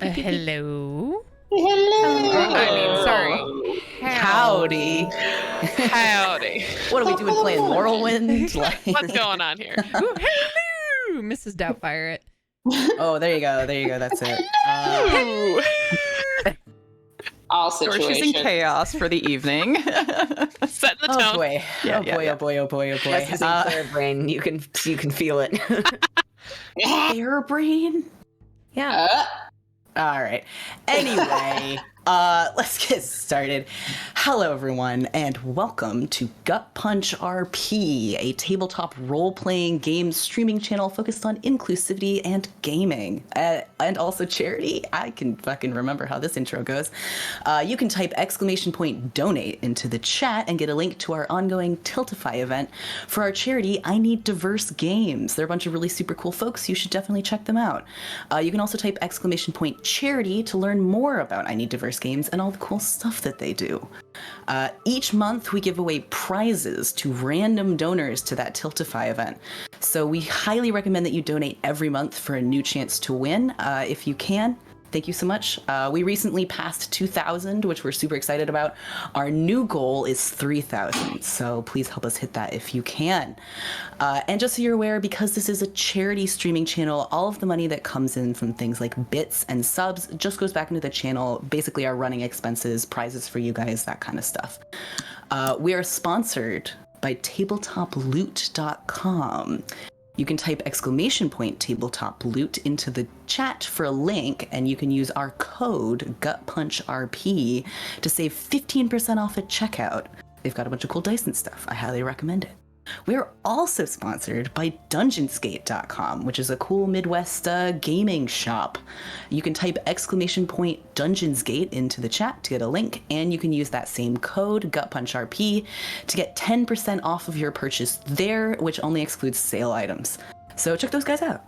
Hello. Hello. I mean, sorry. Howdy. Howdy. What are we doing playing Morrowind? What's going on here? Ooh, hello, Mrs. Doubtfire. Oh, there you go. There you go. That's it. Hello. All Torches and situations. chaos for the evening. Setting the Oh tone. boy. Yeah, oh yeah, boy. yeah. Oh boy. Oh boy. Oh boy. That's the Claire brain. You can feel it. Airbrain. Yeah. All right. Anyway, let's get started. Hello, everyone, and welcome to Gut Punch RP, a tabletop role-playing game streaming channel focused on inclusivity and gaming, and also charity. I can fucking remember how this intro goes. You can type !donate into the chat and get a link to our ongoing Tiltify event for our charity, I Need Diverse Games. They're a bunch of really super cool folks. You should definitely check them out. You can also type !charity to learn more about I Need Diverse Games and all the cool stuff that they do. Each month we give away prizes to random donors to that Tiltify event. So we highly recommend that you donate every month for a new chance to win, if you can. Thank you so much. We recently passed 2,000, which we're super excited about. Our new goal is 3,000, so please help us hit that if you can. And just so you're aware, because this is a charity streaming channel, all of the money that comes in from things like bits and subs just goes back into the channel, basically our running expenses, prizes for you guys, that kind of stuff. We are sponsored by tabletoploot.com. You can type !tabletoploot into the chat for a link, and you can use our code GutPunchRP to save 15% off at checkout. They've got a bunch of cool dice and stuff. I highly recommend it. We're also sponsored by Dungeonsgate.com, which is a cool Midwest gaming shop. You can type !Dungeonsgate into the chat to get a link, and you can use that same code, GutPunchRP, to get 10% off of your purchase there, which only excludes sale items. So check those guys out.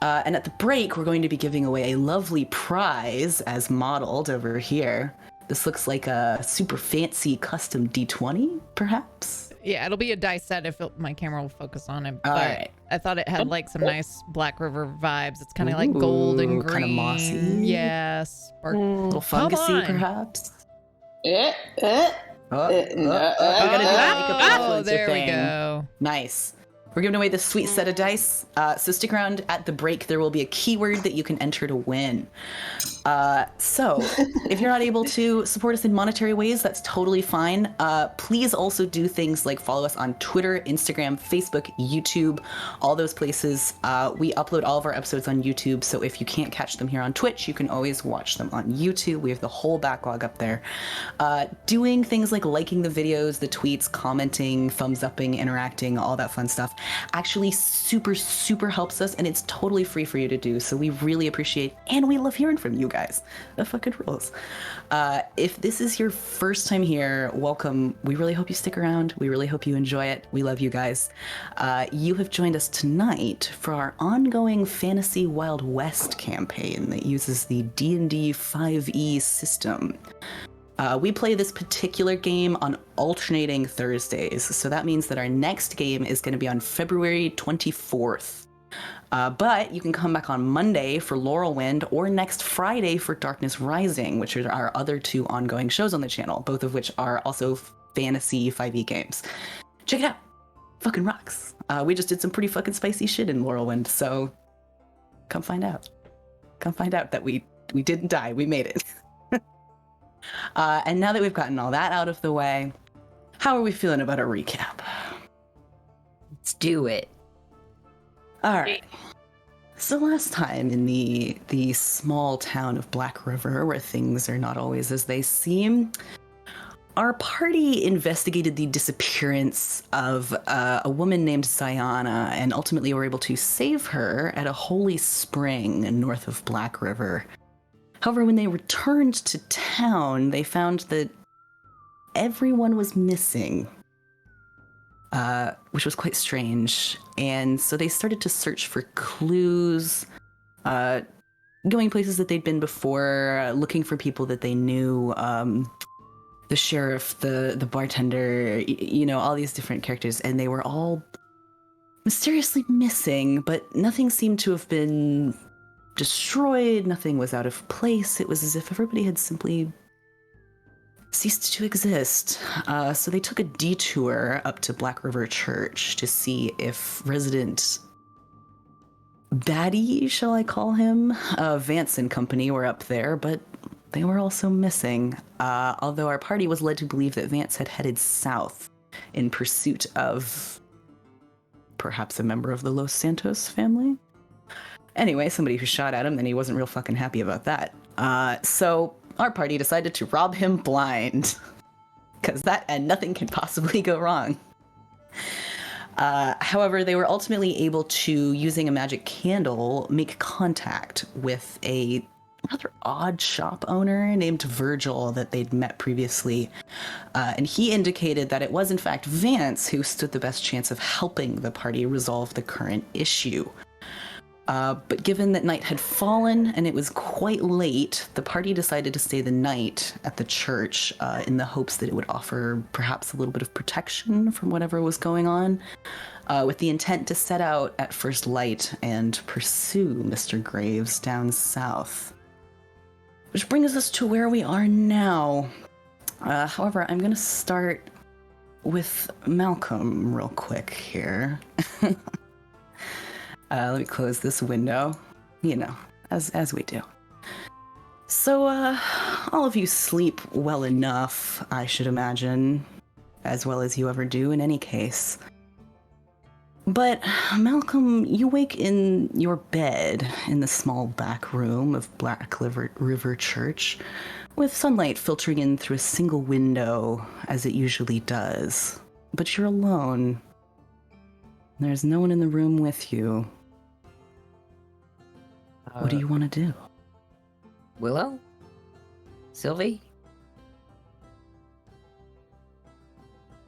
And at the break, we're going to be giving away a lovely prize as modeled over here. This looks like a super fancy custom D20, perhaps? Yeah, it'll be a dice set if my camera will focus on it. But All right. I thought it had like some nice Blackriver vibes. It's kind of like gold and green. Kind of mossy. Yes. A little fungusy, perhaps? No. I gotta do the makeup influencer there thing. we go. Nice. We're giving away this sweet set of dice. So stick around at the break. There will be a keyword that you can enter to win. So if you're not able to support us in monetary ways, that's totally fine. Please also do things like follow us on Twitter, Instagram, Facebook, YouTube, all those places. We upload all of our episodes on YouTube. So if you can't catch them here on Twitch, you can always watch them on YouTube. We have the whole backlog up there. Doing things like liking the videos, the tweets, commenting, thumbs upping, interacting, all that fun stuff actually super helps us, and it's totally free for you to do. So we really appreciate, and we love hearing from you guys. The fucking rules. If this is your first time here, welcome. We really hope you stick around. We really hope you enjoy it. We love you guys. You have joined us tonight for our ongoing Fantasy Wild West campaign that uses the D&D 5e system. We play this particular game on alternating Thursdays, so that means that our next game is going to be on February 24th. But you can come back on Monday for Laurelwind or next Friday for Darkness Rising, which are our other two ongoing shows on the channel, both of which are also fantasy 5e games. Check it out. Fucking rocks. We just did some pretty fucking spicy shit in Laurelwind, so come find out. Come find out that we didn't die. We made it. And now that we've gotten all that out of the way, how are we feeling about a recap? Let's do it. All right. So last time in the small town of Blackriver, where things are not always as they seem, our party investigated the disappearance of a woman named Sayana, and ultimately were able to save her at a holy spring north of Blackriver. However, when they returned to town, they found that everyone was missing, which was quite strange. And so they started to search for clues, going places that they'd been before, looking for people that they knew, the sheriff, the bartender, all these different characters, and they were all mysteriously missing, but nothing seemed to have been destroyed, nothing was out of place. It was as if everybody had simply ceased to exist. So they took a detour up to Blackriver Church to see if resident baddie, shall I call him, Vance and company were up there, but they were also missing. Although our party was led to believe that Vance had headed south in pursuit of perhaps a member of the Los Santos family. Anyway, somebody who shot at him, and he wasn't real fucking happy about that. So our party decided to rob him blind. Because nothing can possibly go wrong. However, they were ultimately able to, using a magic candle, make contact with a rather odd shop owner named Virgil that they'd met previously. And he indicated that it was, in fact, Vance who stood the best chance of helping the party resolve the current issue. But given that night had fallen and it was quite late, the party decided to stay the night at the church in the hopes that it would offer perhaps a little bit of protection from whatever was going on, with the intent to set out at first light and pursue Mr. Graves down south. Which brings us to where we are now. However, I'm going to start with Malcolm real quick here. Let me close this window, as we do. So, all of you sleep well enough, I should imagine, as well as you ever do in any case. But, Malcolm, you wake in your bed in the small back room of Blackriver Church, with sunlight filtering in through a single window, as it usually does. But you're alone. There's no one in the room with you. What do you want to do? Willow? Sylvie?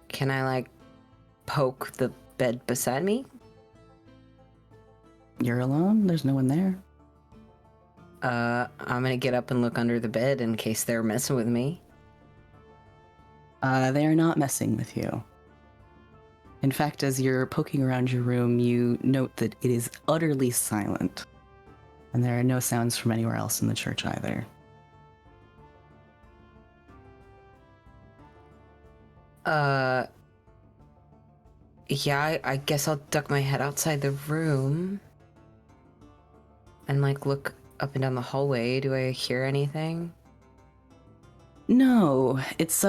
Can I, poke the bed beside me? You're alone? There's no one there? I'm gonna get up and look under the bed in case they're messing with me. They are not messing with you. In fact, as you're poking around your room, you note that it is utterly silent. And there are no sounds from anywhere else in the church either. Yeah, I guess I'll duck my head outside the room. And, look up and down the hallway. Do I hear anything? No, it's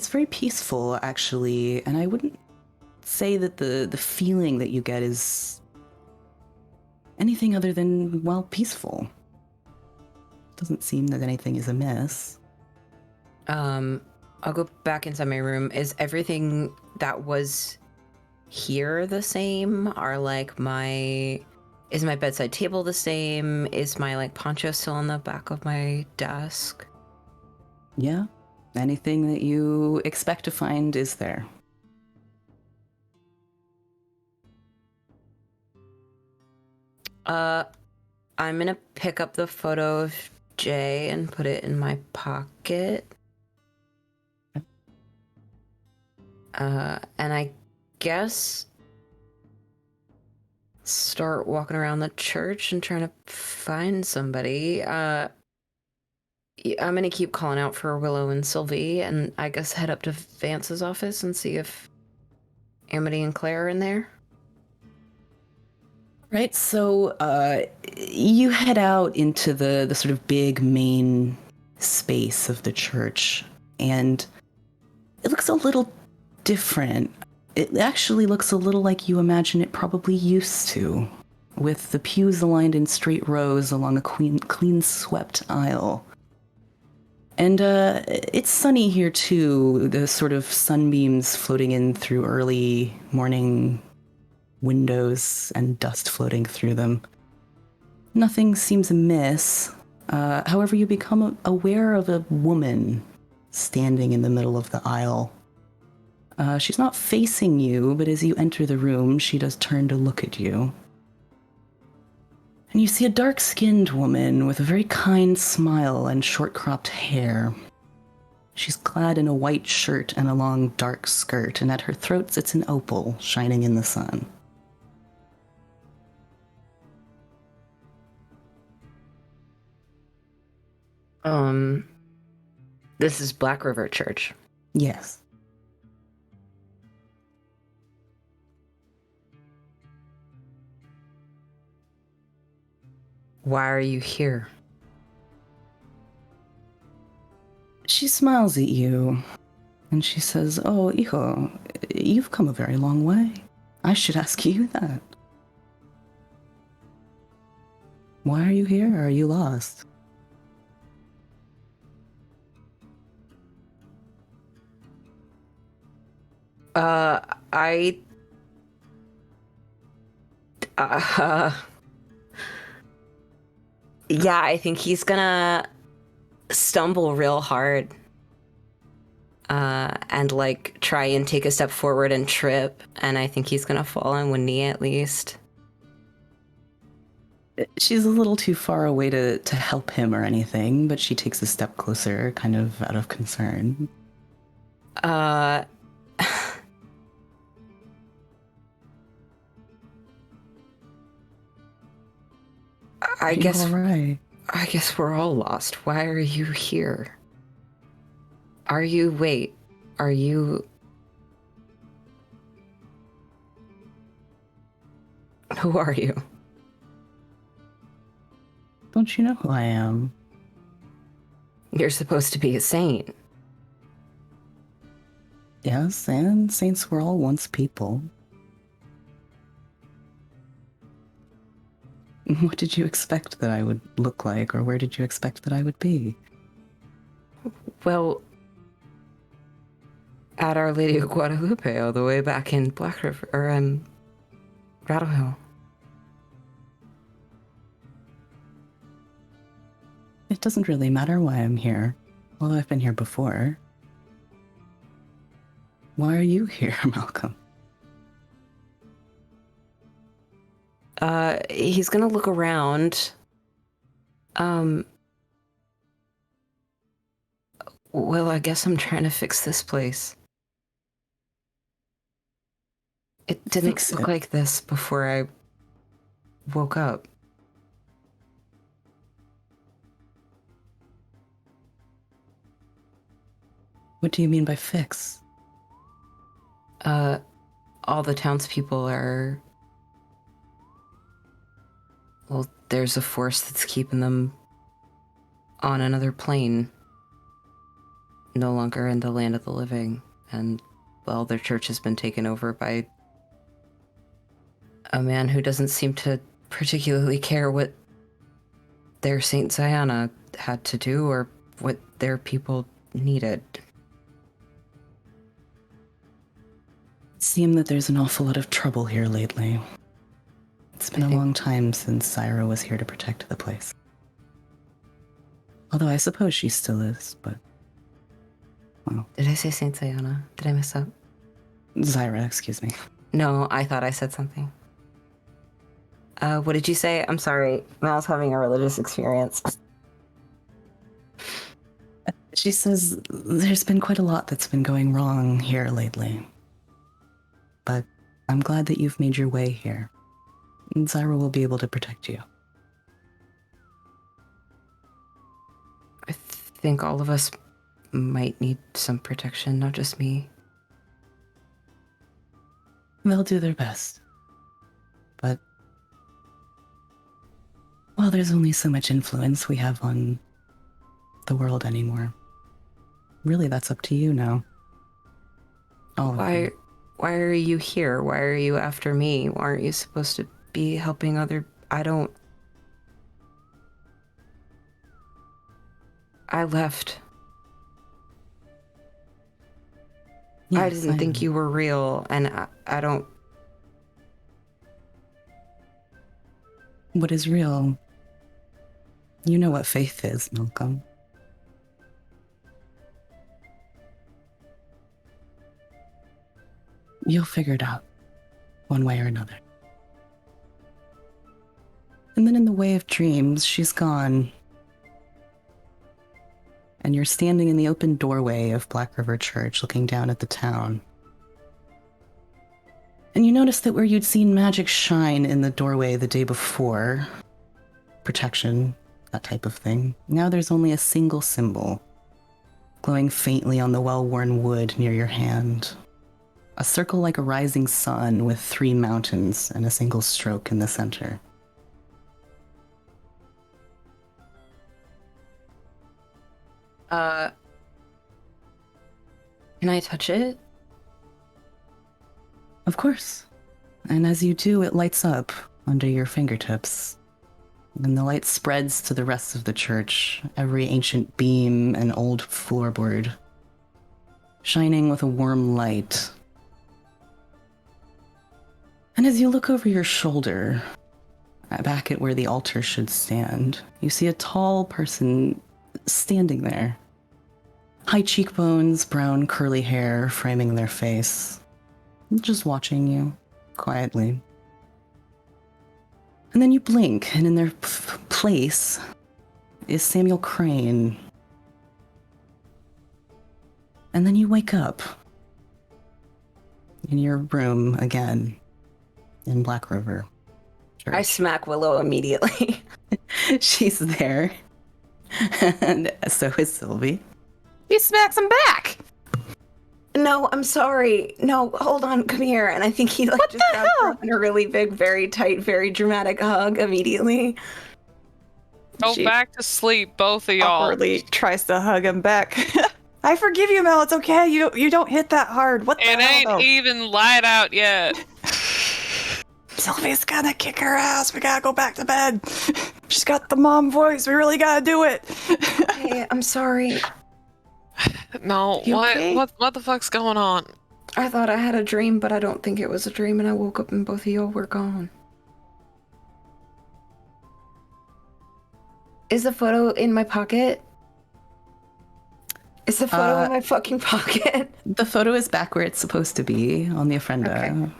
very peaceful, actually. And I wouldn't say that the feeling that you get is anything other than, peaceful. Doesn't seem that anything is amiss. I'll go back inside my room. Is everything that was here the same? Is my bedside table the same? Is my, poncho still on the back of my desk? Yeah, anything that you expect to find is there. I'm gonna pick up the photo of Jay and put it in my pocket. And I guess start walking around the church and trying to find somebody. I'm gonna keep calling out for Willow and Sylvie, and I guess head up to Vance's office and see if Amity and Claire are in there. Right, so you head out into the sort of big main space of the church, and it looks a little different. It actually looks a little like you imagine it probably used to, with the pews aligned in straight rows along a clean swept aisle. And it's sunny here too, the sort of sunbeams floating in through early morning windows and dust floating through them. Nothing seems amiss. However, you become aware of a woman standing in the middle of the aisle. She's not facing you, but as you enter the room, she does turn to look at you. And you see a dark-skinned woman with a very kind smile and short-cropped hair. She's clad in a white shirt and a long, dark skirt, and at her throat sits an opal shining in the sun. This is Blackriver Church. Yes. Why are you here? She smiles at you, and she says, "Oh, hijo, you've come a very long way. I should ask you that. Why are you here? Or are you lost?" I... yeah, I think he's gonna stumble real hard. And like try and take a step forward and trip, and I think he's gonna fall on one knee at least. She's a little too far away to help him or anything, but she takes a step closer, kind of out of concern. I guess All right. I guess we're all lost. Why are you here? Are you who are you? Don't you know who I am? You're supposed to be a saint. Yes, and saints were all once people. What did you expect that I would look like, or where did you expect that I would be? Well, at Our Lady of Guadalupe, all the way back in Blackriver, or Rattle Hill. It doesn't really matter why I'm here, although I've been here before. Why are you here, Malcolm? He's gonna look around. Well, I guess I'm trying to fix this place. It didn't look like this before I woke up. What do you mean by fix? All the townspeople are... Well, there's a force that's keeping them on another plane. No longer in the land of the living. And, well, their church has been taken over by a man who doesn't seem to particularly care what their Saint Ziana had to do or what their people needed. It seems that there's an awful lot of trouble here lately. It's been a long time since Zyra was here to protect the place. Although I suppose she still is, but... well... Did I say Saint Ziana? Did I mess up? Zyra, excuse me. No, I thought I said something. What did you say? I'm sorry. Mal's having a religious experience. She says there's been quite a lot that's been going wrong here lately. But I'm glad that you've made your way here. And Zyra will be able to protect you. I think all of us might need some protection, not just me. They'll do their best. But... well, there's only so much influence we have on the world anymore. Really, that's up to you now. Why are you here? Why are you after me? Why aren't you supposed to be helping other... I left. Yes, I didn't think you were real, and I don't... What is real? You know what faith is, Malcolm. You'll figure it out, one way or another. And then in the way of dreams, she's gone. And you're standing in the open doorway of Blackriver Church looking down at the town. And you notice that where you'd seen magic shine in the doorway the day before, protection, that type of thing. Now there's only a single symbol, glowing faintly on the well-worn wood near your hand. A circle like a rising sun with 3 mountains and a single stroke in the center. Can I touch it? Of course. And as you do, it lights up under your fingertips. And the light spreads to the rest of the church, every ancient beam and old floorboard, shining with a warm light. And as you look over your shoulder, back at where the altar should stand, you see a tall person standing there. High cheekbones, brown curly hair framing their face, just watching you quietly. And then you blink, and in their place is Samuel Crane. And then you wake up in your room again in Blackriver Church. I smack Willow immediately. She's there. And so is Sylvie. He smacks him back. No, I'm sorry. No, hold on, come here. And I think he like What just the grabs her hell? in a really big, very tight, very dramatic hug immediately. Go She back to sleep, both of y'all. awkwardly tries to hug him back. I forgive you, Mel. It's okay. You don't hit that hard. What the It hell, ain't though? even light out yet. Sylvie's gonna kick her ass. We gotta go back to bed. She's got the mom voice. We really gotta do it. Hey, I'm sorry. No, You what, okay? what the fuck's going on? I thought I had a dream, but I don't think it was a dream, and I woke up and both of y'all were gone. Is the photo in my pocket? Is the photo in my fucking pocket? The photo is back where it's supposed to be on the ofrenda. Okay. Mel,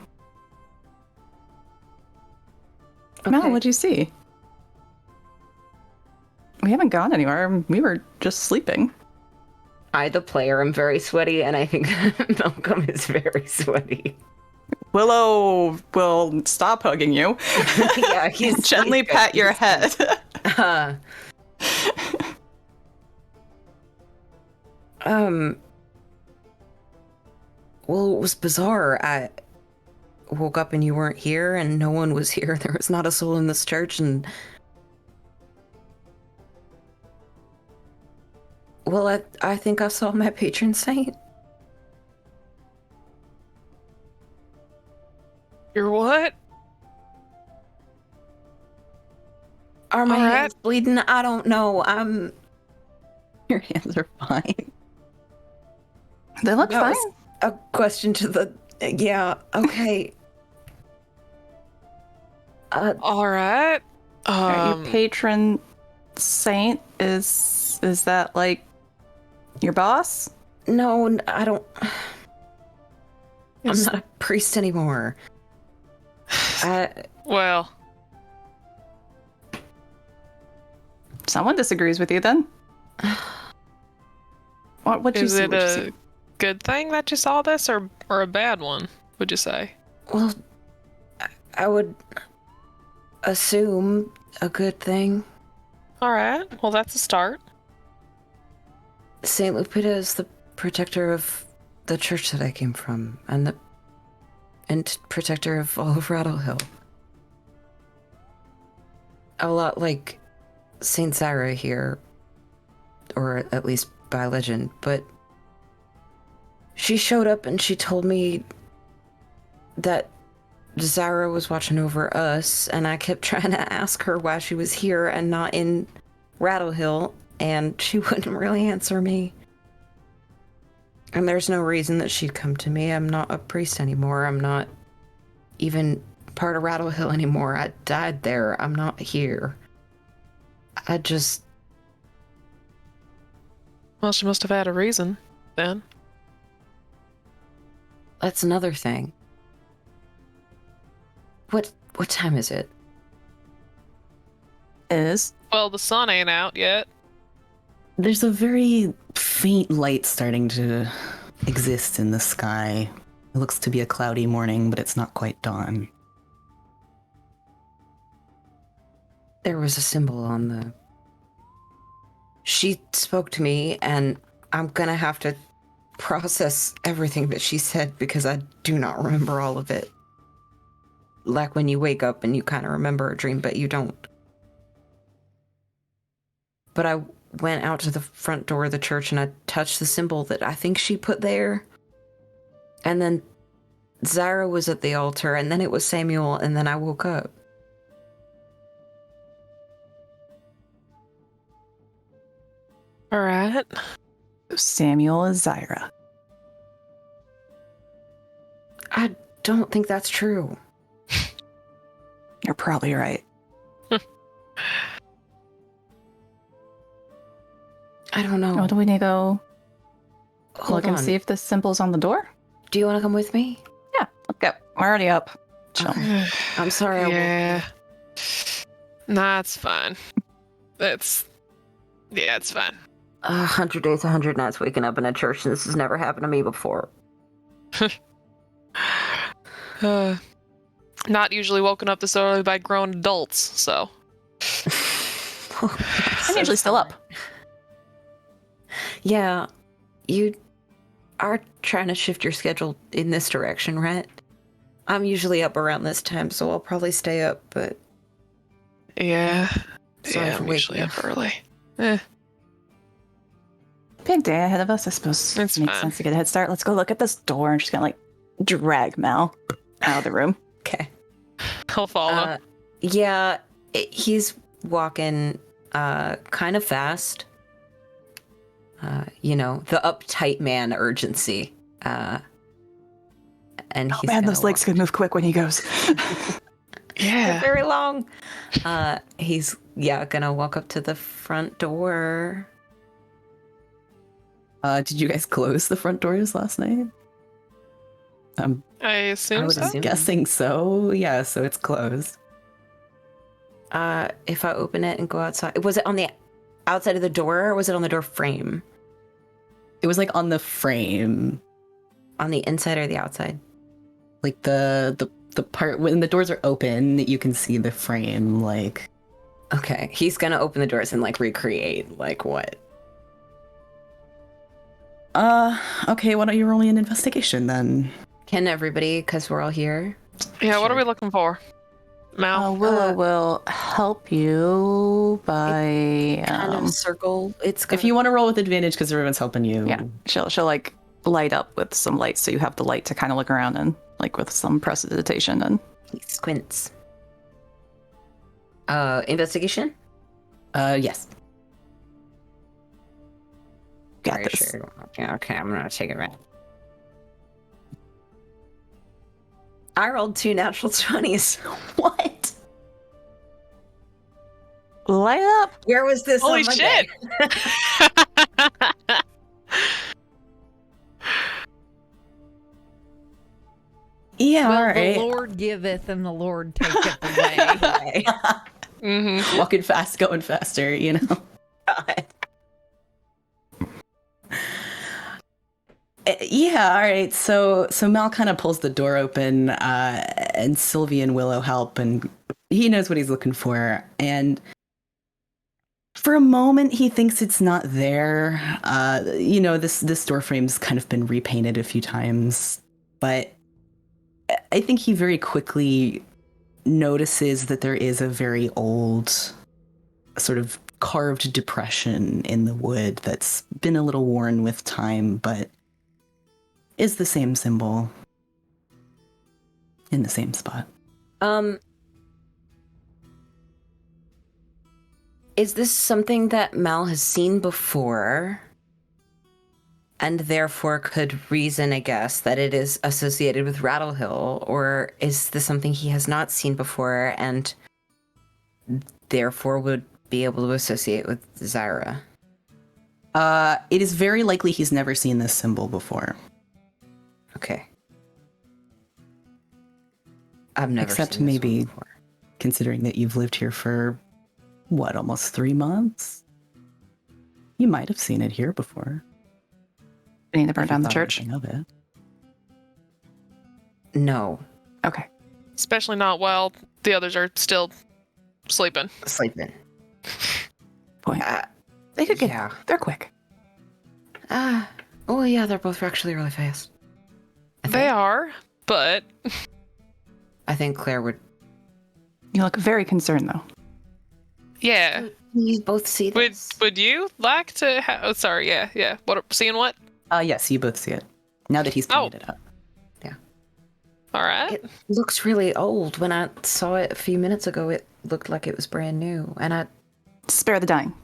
Okay. what'd you see? We haven't gone anywhere. We were just sleeping. I, the player, am very sweaty, and I think Malcolm is very sweaty. Willow will stop hugging you. Yeah, he's Gently he's pat good. your He's head. good. Well, it was bizarre. I woke up and you weren't here, and no one was here. There was not a soul in this church, and well, I think I saw my patron saint. You're what? Are my Alright. hands bleeding? I don't know. Your hands are fine. They look That fine. was a question to the. Yeah. Okay. Alright. Your patron saint is that like your boss? No, I don't. I'm not a priest anymore. Well, Someone disagrees with you then. What'd you is see? it What'd you a see? good thing that you saw this, or a bad one, would you say? Well, I would assume a good thing. Alright, well, that's a start. Saint Lupita is the protector of the church that I came from, and protector of all of Rattle Hill. A lot like Saint Zara here, or at least by legend, but she showed up and she told me that Zara was watching over us, and I kept trying to ask her why she was here and not in Rattle Hill, and she wouldn't really answer me. And there's no reason that she'd come to me. I'm not a priest anymore. I'm not even part of Rattle Hill anymore. I died there. I'm not here. I just... Well, she must have had a reason, then. That's another thing. What time is it? Is Well, the sun ain't out yet. There's a very faint light starting to exist in the sky. It looks to be a cloudy morning, but it's not quite dawn. There was a symbol on the She spoke to me, and I'm gonna have to process everything that she said because I do not remember all of it. Like when you wake up and you kind of remember a dream, but you don't. But I went out to the front door of the church and I touched the symbol that I think she put there. And then Zyra was at the altar, and then it was Samuel, and then I woke up. All right. Samuel is Zyra. I don't think that's true. You're probably right. I don't know. Oh, do we need to go Hold look on. and see if the symbol's on the door? Do you want to come with me? Yeah, let's go. We're already up. Chill. Okay. I'm sorry. Yeah. Nah, it's fine. It's fine. 100 days, 100 nights waking up in a church, and this has never happened to me before. Not usually woken up this early by grown adults, so. I'm usually still up. Yeah, you are trying to shift your schedule in this direction, right? I'm usually up around this time, so I'll probably stay up, but... Yeah. Sorry for I'm waking usually you. up early. Big day ahead of us, I suppose. It's Makes fine. sense to get a head start. Let's go look at this door. I'm just gonna drag Mal out of the room. Okay. I'll follow. Yeah, he's walking kind of fast. The uptight man urgency. And Oh he's man, gonna those legs walk- could move quick when he goes. Yeah. very long. He's gonna walk up to the front door. Did you guys close the front doors last night? I'm I assume would so. assume. guessing so. Yeah, so it's closed. If I open it and go outside, was it on the outside of the door or was it on the door frame? It was like on the frame, On the inside or the outside? like the part when the doors are open, you can see the frame. Like, Okay, he's gonna open the doors and recreate what? okay. Why don't you roll me an investigation then? Can everybody? Because we're all here. Yeah, what are Sure. we looking for? Mal? Willow will help you by Kind of circle. It's If you want to roll with advantage, because everyone's helping you. yeah, she'll light up with some lights, so you have the light to kind of look around and with some prestidigitation and he squints. Investigation. Yes. got Very this. sure. Okay, I'm gonna take it right. I rolled 2 natural 20s. What? Light up. Where was this? Holy on Monday? shit! Yeah. Well, all right. the Lord giveth and the Lord taketh away. Mm-hmm. Walking fast, going faster. God. Yeah, all right. So Mal kind of pulls the door open, and Sylvie and Willow help, and he knows what he's looking for. And for a moment, he thinks it's not there. This door frame's kind of been repainted a few times, but I think he very quickly notices that there is a very old, sort of carved depression in the wood that's been a little worn with time, but is the same symbol in the same spot. Is this something that Mal has seen before and therefore could reason a guess that it is associated with Rattle Hill, or is this something he has not seen before and therefore would be able to associate with Zyra? It is very likely he's never seen this symbol before. Okay. I've never Except seen this one maybe- before. Considering that you've lived here for, almost 3 months? You might have seen it here before. We need to burn if you down the thought church. anything of it. No. Okay. Especially not while the others are still sleeping. Sleeping. Point. They could get Yeah. out. They're quick. Oh yeah, they're both actually really fast. They are, but I think Claire would. You look very concerned, though. yeah. You both see Would this. you like to? Oh, sorry. Yeah. What? Seeing what? Yes, you both see it. Now that he's pointed it out. All right. It looks really old. When I saw it a few minutes ago, it looked like it was brand new. And Spare the dying.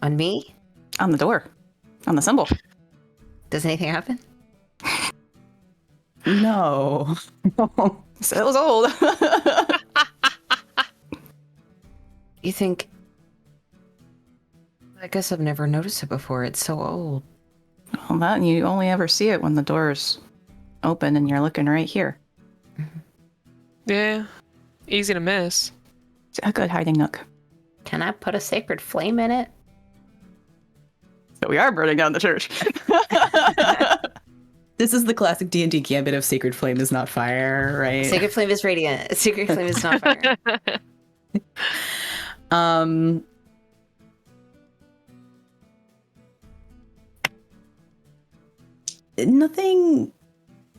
on me, On the door. On the symbol. does anything happen? No. So it was old. You think? I guess I've never noticed it before. It's so old. Well, that, and you only ever see it when the door's open and you're looking right here. Yeah. Easy to miss. It's a good hiding nook. Can I put a sacred flame in it? So we are burning down the church. This is the classic D&D gambit of Sacred Flame is not fire, right? Sacred flame is radiant. Sacred flame is not fire. Nothing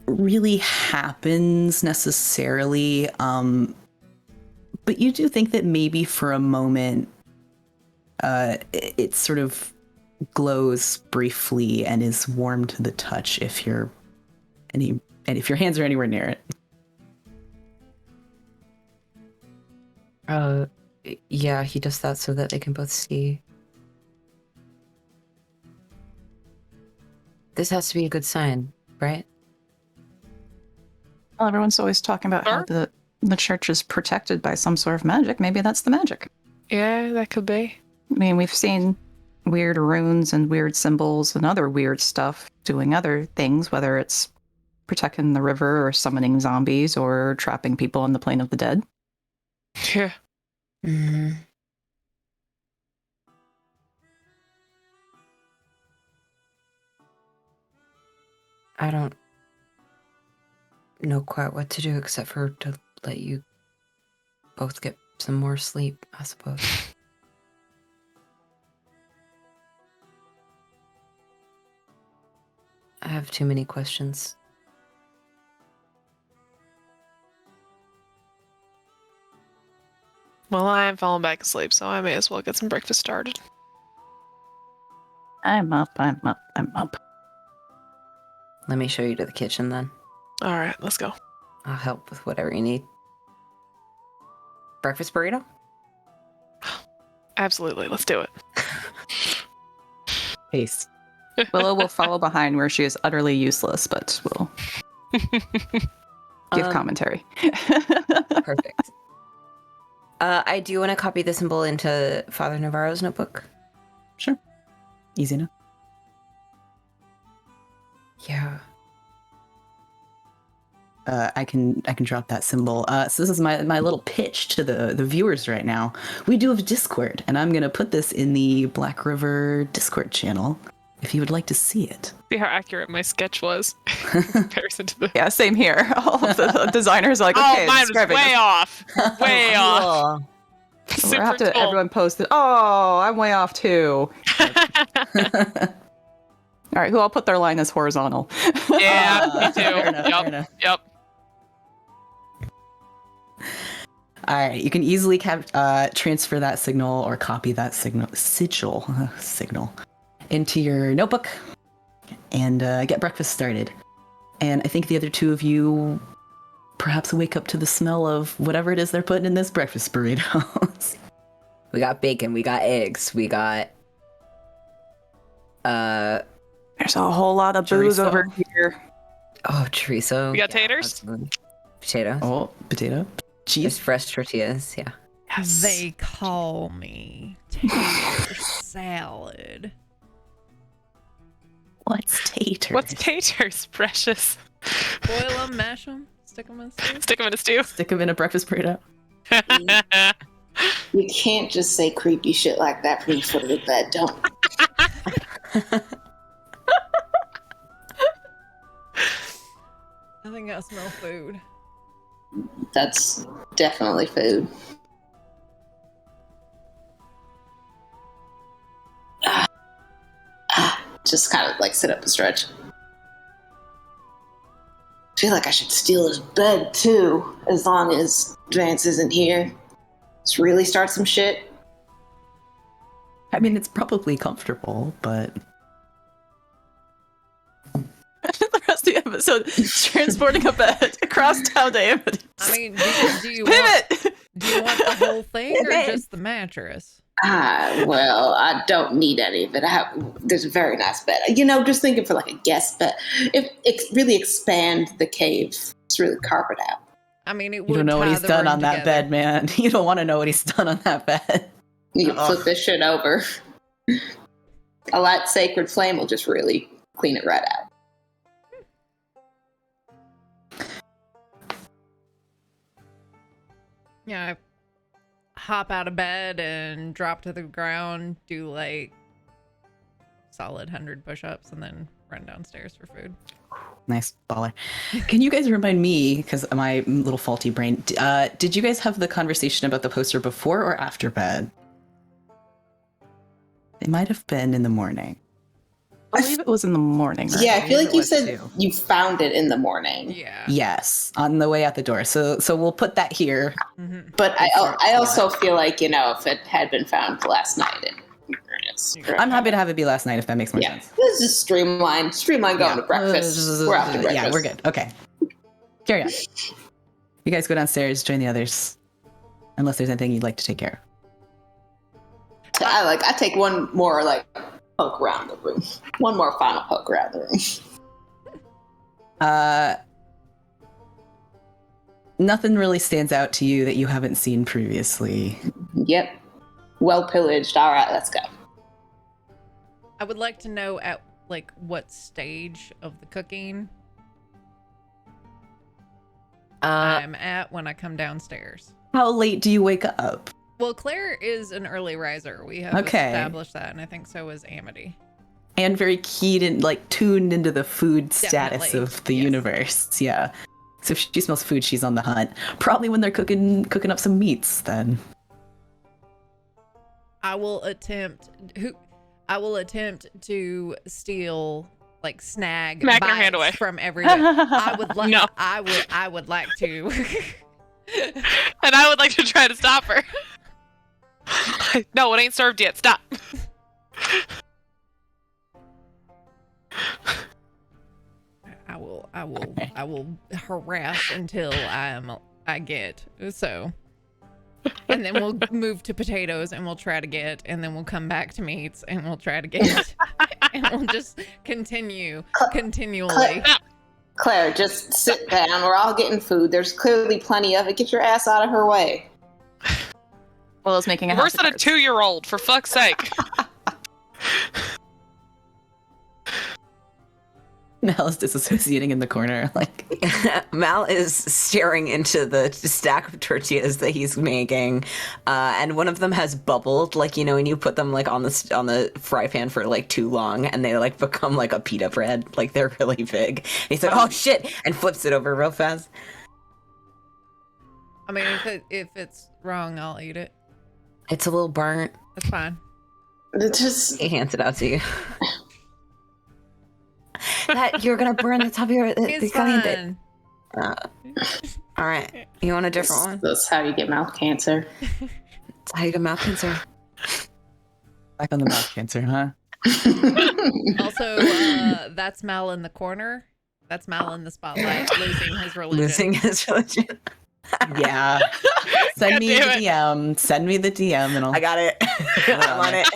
really happens necessarily, but you do think that maybe for a moment it sort of glows briefly and is warm to the touch if your hands are anywhere near it. Yeah, he does that so that they can both see. This has to be a good sign, right? Well, everyone's always talking about how Sure. the church is protected by some sort of magic. Maybe that's the magic. Yeah, that could be. I mean, we've seen weird runes and weird symbols and other weird stuff doing other things, whether it's protecting the river or summoning zombies or trapping people on the plane of the dead. Yeah. Mm-hmm. I don't know quite what to do except for to let you both get some more sleep, I suppose. I have too many questions. Well, I am falling back asleep, so I may as well get some breakfast started. I'm up. Let me show you to the kitchen then. All right, let's go. I'll help with whatever you need. Breakfast burrito? Absolutely, let's do it. Pace. Willow will follow behind where she is utterly useless, but will give commentary. Perfect. I do want to copy the symbol into Father Navarro's notebook. Sure. Easy enough. Yeah. I can drop that symbol. So this is my little pitch to the viewers right now. We do have Discord, and I'm gonna put this in the Black River Discord channel if you would like to see it. See how accurate my sketch was in comparison to the. Yeah, same here. All of the designers are like, Oh, okay, mine was describing way this. off. Way off. We'll Super have to cool. everyone post it. Oh, I'm way off too. All right, who I'll put their line as horizontal. Yeah, me too. Fair enough, Yep. fair enough. Yep. All right, you can easily transfer that signal or copy that sigil into your notebook and get breakfast started. And I think the other two of you perhaps wake up to the smell of whatever it is they're putting in this breakfast burrito. We got bacon, we got eggs, we got There's a whole lot of booze Chorizo. over here. chorizo. We got taters? absolutely. Potatoes. Oh, potato, Just cheese. fresh tortillas, yeah. Yes. They call me tater salad. What's tater? What's taters, precious? Boil them, mash them, stick them in stew. Stick them in a stew. Stick them in a breakfast burrito. You can't just say creepy shit like that for your foot of the bed. Don't. I think I smell food. That's definitely food. Just kind of like sit up and stretch. I feel like I should steal his bed too, as long as Vance isn't here. Let's really start some shit. I mean, it's probably comfortable, but The rest of the episode, transporting a bed across town to Amity. I mean, do you Pivot! want the whole thing or just the mattress? Well, I don't need any of it. There's a very nice bed. Just thinking for like a guest bed. Really expand the cave. It's really carve it out. I mean, it would you don't know what tie he's the done room on that together. bed, man. You don't want to know what he's done on that bed. You can flip this shit over. A light sacred flame will just really clean it right out. Yeah, hop out of bed and drop to the ground, do like solid 100 push-ups, and then run downstairs for food. Nice baller. Can you guys remind me, because my little faulty brain, did you guys have the conversation about the poster before or after bed? It might have been in the morning. I believe it was in the morning. Right? Yeah, I feel like you was said too. you found it in the morning. Yeah. Yes, on the way out the door. So we'll put that here. Mm-hmm. But I also feel like, if it had been found last night. I'm happy to have it be last night if that makes more sense. This is streamlined going to breakfast. We're out to breakfast. Yeah, we're good. Okay. Carry on. You guys go downstairs, join the others. Unless there's anything you'd like to take care of. I take one more poke around the room. One more final poke around the room. Nothing really stands out to you that you haven't seen previously. Yep. Well pillaged. All right, let's go. I would like to know at what stage of the cooking I'm at when I come downstairs. How late do you wake up? Well, Claire is an early riser. We have established that, and I think so is Amity. And very keyed and tuned into the food status Definitely. of the Yes. universe. Yeah. So if she smells food, she's on the hunt. Probably when they're cooking up some meats then. I will attempt to steal snag Smack her bites hand away. from everyone. I would like No. I would like to. And I would like to try to stop her. No, it ain't served yet. Stop. I will harass until I get so. And then we'll move to potatoes and we'll try to get, and then we'll come back to meats and we'll try to get, and we'll just continually. Claire, just sit down. We're all getting food. There's clearly plenty of it. Get your ass out of her way. Well, I was making a Worse house than a of cards. 2-year-old, for fuck's sake. Mel is disassociating in the corner. Mal is staring into the stack of tortillas that he's making, and one of them has bubbled, when you put them on the fry pan for too long, and they become a pita bread, they're really big. And he's like, "Oh shit!" and flips it over real fast. I mean, if it's wrong, I'll eat it. It's a little burnt. That's fine. It's just He hands it out to you. That you're gonna burn the top of your. It's caliente. fine. All right, you want a different one? that's how you get mouth cancer. That's how you get mouth cancer. Back on the mouth cancer, huh? Also, that's Mal in the corner. That's Mal in the spotlight, losing his religion. Losing his religion. Yeah. Send me the God damn DM. Send me the DM and I'll... I got it. I'm on it.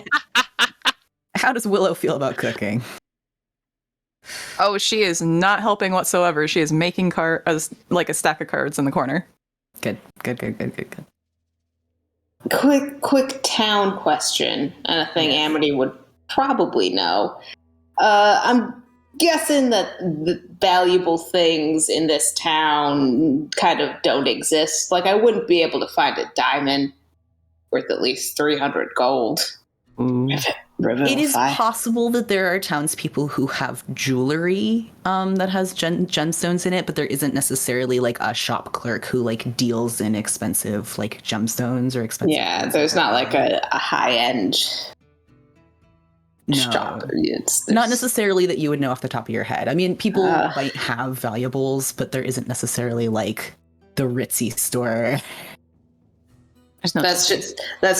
How does Willow feel about cooking? Oh, she is not helping whatsoever. She is making a stack of cards in the corner. Good. Quick town question, and a thing Amity would probably know. I'm guessing that the valuable things in this town kind of don't exist. I wouldn't be able to find a diamond worth at least 300 gold. Ooh. It is possible that there are townspeople who have jewelry that has gemstones in it, but there isn't necessarily a shop clerk who deals in expensive gemstones or expensive. Yeah, there's not a high end shop. Not necessarily that you would know off the top of your head. I mean, people might have valuables, but there isn't necessarily like the ritzy store. That's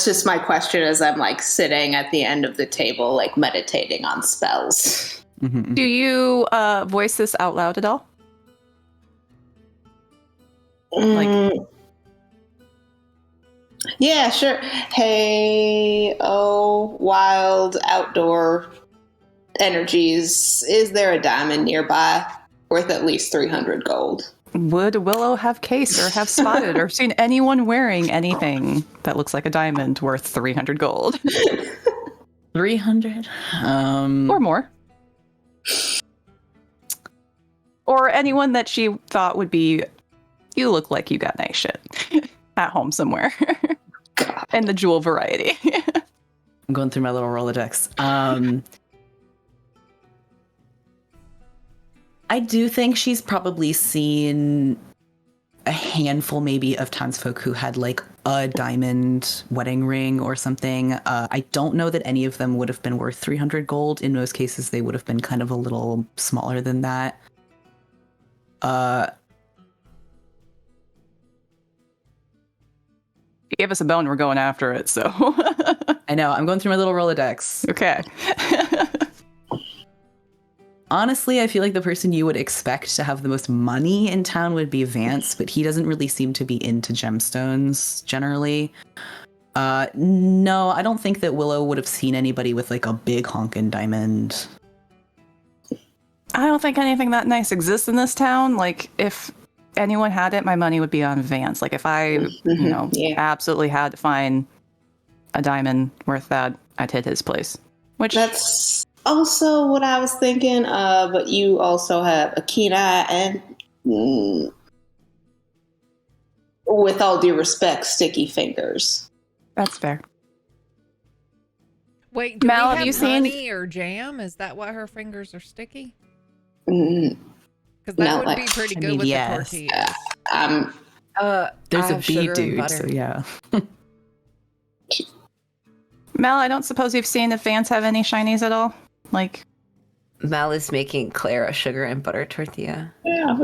just my question as I'm like sitting at the end of the table, like meditating on spells. Mm-hmm. Do you voice this out loud at all? Like, yeah, sure. Hey, oh, wild outdoor energies. Is there a diamond nearby worth at least 300 gold? would Willow have cased or have spotted or seen anyone wearing anything that looks like a diamond worth 300 gold? 300? Or more. Or anyone that she thought would be, you look like you got nice shit at home somewhere. And the jewel variety. I'm going through my little Rolodex. I do think she's probably seen a handful maybe of townsfolk who had like a diamond wedding ring or something. I don't know that any of them would have been worth 300 gold. In most cases, they would have been kind of a little smaller than that. You gave us a bone, we're going after it, so. I know, I'm going through my little Rolodex. Okay. Honestly, I feel like the person you would expect to have the most money in town would be Vance, but he doesn't really seem to be into gemstones generally. No, I don't think that Willow would have seen anybody with like a big honkin' diamond. I don't think anything that nice exists in this town. Like, if anyone had it, my money would be on Vance. Like, if I, absolutely had to find a diamond worth that, I'd hit his place. Which that's also what I was thinking. But you also have a keen eye and, with all due respect, sticky fingers. That's fair. Wait, do Mal, we have you have seen- honey or jam? Is that why her fingers are sticky? Mm, Because that No, would like- be pretty I good mean, with yes. the tortillas. There's I a have bee sugar and dude, butter. so yeah. Mel, I don't suppose you've seen if Vance have any shinies at all? Like, Mal is making Claire a sugar and butter tortilla. yeah.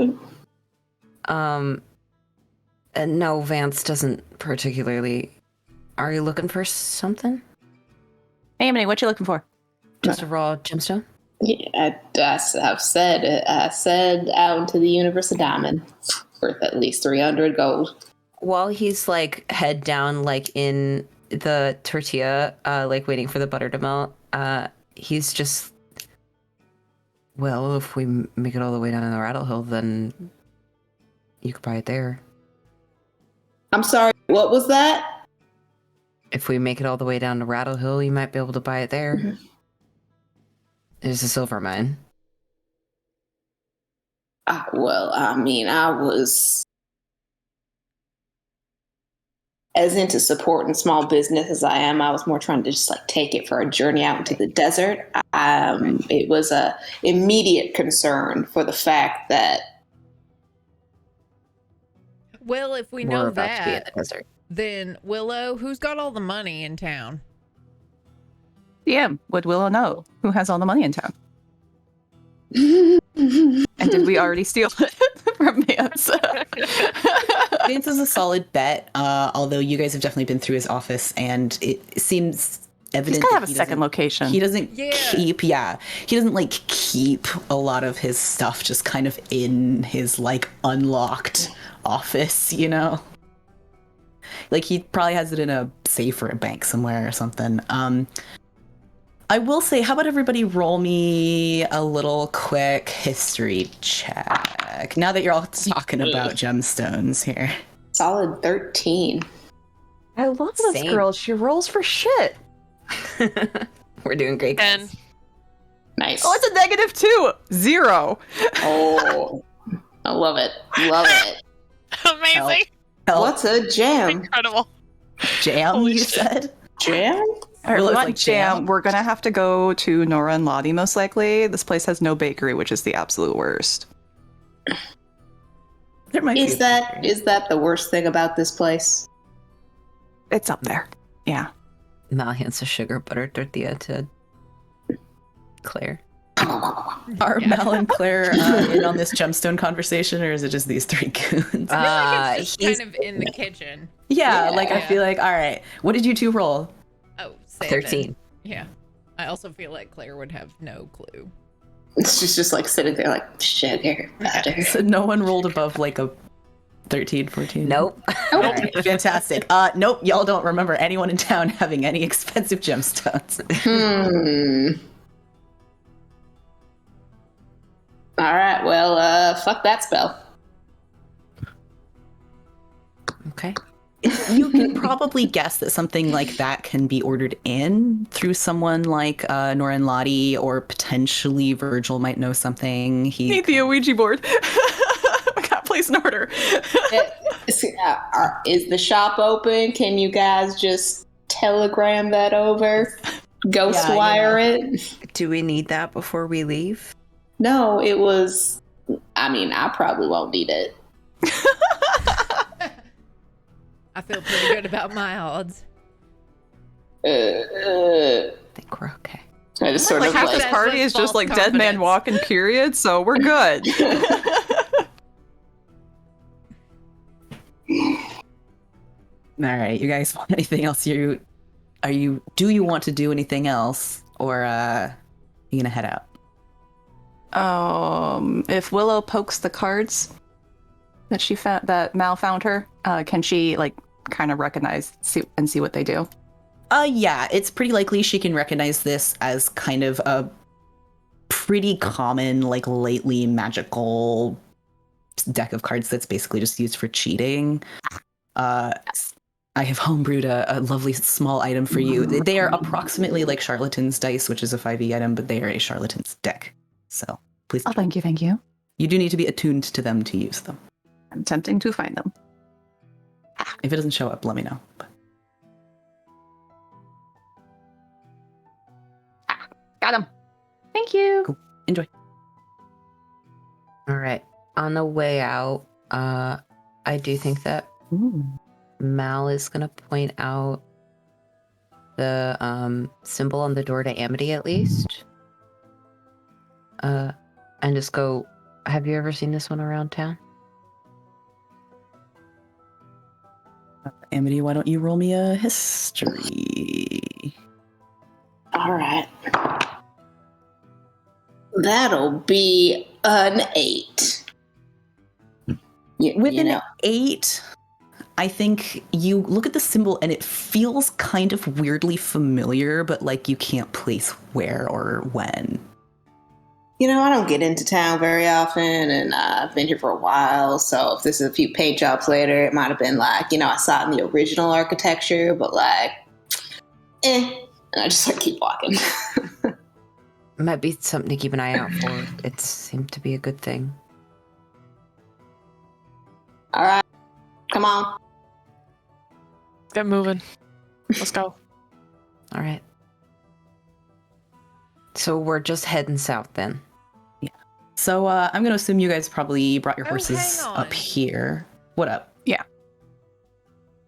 And no, Vance doesn't particularly. Are you looking for something? Amity, what you looking for? Just a raw gemstone? Yeah, I've said it. I said out into the universe a diamond worth at least 300 gold. While he's like head down, like in the tortilla, like waiting for the butter to melt, he's just. Well, if we make it all the way down to the Rattle Hill, then you could buy it there. I'm sorry, what was that? If we make it all the way down to Rattle Hill, you might be able to buy it there. Mhm. There's a silver mine. Well, I mean, I was as into supporting small business as I am. I was more trying to just like take it for a journey out into the desert. It was a immediate concern for the fact that Well, if we We're know about to be in that, the desert. then Willow, who's got all the money in town? Yeah, would Willow know who has all the money in town? And did we already steal it from Vance? Vance is a solid bet, although you guys have definitely been through his office, and it seems evident He's gotta have that a he second doesn't- location. He doesn't Yeah. he doesn't like keep a lot of his stuff just kind of in his like unlocked office, you know? Like he probably has it in a safe or a bank somewhere or something. I will say, how about everybody roll me a little quick history check? Now that you're all talking about gemstones here. solid 13. I love this Same. girl. She rolls for shit. We're doing great, guys. And Nice. Oh, it's a -2. 0. Oh, I love it. Love it. amazing. Hell, What's a jam? Incredible. jam, Holy you shit. said? Jam? All right, Willow's we want like jam. jam. We're gonna have to go to Nora and Lottie most likely. This place has no bakery, which is the absolute worst. There might Is be. that the worst thing about this place? It's up there. Yeah. Mal hands a sugar butter tortilla to Claire. Are Mal and Claire in on this gemstone conversation, or is it just these three goons? I feel like it's just kind of in the kitchen. Yeah, like I Yeah. feel like, all right, what did you two roll? Oh, 7. 13. Yeah. I also feel like Claire would have no clue. She's just like sitting there like, sugar, butter. So no one rolled above like a 13, 14? Nope. All right, fantastic. Nope, y'all don't remember anyone in town having any expensive gemstones. All right, well, fuck that spell. Okay. You can probably guess that something like that can be ordered in through someone like Nora and Lottie, or potentially Virgil might know something. Need the Ouija board. We gotta place an order. Is the shop open? Can you guys just telegram that over? Ghost wire it? Do we need that before we leave? No, it was. I mean, I probably won't need it. I feel pretty good about my odds. I think we're okay. I just sort Like of half like. this party is just like dead man confidence. walking, period. So we're good. All right, you guys want anything else? Do you want to do anything else, or you gonna head out? If Willow pokes the cards that she found, that Mal found her, can she like kind of recognize and see what they do? Yeah, it's pretty likely she can recognize this as kind of a pretty common, like lately magical deck of cards that's basically just used for cheating. I have homebrewed a lovely small item for you. They are approximately like Charlatan's dice, which is a 5e item, but they are a Charlatan's deck. So please. Oh, thank you, thank you. You do need to be attuned to them to use them. I'm attempting to find them. If it doesn't show up, let me know. But Got him. Thank you. Cool. Enjoy. All right. On the way out, I do think that Mal is going to point out the symbol on the door to Amity, at least. And just go, have you ever seen this one around town? Amity, why don't you roll me a history? All right. That'll be an 8. With an 8, I think you look at the symbol and it feels kind of weirdly familiar, but like you can't place where or when. I don't get into town very often, and I've been here for a while, so if this is a few paint jobs later, it might have been like, I saw it in the original architecture, but like, and I just keep walking. Might be something to keep an eye out for. It seemed to be a good thing. All right, come on. Get moving. Let's go. All right. So we're just heading south then. So I'm going to assume you guys probably brought your Oh, horses hang on. up here. What up?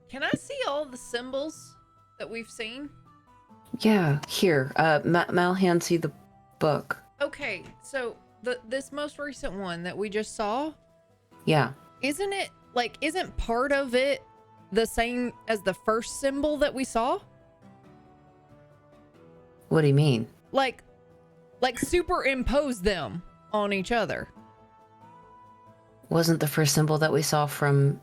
Can I see all the symbols that we've seen? Yeah, here. Mal hands you the book. Okay, so this most recent one that we just saw, Yeah. isn't part of it the same as the first symbol that we saw? What do you mean? Like superimpose them on each other Wasn't the first symbol that we saw from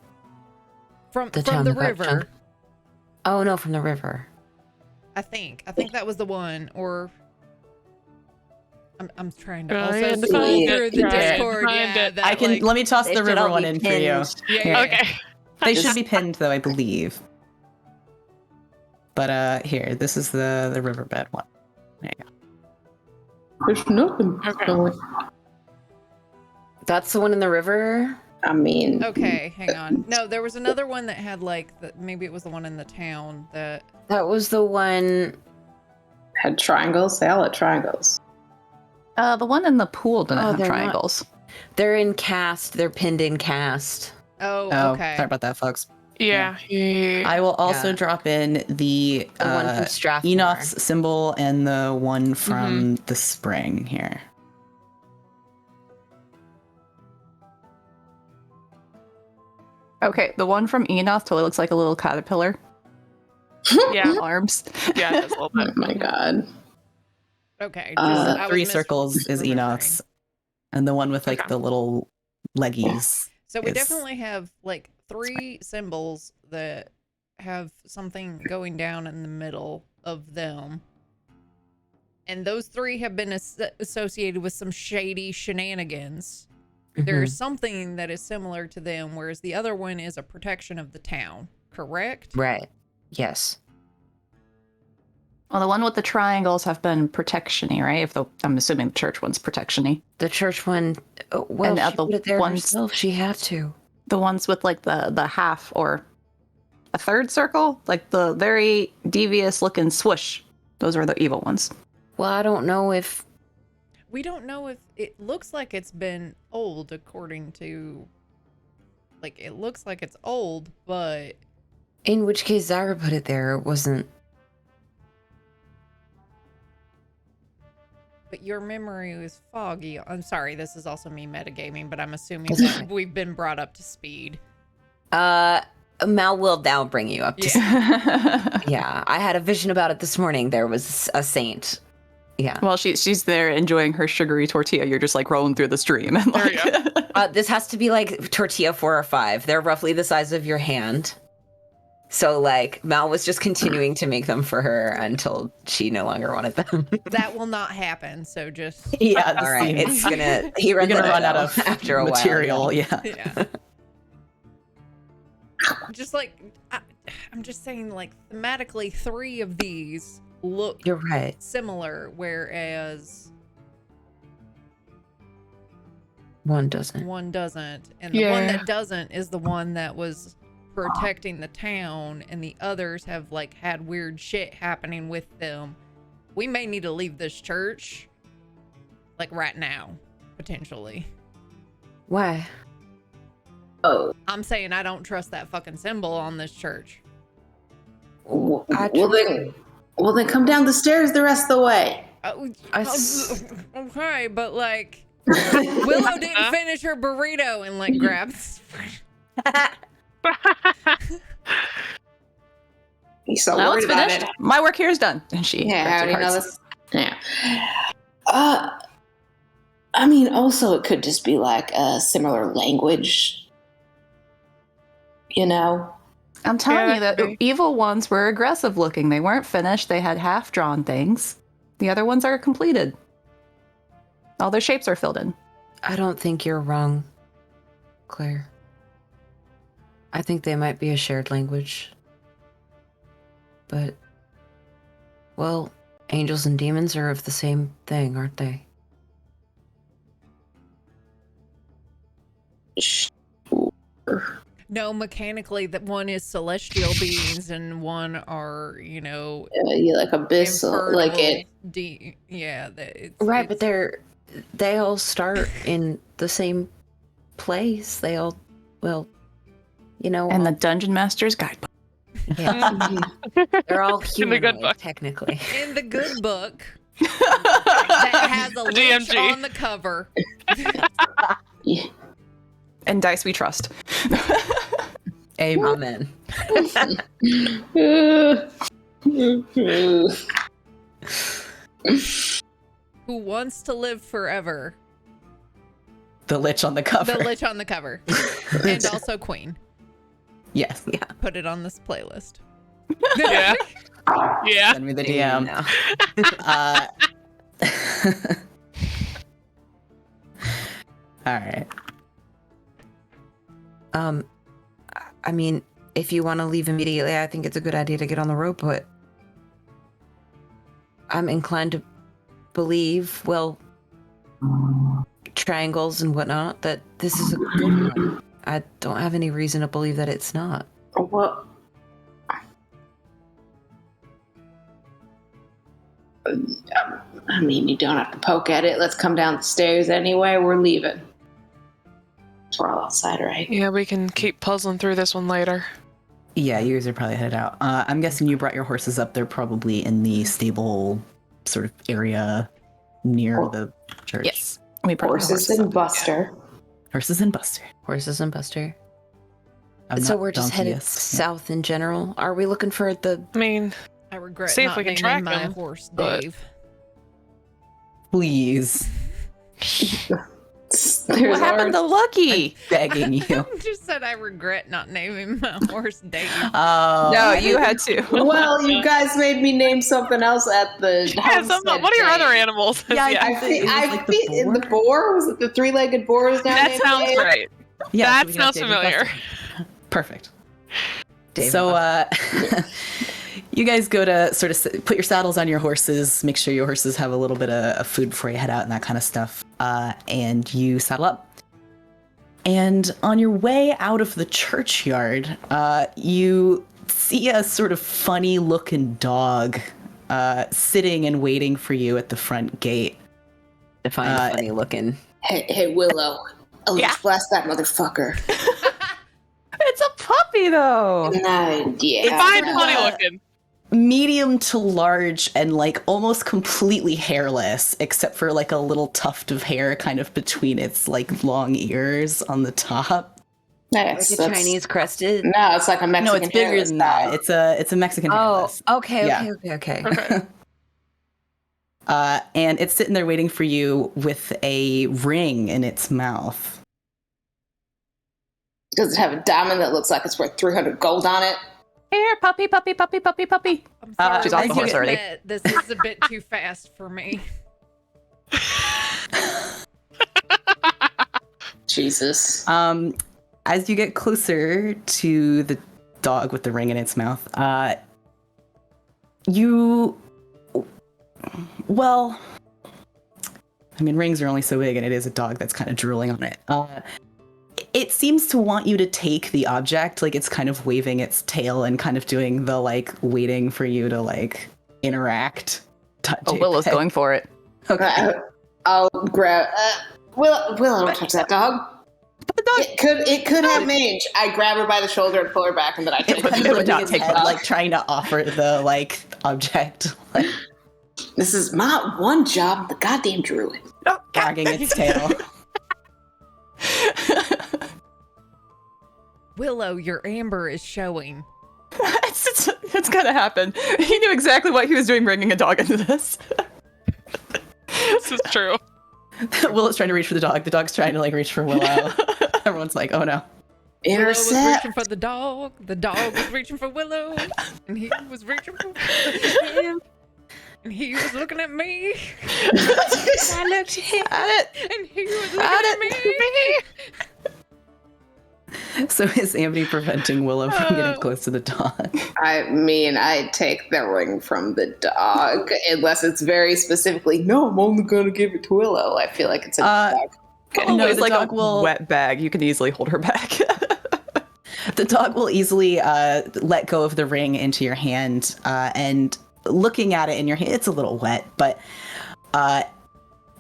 from the town the that got river. jumped? Oh, no, from the river. I think that was the one. Or I'm trying to Trying also to scroll find through it, the trying to Discord. find Yeah, it. that, I can let me toss They the should river all one be in for you. pinned. Yeah. Okay. They should be pinned though, I believe. But here, this is the riverbed one. There you go. There's nothing. Okay. going. That's the one in the river? I mean, Okay, hang on. No, there was another one that had maybe it was the one in the town that. That was the one. had triangles. They all had triangles. The one in the pool didn't Oh, have they're not- triangles. They're in cast. They're pinned in cast. Oh, Oh, okay. sorry about that, folks. Yeah. I will also Yeah. drop in the one from Strathmore. Enoch's symbol and the one from the spring here. Okay, the one from Enoch totally looks like a little caterpillar. Yeah. Arms. Yeah, it does a little Oh bit. my god. Okay. The I was 3 circles is misremembering. Enoch's, and the one with like Okay. the little leggies. So we is- definitely have like 3 symbols that have something going down in the middle of them. And those 3 have been associated with some shady shenanigans. There's something that is similar to them, whereas the other one is a protection of the town, correct? Right. Yes. Well, the one with the triangles have been protection-y, right? I'm assuming the church one's protection-y. The church one, well, And she the put it there ones- herself. She had to. The ones with like the half or a third circle, like the very devious-looking swoosh. Those are the evil ones. Well, I don't know if We don't know if it looks like it's been old according to like it looks like it's old, but in which case Zyra put it there. It wasn't. your memory is foggy. I'm sorry, this is also me metagaming, but I'm assuming It's that okay. we've been brought up to speed. Mal will now bring you up to speed. Yeah. Yeah, I had a vision about it this morning. There was a saint. Yeah. Well, she's there enjoying her sugary tortilla. You're just like rolling through the stream. And There like, you This has to be like tortilla 4 or 5. They're roughly the size of your hand. So like Mal was just continuing to make them for her until she no longer wanted them. That will not happen, so just Yeah, the All right, scene. it's gonna. He You're runs gonna run out of after a material. while. Yeah. yeah. Just like I'm just saying, like thematically, 3 of these look You're right. similar, whereas One doesn't. one doesn't, and the one Yeah. that doesn't is the one that was protecting the town, and the others have like had weird shit happening with them. We may need to leave this church, like right now, potentially. Why? Oh. I'm saying I don't trust that fucking symbol on this church. Well, I then come down the stairs the rest of the way. Okay, but like Willow didn't finish her burrito and like grabs. He's so now worried it's about finished. it. My work here is done. And she Yeah, grabs how do her you know cards. this? Yeah. I mean, also it could just be like a similar language. You know? I'm telling Yeah, you that that the could be. evil ones were aggressive looking. They weren't finished. They had half-drawn things. The other ones are completed. All their shapes are filled in. I don't think you're wrong, Claire. I think they might be a shared language. But, well, angels and demons are of the same thing, aren't they? No, mechanically, that one is celestial beings and one are, you know, Yeah, like abyssal, like it. Yeah, it's, Right, but it's- they all start in the same place. They all, well, you know, And the Dungeon Master's Guidebook. yeah, they're all good humanoid, book. technically. in the good book that has a lich DMG. on the cover. Yeah. And dice we trust. Amen. Who wants to live forever? The lich on the cover. The lich on the cover, and also Queen. Yes. Yeah. Put it on this playlist. Yeah. Yeah. Send me the DM. No. All right. I mean, if you want to leave immediately, I think it's a good idea to get on the road, but I'm inclined to believe, well, triangles and whatnot, that this is a good one. I don't have any reason to believe that it's not. Well, I mean, you don't have to poke at it. Let's come down the stairs anyway. We're leaving. We're all outside, right? Yeah, we can keep puzzling through this one later. Yeah, you guys are probably headed out. I'm guessing you brought your horses up. They're probably in the stable sort of area near the church. Yes. We brought the Horses horses and up. Buster. Horses and Buster. Horses and Buster. I'm So not we're just headed donkeyist. south in general. Are we looking for the... I mean, I regret See if not we can naming track my them, horse but- Dave. Please. What happened to Lucky? Begging you. I just said I regret not naming my horse Dave. No, you had to. Well, you guys made me name something else at the yeah, homestead what are your day. other animals? Yeah, I I think think it was like the in the boar. Was it the three-legged boar? Is now That named sounds Dave? right. Yeah, That so we can have sounds David familiar. Buster. Perfect. David So, you guys go to sort of put your saddles on your horses, make sure your horses have a little bit of food before you head out and that kind of stuff. And you saddle up. And on your way out of the churchyard, you see a sort of funny looking dog sitting and waiting for you at the front gate. Define funny looking. Hey, Willow. Eldritch blast that motherfucker. It's a puppy, though. Nah, yeah. Fine, funny looking. Medium to large and like almost completely hairless, except for like a little tuft of hair kind of between its like long ears on the top. Nice. Like a Chinese crested. No, it's like a Mexican. No, it's bigger hairless than dog. that. It's a Mexican Oh, hairless. okay. Okay. And it's sitting there waiting for you with a ring in its mouth. Does it have a diamond that looks like it's worth 300 gold on it? Here, puppy, puppy, puppy, puppy, puppy. I'm sorry, she's off the I horse already. admit This is a bit too fast for me. Jesus. As you get closer to the dog with the ring in its mouth, well, I mean, rings are only so big, and it is a dog that's kind of drooling on it. It seems to want you to take the object, like it's kind of waving its tail and kind of doing the like waiting for you to like interact. Oh, Willow's going for it. Okay. I'll grab. Willow, don't touch that dog. But the dog. It could have mange. I grab her by the shoulder and pull her back, and then I take It her. would not take head, like trying to offer the like object, like This is my one job, the goddamn druid. Oh, wagging its tail. Willow, your amber is showing. it's gonna happen. He knew exactly what he was doing bringing a dog into this. This is true. Willow's trying to reach for the dog. The dog's trying to like reach for Willow. Everyone's like, "Oh no!" Willow was Intercept. reaching for the dog. The dog was reaching for Willow. And he was reaching for him. And he was looking at me. I looked At it. And he was looking At at me. So is Amity preventing Willow from getting close to the dog? I mean, I take the ring from the dog, unless it's very specifically, no, I'm only going to give it to Willow. I feel like it's a dog. No, it's the like dog a will- wet bag. You can easily hold her back. The dog will easily let go of the ring into your hand, and looking at it in your hand, it's a little wet, but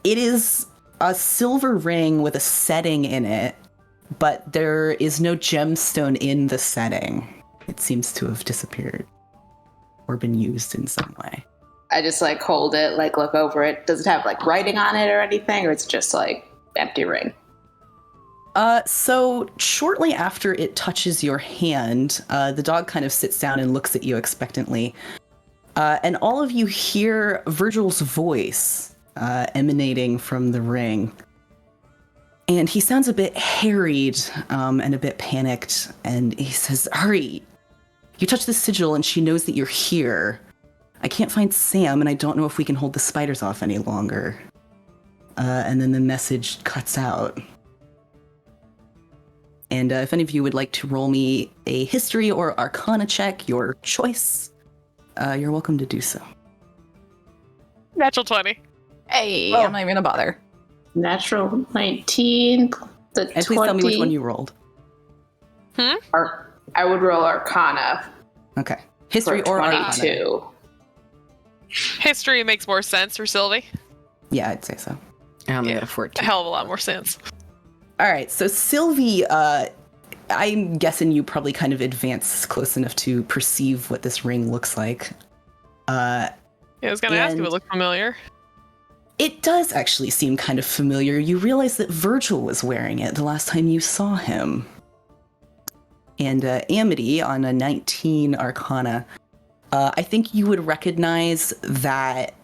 it is a silver ring with a setting in it, but there is no gemstone in the setting. It seems to have disappeared or been used in some way. I just like hold it, like look over it. Does it have like writing on it or anything, or it's just like empty ring? So shortly after it touches your hand, the dog kind of sits down and looks at you expectantly. And all of you hear Virgil's voice emanating from the ring. And he sounds a bit harried and a bit panicked. And he says, "Hurry! You touch the sigil and she knows that you're here. I can't find Sam and I don't know if we can hold the spiders off any longer." And then the message cuts out. And if any of you would like to roll me a history or arcana check, your choice, you're welcome to do so. Natural 20. Hey, Oh. I'm not even gonna bother. Natural 19. The And please tell me which one you rolled. I would roll Arcana Okay. for History or arcana. 22. History makes more sense for Sylvie. Yeah, I'd say so. I only Yeah. got a A 14. hell of a lot more sense. All right, so Sylvie I'm guessing you probably kind of advance close enough to perceive what this ring looks like. Yeah, I was gonna ask if it And- looked familiar. It does actually seem kind of familiar. You realize that Virgil was wearing it the last time you saw him. And Amity, on a 19 Arcana, I think you would recognize that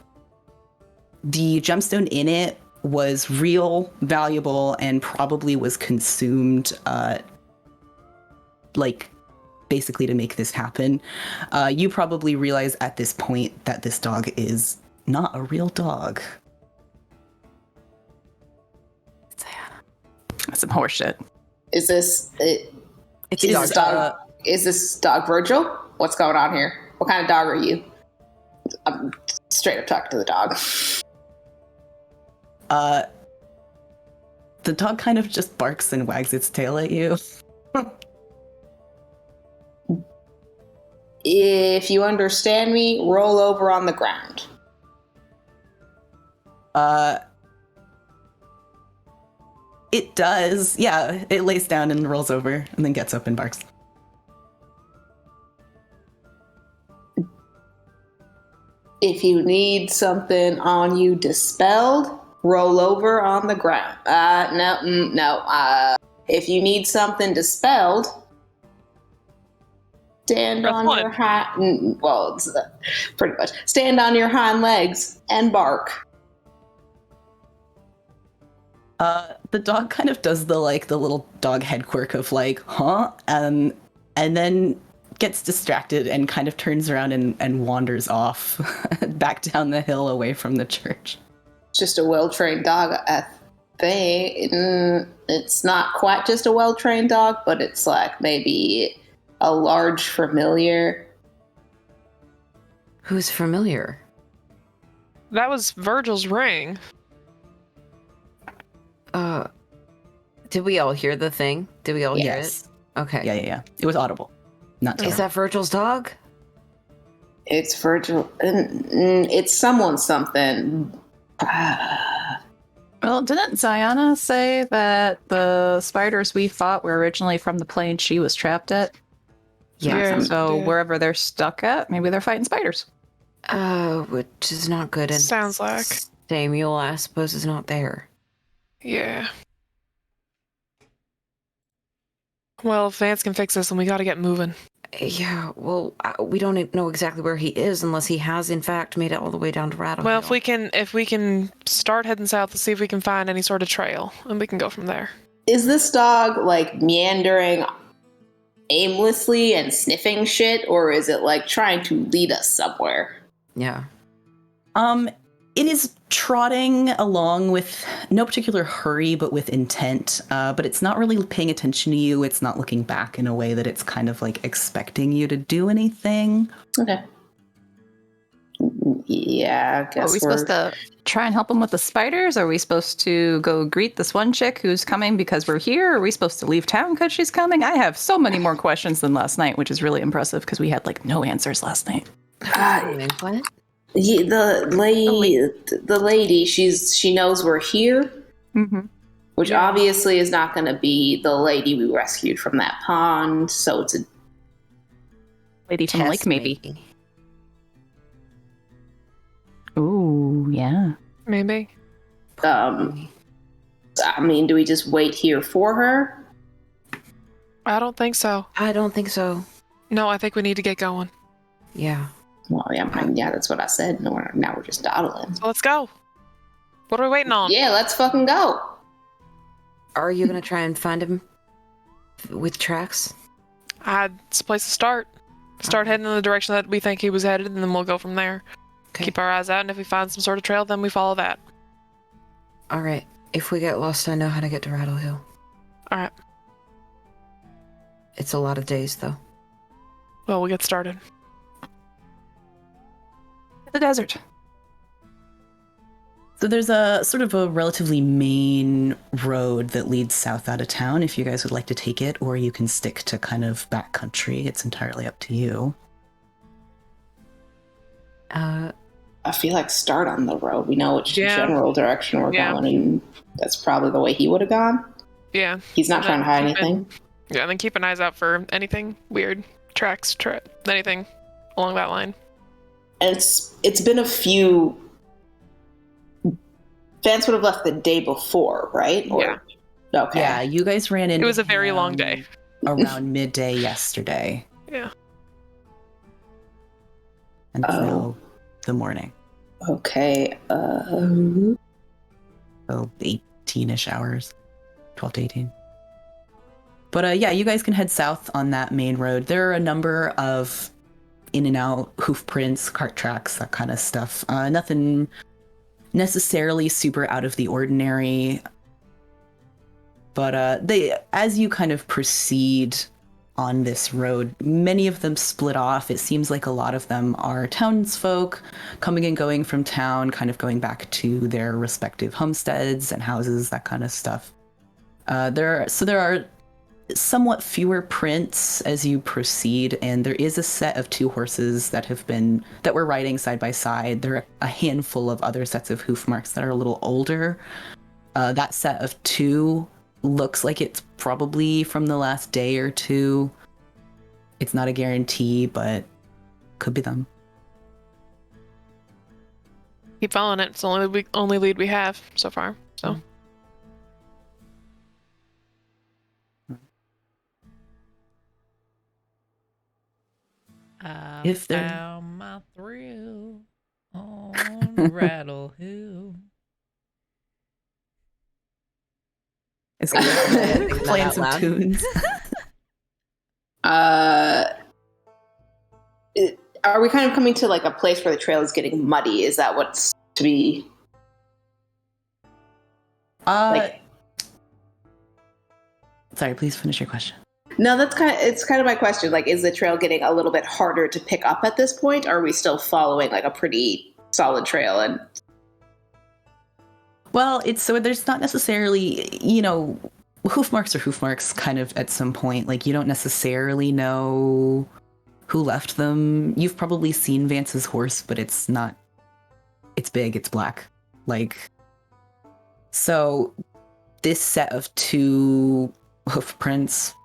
the gemstone in it was real, valuable, and probably was consumed, basically to make this happen. You probably realize at this point that this dog is not a real dog. That's some horseshit. Is this It's is this dog? Is this dog Virgil? What's going on here? What kind of dog are you? I'm straight up talking to the dog. The dog kind of just barks and wags its tail at you. If you understand me, roll over on the ground. It does. Yeah, it lays down and rolls over and then gets up and barks. If you need something on you dispelled, roll over on the ground. No. If you need something dispelled, stand Press on one. your pretty much. Stand on your hind legs and bark. The dog kind of does the little dog head quirk of huh? And then gets distracted and kind of turns around and wanders off back down the hill away from the church. Just a well-trained dog, I think. It's not quite just a well-trained dog, but it's like maybe a large familiar. Who's familiar? That was Virgil's ring. Did we all hear the thing? Did we all hear Yes. it? Okay. Yeah. It was audible. Not Is that Virgil's dog? It's Virgil. It's someone something. Well, didn't Ziana say that the spiders we fought were originally from the plane she was trapped at? Yeah. So Yeah. wherever they're stuck at, maybe they're fighting spiders. Which is not good. And Sounds like. Samuel, I suppose, is not there. Yeah. Well, if Vance can fix this, then we gotta get moving. Yeah, well, we don't know exactly where he is unless he has, in fact, made it all the way down to Rattle. Well, if we can start heading south to see if we can find any sort of trail, and we can go from there. Is this dog like meandering aimlessly and sniffing shit, or is it like trying to lead us somewhere? Yeah. It is trotting along with no particular hurry, but with intent. But it's not really paying attention to you. It's not looking back in a way that it's kind of like expecting you to do anything. Okay. Yeah, I guess Are we supposed to try and help them with the spiders? Are we supposed to go greet this one chick who's coming because we're here? Are we supposed to leave town because she's coming? I have so many more questions than last night, which is really impressive because we had like no answers last night. What? The lady, she knows we're here, Mm-hmm. which obviously is not going to be the lady we rescued from that pond. So it's a Lady from the lake, maybe. Ooh, yeah. Maybe. I mean, do we just wait here for her? I don't think so. I don't think so. No, I think we need to get going. Yeah. Well, yeah, that's what I said. No, now we're just dawdling. So let's go. What are we waiting on? Yeah, let's fucking go. Are you going to try and find him with tracks? It's a place to start. Start heading in the direction that we think he was headed, and then we'll go from there. Okay. Keep our eyes out, and if we find some sort of trail, then we follow that. All right. If we get lost, I know how to get to Rattle Hill. All right. It's a lot of days, though. Well, we'll get started. The desert. So there's a sort of a relatively main road that leads south out of town if you guys would like to take it, or you can stick to kind of backcountry. It's entirely up to you. I feel like start on the road. We know which Yeah. general direction we're Yeah. going, and that's probably the way he would have gone. Yeah. He's not And trying to then hide keep it- anything. Yeah, and then keep an eyes out for anything weird, tracks, anything along that line. And it's been a few. Vance would have left the day before, right? Yeah. Okay. Yeah, you guys ran into It was a very long him day. around midday yesterday. Yeah. And it's now the morning. Okay. So 18-ish hours. 12 to 18. But yeah, you guys can head south on that main road. There are a number of in and out hoof prints, cart tracks, that kind of stuff. Nothing necessarily super out of the ordinary. But as you kind of proceed on this road, many of them split off. It seems like a lot of them are townsfolk coming and going from town, kind of going back to their respective homesteads and houses, that kind of stuff. There are somewhat fewer prints as you proceed, and there is a set of 2 horses that were riding side by side. There are a handful of other sets of hoof marks that are a little older. That set of 2 looks like it's probably from the last day or 2. It's not a guarantee, but could be them. Keep following it. It's the only lead we have so far. So. If they're- found my thrill on Rattle Hill. It's playing out some loud. tunes. Are we kind of coming to like a place where the trail is getting muddy? Is that what's to be? Sorry, please finish your question. No, it's kind of my question. Like, is the trail getting a little bit harder to pick up at this point? Or are we still following like a pretty solid trail? And Well, there's not necessarily, hoof marks are hoof marks kind of at some point. Like, you don't necessarily know who left them. You've probably seen Vance's horse, but it's big, it's black. So this set of 2 hoof prints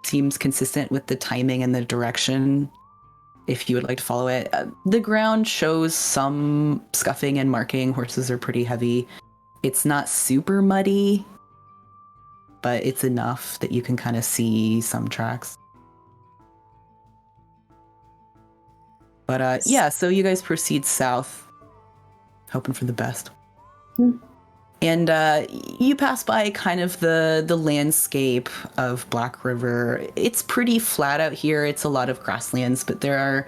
seems consistent with the timing and the direction, if you would like to follow it. The ground shows some scuffing and marking. Horses are pretty heavy. It's not super muddy, but it's enough that you can kind of see some tracks. But yeah, so you guys proceed south, hoping for the best. And you pass by kind of the landscape of Blackriver. It's pretty flat out here. It's a lot of grasslands, but there are,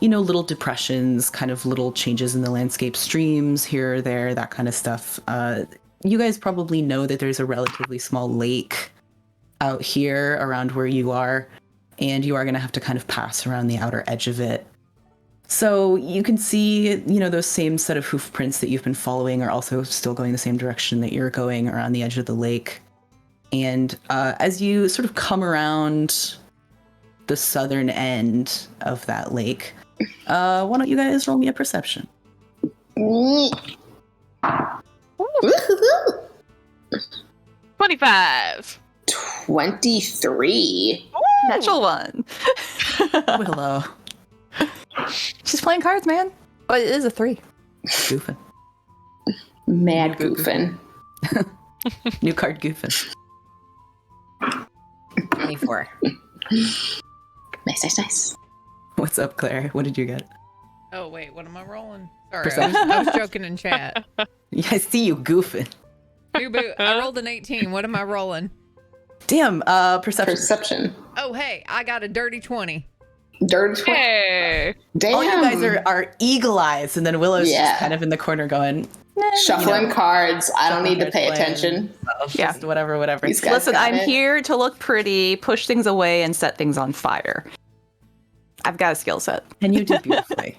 little depressions, kind of little changes in the landscape, streams here or there, that kind of stuff. You guys probably know that there's a relatively small lake out here around where you are, and you are going to have to kind of pass around the outer edge of it. So you can see, those same set of hoof prints that you've been following are also still going the same direction that you're going around the edge of the lake. And as you sort of come around the southern end of that lake, why don't you guys roll me a perception? 25. 23. Natural 1. Willow. She's playing cards, man. But it is a 3. Goofing. Mad goofing. New card goofing. 24. Nice. What's up, Claire? What did you get? Oh wait, what am I rolling? Sorry, Perception. I was joking in chat. Yeah, I see you goofing. Boo, I rolled an 18. What am I rolling? Damn, perception. Perception. Oh hey, I got a dirty 20. Dirty 20. Hey. Damn. All you guys are eagle eyes, and then Willow's Yeah. just kind of in the corner going, Shuffling cards. I don't need to pay Playing. attention. Yeah. just whatever. These guys Listen, got I'm it. here to look pretty, push things away, and set things on fire. I've got a skill set. And you do beautifully.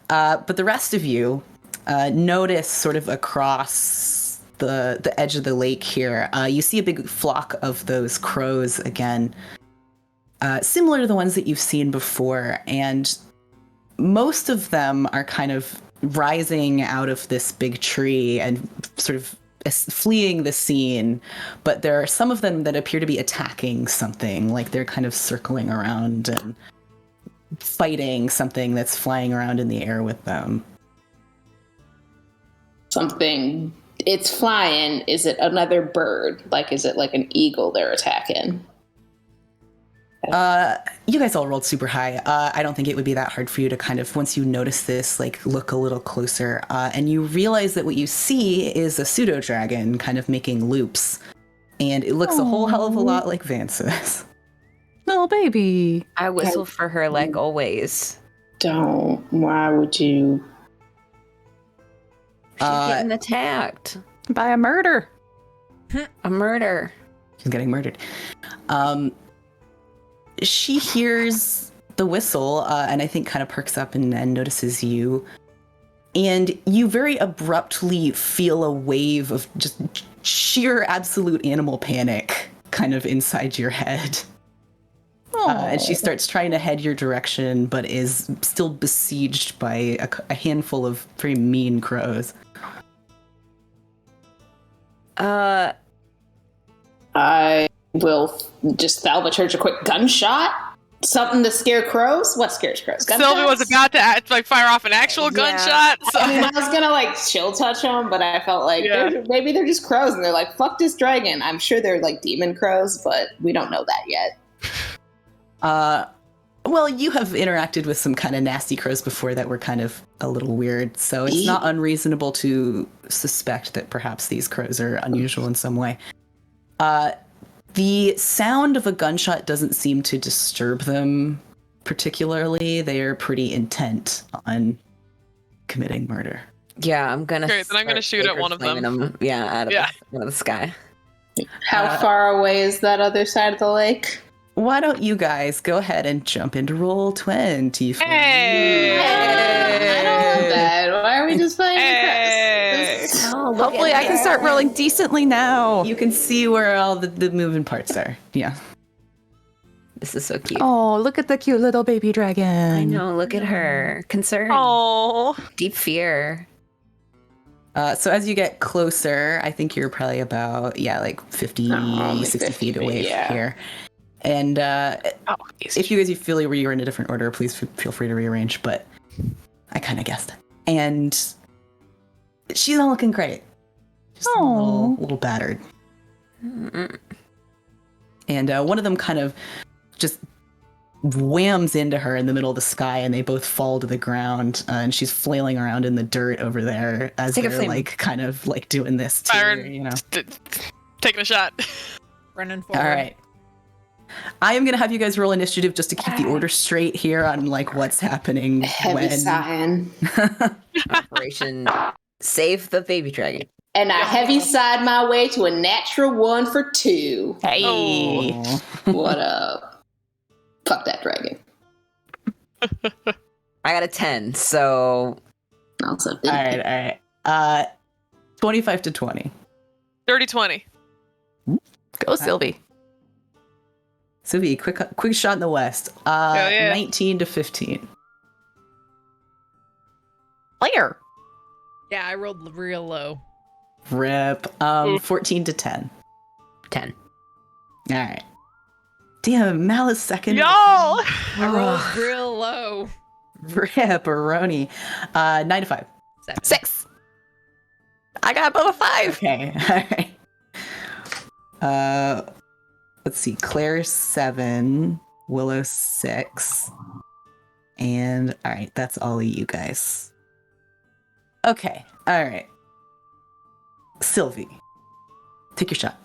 But the rest of you notice sort of across the edge of the lake here, you see a big flock of those crows again, similar to the ones that you've seen before. And most of them are kind of rising out of this big tree and sort of fleeing the scene, but there are some of them that appear to be attacking something, like they're kind of circling around and fighting something that's flying around in the air with them. Something. It's flying. Is it another bird? Like, is it like an eagle they're attacking? You guys all rolled super high. I don't think it would be that hard for you to kind of, once you notice this, like look a little closer, and you realize that what you see is a pseudo dragon kind of making loops, and it looks a whole hell of a lot like Vance's. Little baby. I whistle for her like always. Don't. Why would you? She's getting attacked. By a murder. A murder. She's getting murdered. She hears the whistle, and I think kind of perks up and notices you. And you very abruptly feel a wave of just sheer absolute animal panic kind of inside your head. And she starts trying to head your direction, but is still besieged by a handful of very mean crows. I will just salvage her a quick gunshot. Something to scare crows? What scares crows? Sylvie was about to fire off an actual gunshot. So. I mean, I was gonna like chill touch them, but I felt like maybe they're just crows and they're like, fuck this dragon. I'm sure they're like demon crows, but we don't know that yet. Well, you have interacted with some kind of nasty crows before that were kind of a little weird, so it's not unreasonable to suspect that perhaps these crows are unusual in some way. The sound of a gunshot doesn't seem to disturb them particularly. They are pretty intent on committing murder. Yeah, I'm gonna. Great, then I'm gonna shoot at one of them. Out of the sky. How far away is that other side of the lake? Why don't you guys go ahead and jump into roll 20? Hey! I don't want that. Why are we just playing crows? Oh, Hopefully I can start rolling decently now. You can see where all the moving parts are. Yeah. This is so cute. Oh, look at the cute little baby dragon. I know. Look at her. Concern. Oh. Deep fear. So as you get closer, I think you're probably about, like 50, 60 feet away from here. And if you guys feel you were in a different order, please feel free to rearrange, but I kind of guessed. And she's not looking great. Just a little battered. Mm-mm. And one of them kind of just whams into her in the middle of the sky, and they both fall to the ground, and she's flailing around in the dirt over there as they're like kind of like doing this too, Firing, taking a shot. Running forward. All right. I am going to have you guys roll initiative just to keep the order straight here on like what's happening. Heavy sighing. Operation Save the Baby Dragon. And I heavy side my way to a natural 1 for 2. Hey. Oh. What up? Fuck that dragon. I got a 10, so... Also, All right. 25 to 20. 30-20. Go, Sylvie. Sylvie, quick shot in the west. 19 to 15. Player. Yeah, I rolled real low. Rip. 14 to 10. 10. All right. Damn, Malice second. Y'all! I rolled real low. Rip, Aroni. 9 to 5. 6. I got above a 5. Okay. All right. Let's see. Claire 7. Willow 6. And all right, that's all of you guys. Okay. All right. Sylvie, take your shot.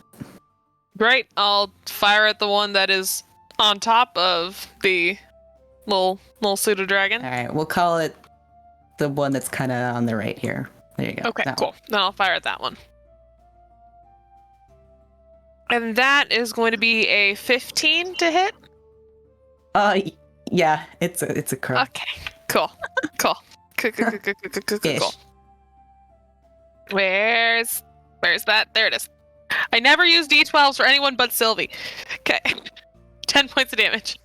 Great. I'll fire at the one that is on top of the little pseudo dragon. All right, we'll call it the one that's kind of on the right here. There you go. Okay, That cool. Then I'll fire at that one. And that is going to be a 15 to hit. Yeah, it's a crow. Okay, cool. Cool. Cool. Where's that? There it is. I never use D12s for anyone but Sylvie. Okay. 10 points of damage.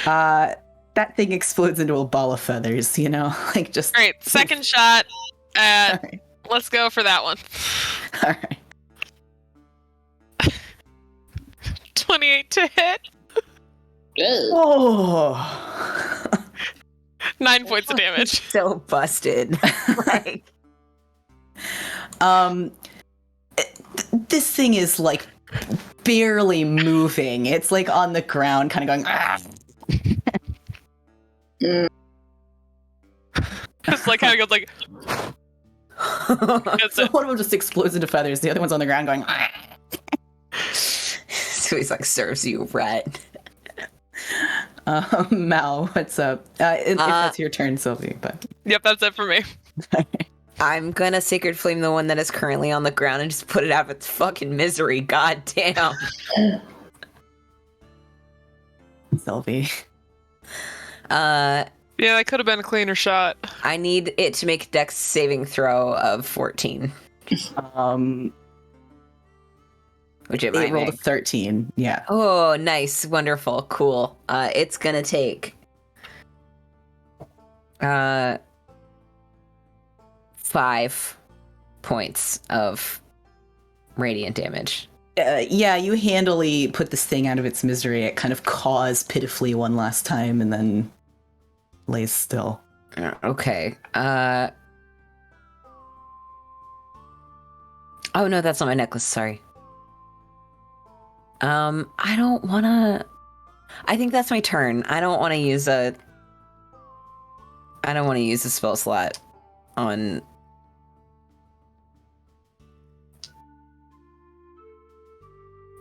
That thing explodes into a ball of feathers, like just... Great. Second shot. Right. Let's go for that one. All right. 28 to hit. Ugh. Oh. 9 points of damage. So busted. Right. This thing is like barely moving. It's like on the ground, kind of going. "Ah." Just like how it goes like. That's So it. one of them just explodes into feathers. The other one's on the ground going. "Ah." So he's like, serves you right. Mal, what's up? If that's your turn, Sylvie. But Yep, that's it for me. I'm gonna Sacred Flame the one that is currently on the ground and just put it out of its fucking misery. God damn. Sylvie. Yeah, that could have been a cleaner shot. I need it to make a Dex saving throw of 14. Which it might rolled a make. 13. Yeah. Oh, nice. Wonderful. Cool. It's gonna take 5 points of radiant damage. Yeah, you handily put this thing out of its misery. It kind of caws pitifully one last time and then lays still. Okay. Oh no, that's not my necklace. Sorry. I don't want to. I think that's my turn. I don't want to use a spell slot on.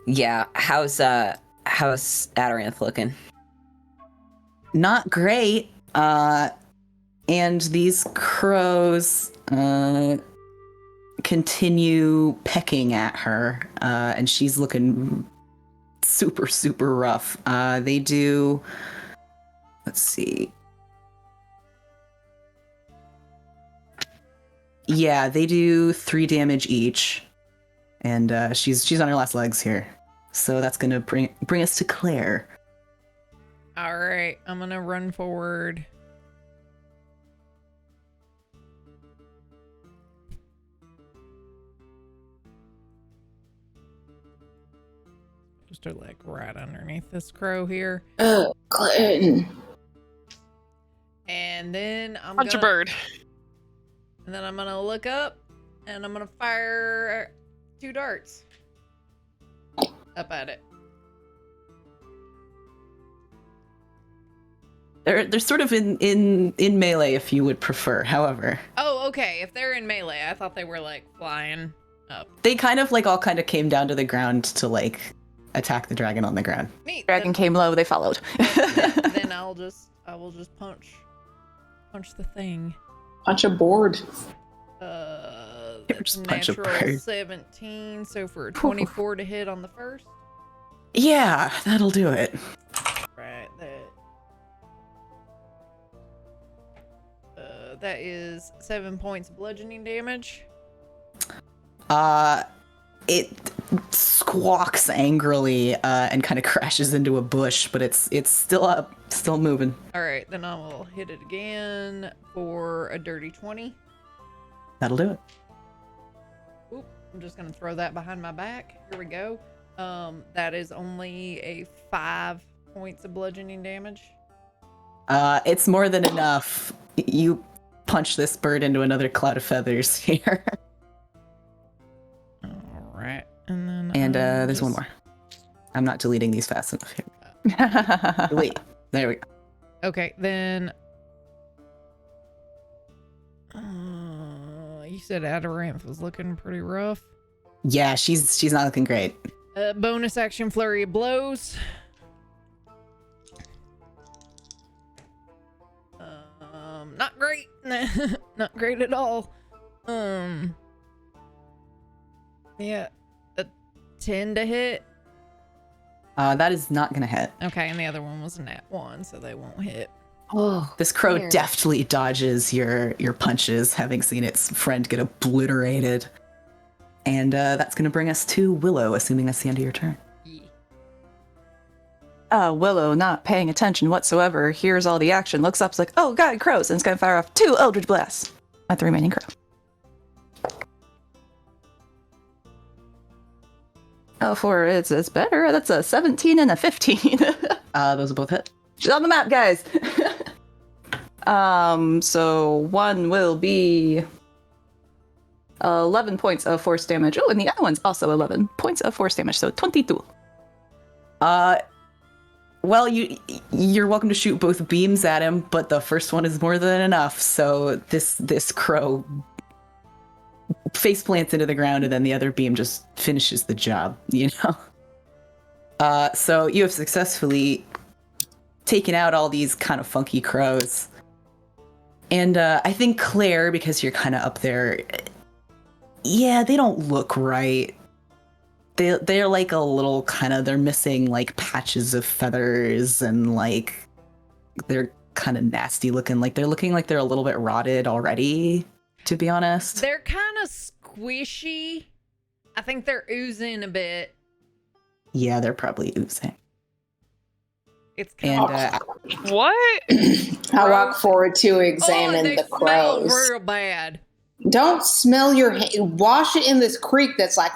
Yeah, how's Adaranth looking? Not great. And these crows continue pecking at her, and she's looking super, super rough. They do. Let's see. Yeah, they do 3 damage each, and she's on her last legs here. So that's gonna bring us to Claire. All right, I'm gonna run forward. Just to like right underneath this crow here, Clinton. and then I'm Punch a gonna, bird. and then I'm gonna look up, and I'm gonna fire 2 darts up at it. They're sort of in melee if you would prefer. However, Oh, okay. If they're in melee, I thought they were like flying up. they kind of all came down to the ground to like attack the dragon on the ground. Neat. Dragon came low, they followed. Then I will just punch the thing. Punch a board. That's Just punch a natural bird. 17, so for a 24 to hit on the first. Yeah, that'll do it. Right, that is 7 points of bludgeoning damage. It squawks angrily and kind of crashes into a bush, but it's still up, still moving. All right, then I will hit it again for a dirty 20. That'll do it. Oop, I'm just gonna throw that behind my back. Here we go. That is only a 5 points of bludgeoning damage. It's more than enough. You punch this bird into another cloud of feathers here. All right, and then And there's one more. I'm not deleting these fast enough here. Wait, there we go. Okay, then. You said Adaranth was looking pretty rough. Yeah, she's not looking great. Bonus action flurry of blows. Not great. Not great at all. Yeah, a 10 to hit. That is not gonna hit. Okay, and the other one was a nat 1, so they won't hit. Oh, This crow weird. deftly dodges your punches, having seen its friend get obliterated. And that's gonna bring us to Willow, assuming that's the end of your turn. Willow, not paying attention whatsoever, hears all the action, looks up, is like, oh god, crows, and it's gonna fire off 2 Eldritch Blasts at the remaining crow. It's better. That's a 17 and a 15. Those are both hit. She's on the map, guys. So one will be 11 points of force damage. Oh, and the other one's also 11 points of force damage, so 22. Well, you're welcome to shoot both beams at him, but the first one is more than enough. So this crow face plants into the ground, and then the other beam just finishes the job. So you have successfully taken out all these kind of funky crows, and I think Claire, because you're kind of up there, yeah, they don't look right. They're like a little kind of, they're missing like patches of feathers, and like they're kind of nasty looking. Like they're looking like they're a little bit rotted already, to be honest. They're kind of squishy. I think they're oozing a bit. Yeah, they're probably oozing. It's kind And of What? I walk forward to examine they the crows. smell real bad. Don't smell your hand. Wash it in this creek that's like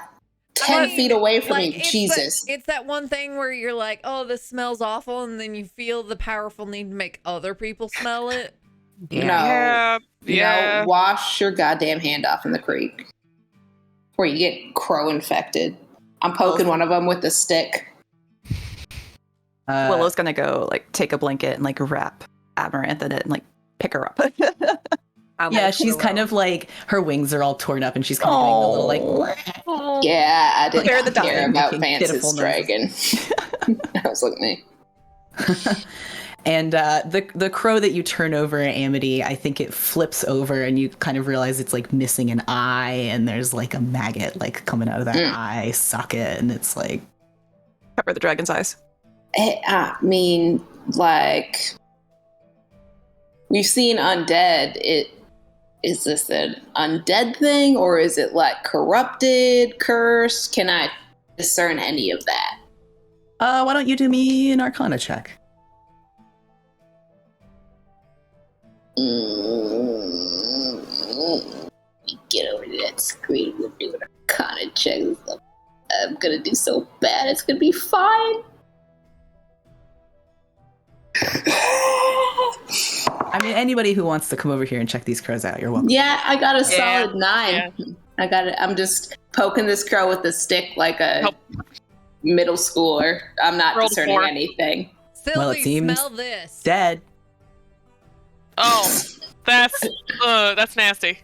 10 feet away from Like, me. it's Jesus. it's that one thing where you're like, oh, this smells awful, and then you feel the powerful need to make other people smell it. No. Yeah. No, wash your goddamn hand off in the creek before you get crow infected. I'm poking one of them with a stick. Willow's gonna go like take a blanket and like wrap Amaranth in it and like pick her up. Yeah, she's kind of like, her wings are all torn up, and she's kind of doing a little like, Yeah, I didn't They're the care dying about looking, Vance's pitiful dragon. I was looking at me. and the crow that you turn over, Amity, I think it flips over, and you kind of realize it's like missing an eye, and there's like a maggot like coming out of that eye socket, and it's like, Cover the dragon's eyes. I mean, like, we've seen undead. Is this an undead thing, or is it like corrupted, cursed? Can I discern any of that? why don't you do me an Arcana check? Get over to that screen. We'll do an Arcana check. I'm gonna do so bad. It's gonna be fine. I mean, anybody who wants to come over here and check these crows out, you're welcome. Yeah, I got a solid 9. Yeah. I got it. I'm just poking this crow with a stick like a middle schooler. I'm not Rolled discerning 4. anything. Sylvie, Well, it seems smell this. Dead. Oh, that's nasty.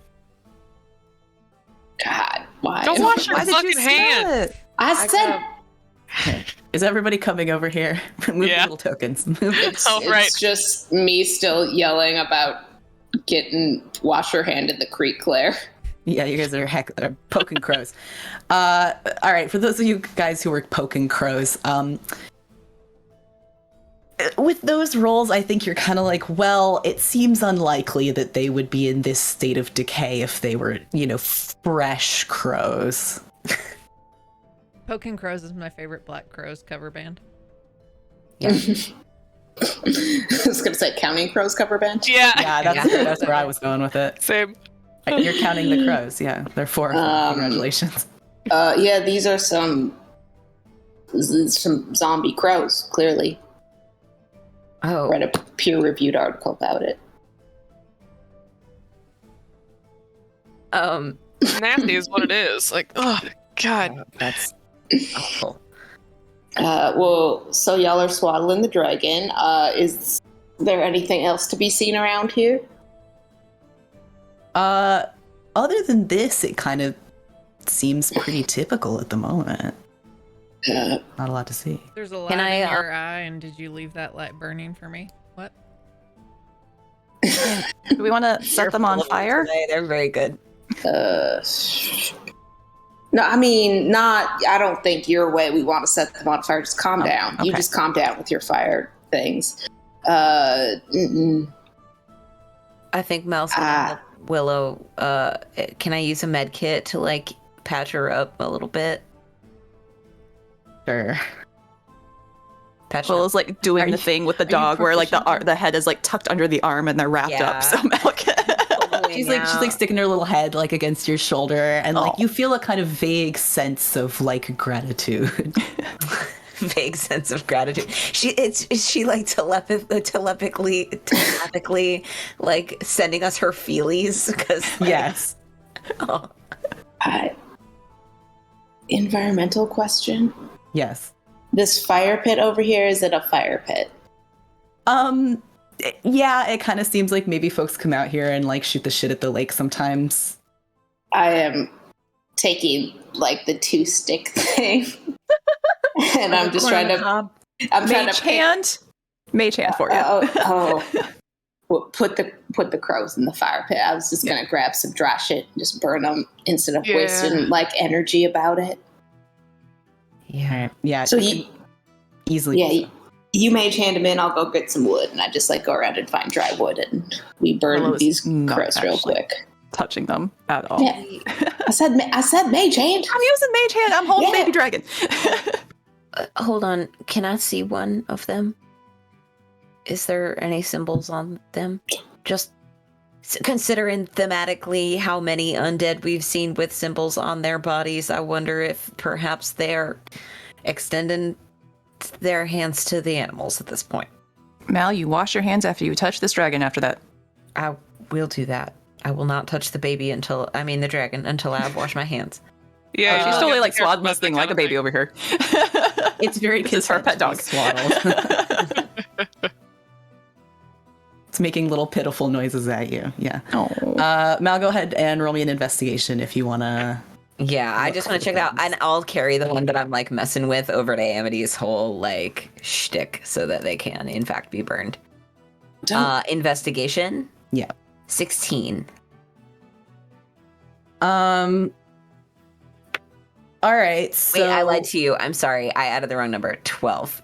God, why? Don't wash your Why did you fucking smell hands. it? I said Is everybody coming over here? Move Yeah. the little tokens. Move it. it's, Oh, right. it's just me still yelling about wash your hand in the creek, Claire. Yeah, you guys are poking crows. All right, for those of you guys who were poking crows, with those rolls, I think you're kind of like, well, it seems unlikely that they would be in this state of decay if they were, fresh crows. Poking Crows is my favorite Black Crows cover band. I was gonna say Counting Crows cover band. Yeah. Yeah, that's where I was going with it. Same. You're counting the crows, yeah. They're 4 of them. Congratulations. Yeah, these are some zombie crows. Clearly, Oh, read a peer-reviewed article about it. Nasty is what it is. Like, oh, God. that's awful. Well, so y'all are swaddling the dragon. Is there anything else to be seen around here? Other than this, it kind of seems pretty typical at the moment. Not a lot to see. There's a light Can I, in your eye, and did you leave that light burning for me? What? Do we want to set them on fire? Today. They're very good. No, I mean, I don't think your way we want to set them on fire. Just calm down. You okay. just calm down with your fire things. Mm-mm. I think Mel's gonna help Willow. Can I use a med kit to like patch her up a little bit? Sure. Patch her Willow's like doing Are the you- thing with the are you dog where like proficient? the head is like tucked under the arm and they're wrapped Yeah. up somehow. Pulling She's like sticking her little head like against your shoulder, and like you feel a kind of vague sense of like gratitude. Vague sense of gratitude. Is she like telepathically like sending us her feelies? Because Yes. Oh. Environmental question. Yes. This fire pit over here, is it a fire pit? Yeah, it kind of seems like maybe folks come out here and like shoot the shit at the lake sometimes. I am taking like the 2-stick thing. And I'm just trying to. I'm trying to Mage hand for you. Put the crows in the fire pit. I was just gonna grab some dry shit and just burn them instead of wasting like energy about it. Yeah, yeah. So easily. Yeah, you mage hand them in. I'll go get some wood, and I just like go around and find dry wood, and we burn these crows real quick. Touching them at all. Yeah. I said mage hand. I'm using mage hand. I'm holding baby dragon. Hold on. Can I see one of them? Is there any symbols on them? Just considering thematically how many undead we've seen with symbols on their bodies, I wonder if perhaps they're extending their hands to the animals at this point. Mal, you wash your hands after you touch this dragon after that. I will do that. I will not touch the dragon until I've washed my hands. Yeah, she's totally like careful swaddling thing like a baby over here. It's very This is her pet dog. Swaddled. It's making little pitiful noises at you. Yeah. Oh. Mal, go ahead and roll me an investigation if you want to. Yeah, I just want to check it out, and I'll carry the one that I'm like messing with over to Amity's whole like shtick so that they can in fact be burned. Investigation. Yeah. 16. All right. So... Wait, I lied to you. I'm sorry. I added the wrong number. 12.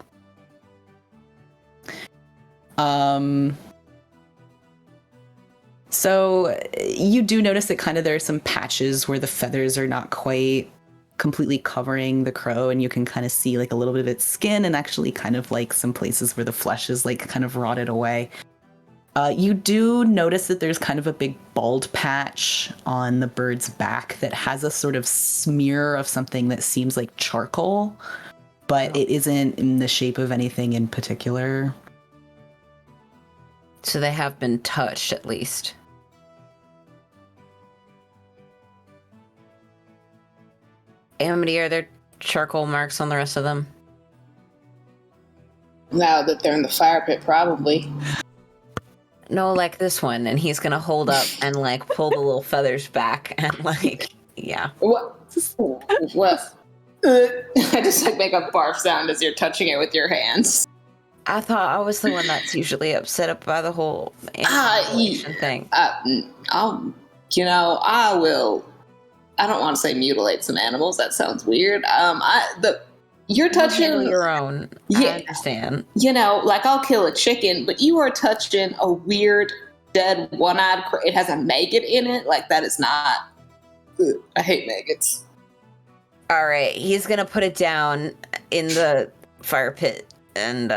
So you do notice that kind of there are some patches where the feathers are not quite completely covering the crow, and you can kind of see like a little bit of its skin and actually kind of like some places where the flesh is like kind of rotted away. You do notice that there's kind of a big bald patch on the bird's back that has a sort of smear of something that seems like charcoal, but it isn't in the shape of anything in particular. So they have been touched at least. Amity, are there charcoal marks on the rest of them? Now that they're in the fire pit, probably. No, like this one, and he's gonna hold up and like pull the little feathers back and like, yeah. What? What? I just like make a barf sound as you're touching it with your hands. I thought I was the one that's usually upset by the whole animation thing. I don't want to say mutilate some animals. That sounds weird. You're touching your own. Yeah, I understand. Like I'll kill a chicken, but you are touching a weird, dead, one-eyed. It has a maggot in it. Like that is not. Ugh, I hate maggots. All right, he's gonna put it down in the fire pit, and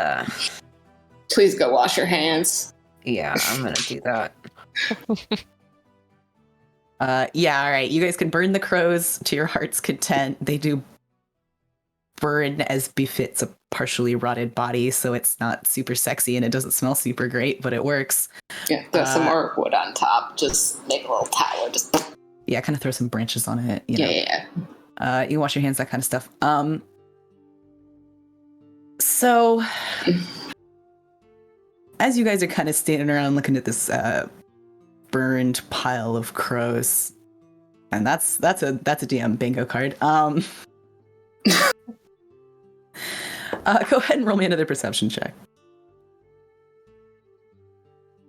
please go wash your hands. Yeah, I'm gonna do that. Yeah, all right. You guys can burn the crows to your heart's content. They do burn as befits a partially rotted body, so it's not super sexy and it doesn't smell super great, but it works. Yeah, throw some more wood on top. Just make a little tower. Just yeah, kind of throw some branches on it. You know. Yeah. You can wash your hands, that kind of stuff. So as you guys are kind of standing around looking at this burned pile of crows, and that's a DM bingo card. Go ahead and roll me another perception check.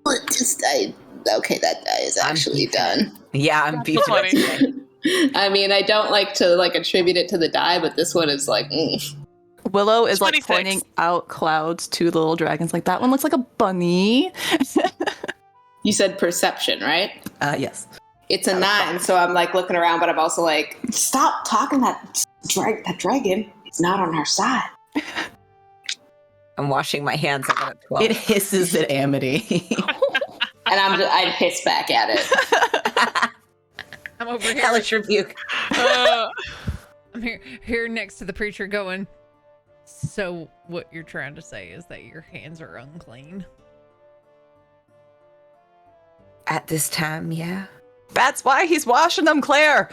Okay, that die is actually done. Yeah, I'm beefing it today. I mean, I don't like to attribute it to the die, but this one is like. Willow is 26. like pointing out clouds to the little dragons. Like that one looks like a bunny. You said perception, right? Yes. It's a 9, so I'm like looking around, but I'm also like, stop talking that dragon. It's not on our side. I'm washing my hands. I got a 12. It hisses at Amity. I'd hiss back at it. I'm over here. Hellish rebuke. I'm here next to the preacher going, so what you're trying to say is that your hands are unclean? At this time, yeah. That's why he's washing them, Claire.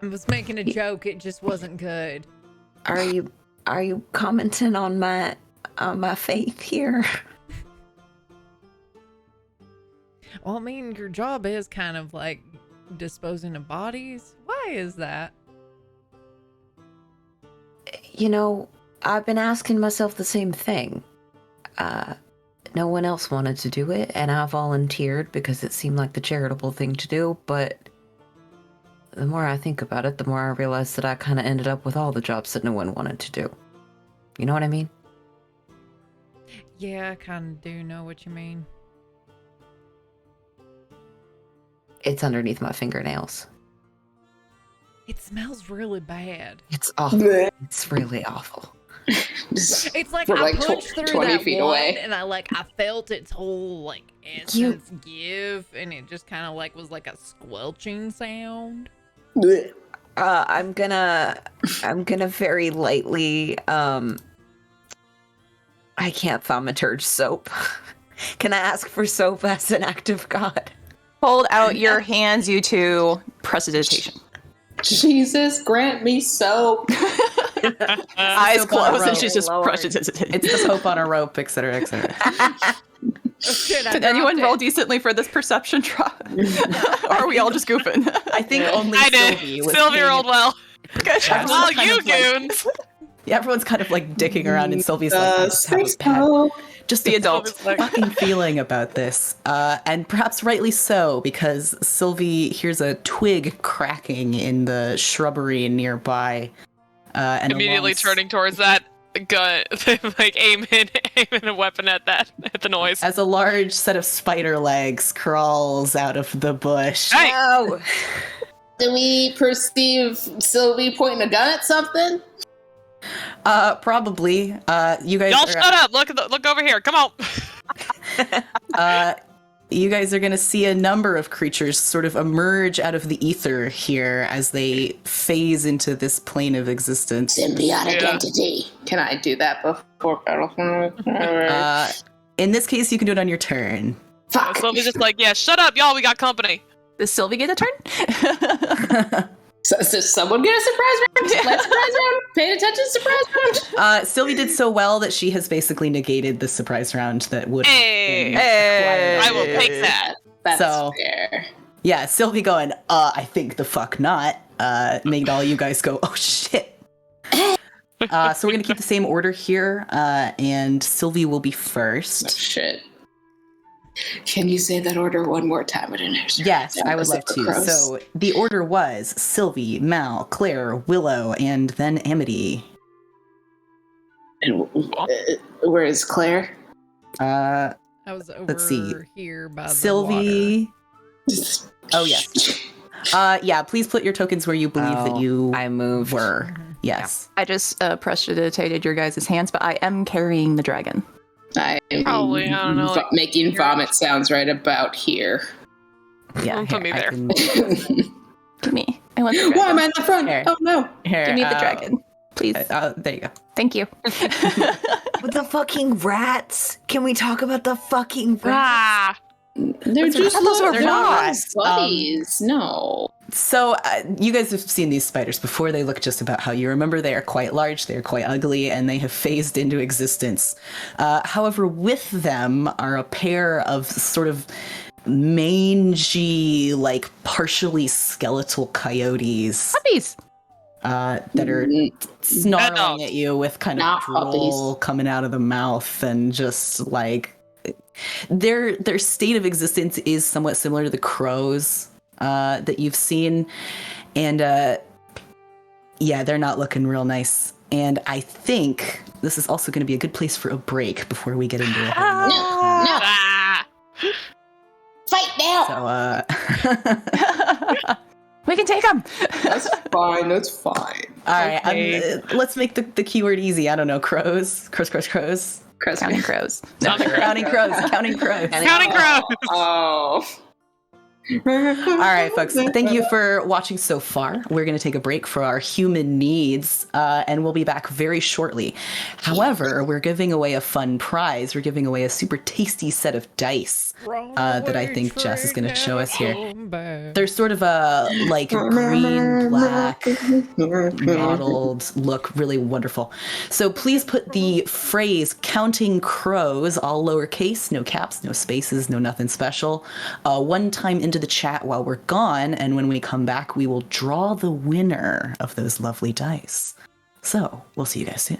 I was making a joke, it just wasn't good. Are you commenting on my faith here? Well, I mean, your job is kind of like disposing of bodies. Why is that? You know, I've been asking myself the same thing. No one else wanted to do it, and I volunteered because it seemed like the charitable thing to do, but the more I think about it, the more I realize that I kind of ended up with all the jobs that no one wanted to do. You know what I mean? Yeah, I kind of do know what you mean. It's underneath my fingernails. It smells really bad. It's awful. It's really awful. It's like We're I like punched through 20 that feet one, away. and I felt its whole like essence give, and it just kind of like was like a squelching sound. I'm gonna very lightly, I can't thaumaturge soap. Can I ask for soap as an act of God? Hold out your hands, you two. Prestidigitation. Jesus, grant me soap. Eyes Soap on a closed, and rope. she's just Lord. prestidigitated. It's the Pope on a rope, etc., etc. Oh shit! I Did anyone dropped roll it. decently for this perception drop? Or are we all just goofing? I think only I did. Sylvie was Sylvie paying rolled well. Good job. Everyone's Well, kind you of like- goons. Yeah, everyone's kind of like dicking around, and Sylvie's like, I just have a Space bad, Pope. just The a adult. Sylvie's like, fucking feeling about this. And perhaps rightly so, because Sylvie hears a twig cracking in the shrubbery nearby. And immediately along- turning towards that gun, like aiming a weapon at the noise. As a large set of spider legs crawls out of the bush. Hey, No! Do we perceive Sylvie pointing a gun at something? Probably. You guys y'all are, shut up! Look over here. Come on. you guys are going to see a number of creatures sort of emerge out of the ether here as they phase into this plane of existence. Symbiotic Yeah. entity. Can I do that before battle? In this case, you can do it on your turn. Fuck. Sylvie's just like, yeah, shut up, y'all. We got company. Does Sylvie get a turn? So someone get a surprise round? Let's surprise round. Pay attention, surprise round. Sylvie did so well that she has basically negated the surprise round that would. Hey, Hey. I will take that. That's So- fair. Yeah, Sylvie going, I think the fuck not, made all you guys go, oh shit. So we're going to keep the same order here, and Sylvie will be Oh, first. shit. Can you say that order one more time? I didn't understand. Yes, I would Was love it for to. crows? So the order was Sylvie, Mal, Claire, Willow, and then Amity. And, where is Claire? Uh, I was over Let's see. here by the water. Sylvie. Oh, yes. Yeah, please put your tokens where you believe that you I moved. were. Yes. I just prestidigitated your guys' hands, but I am carrying the dragon. I'm Probably, I don't know, like, making vomit sounds right about here. Yeah. Don't put me there. Give me. I want the dragon. Why am I in the front? Here. Oh no. Here, Give me the dragon, please. there you go. Thank you. With the fucking rats! Can we talk about the fucking rats? Ah, They're just those are they're rats. buddies. No. So, you guys have seen these spiders before. They look just about how you remember. They are quite large, they are quite ugly, and they have phased into existence. However, with them are a pair of sort of mangy, like partially skeletal coyotes Puppies. that are snarling dogs. at you with kind of Not drool coming out of the mouth, and just like their state of existence is somewhat similar to the crows that you've seen, and yeah, they're not looking real nice. And I think this is also going to be a good place for a break before we get into it. No. No. ah. Fight now. So, We can take them. That's fine. That's fine. all right, Okay. let's make the keyword easy. I don't know, crows. Counting crows. Counting crows. Counting crows. Counting crows. Counting crows. Oh. All right, folks. Thank you for watching so far. We're going to take a break for our human needs, and we'll be back very shortly. However, we're giving away a fun prize. We're giving away a super tasty set of dice that I think Jess is going to show us here. They're sort of a like green, black, mottled look, really wonderful. So please put the phrase "counting crows," all lowercase, no caps, no spaces, no nothing special, one time into the chat while we're gone, and when we come back, we will draw the winner of those lovely dice. So we'll see you guys soon.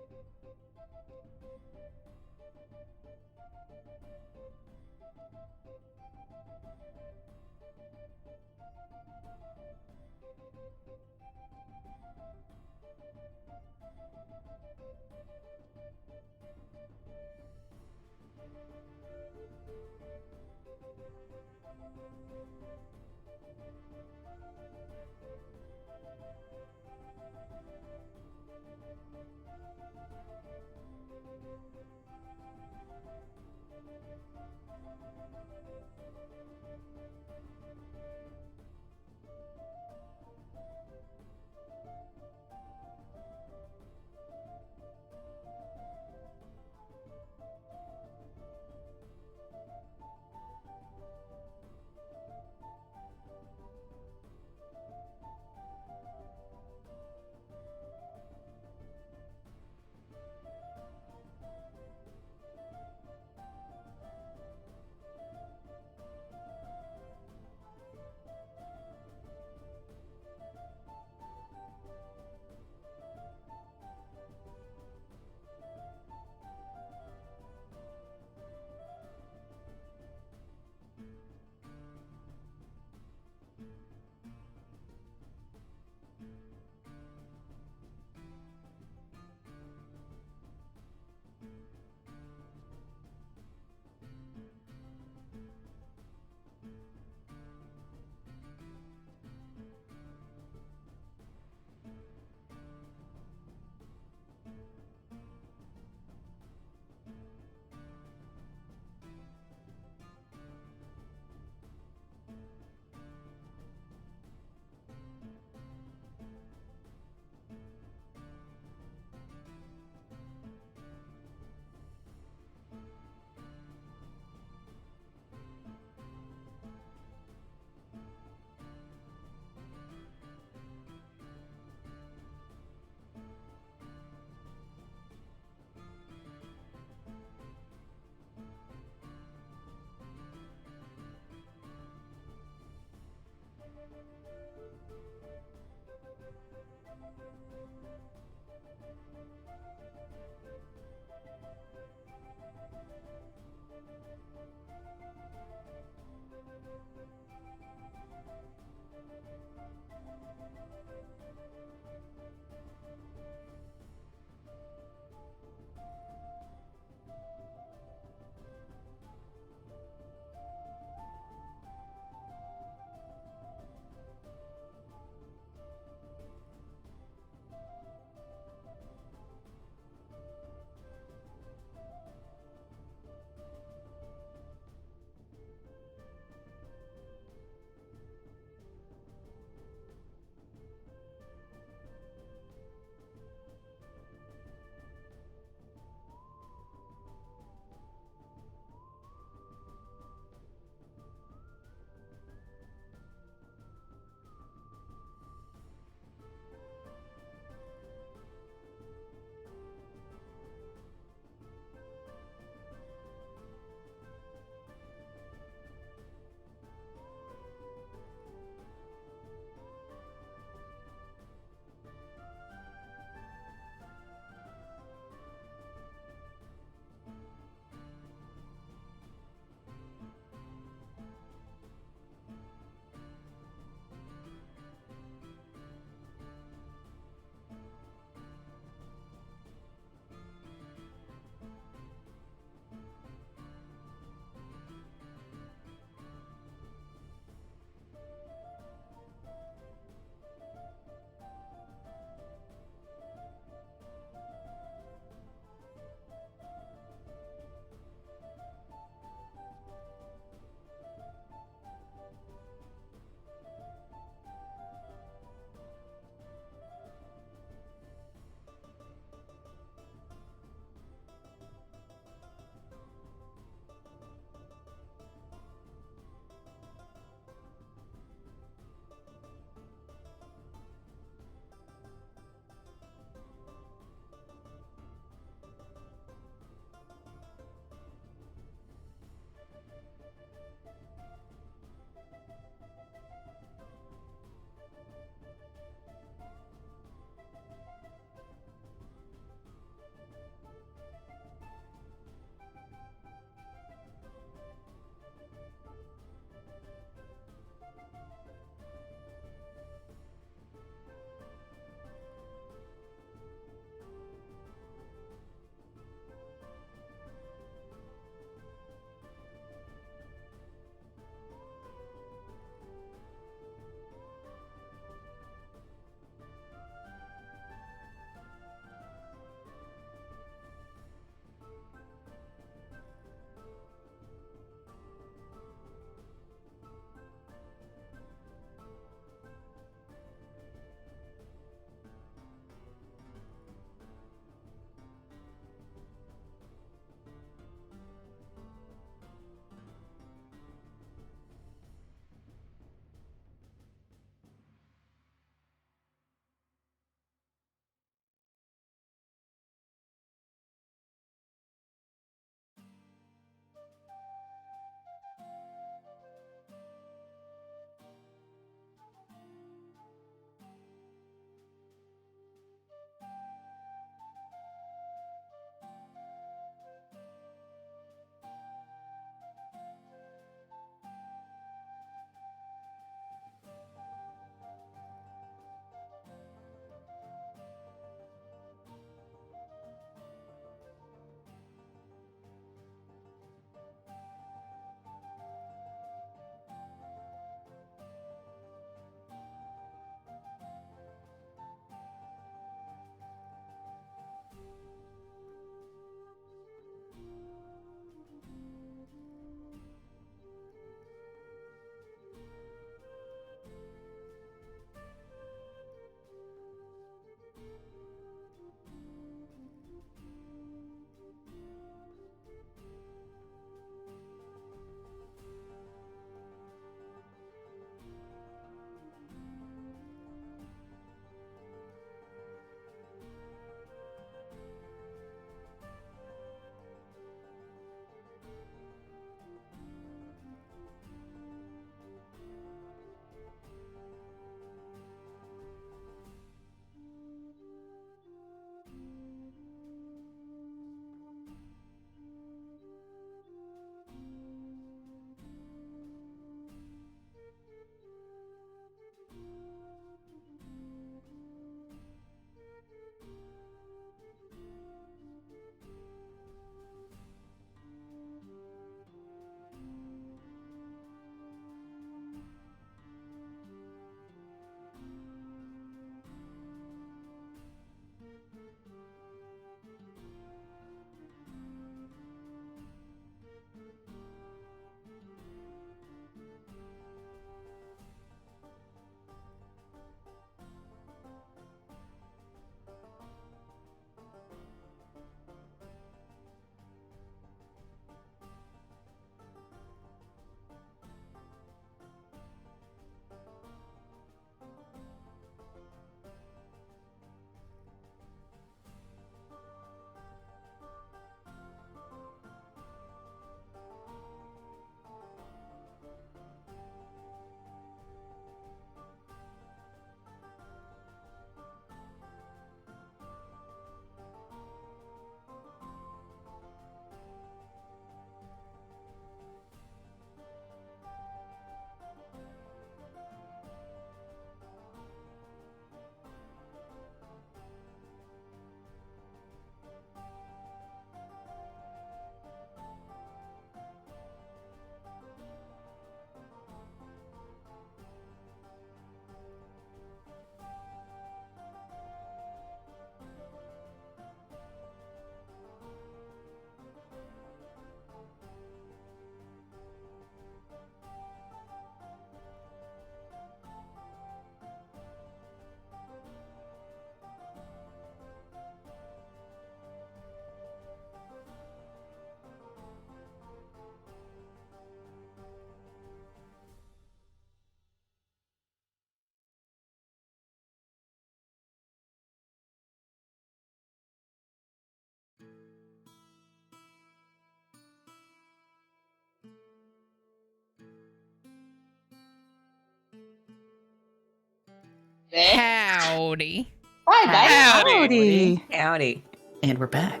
Howdy. Hi, guys. Howdy. Howdy. And we're back.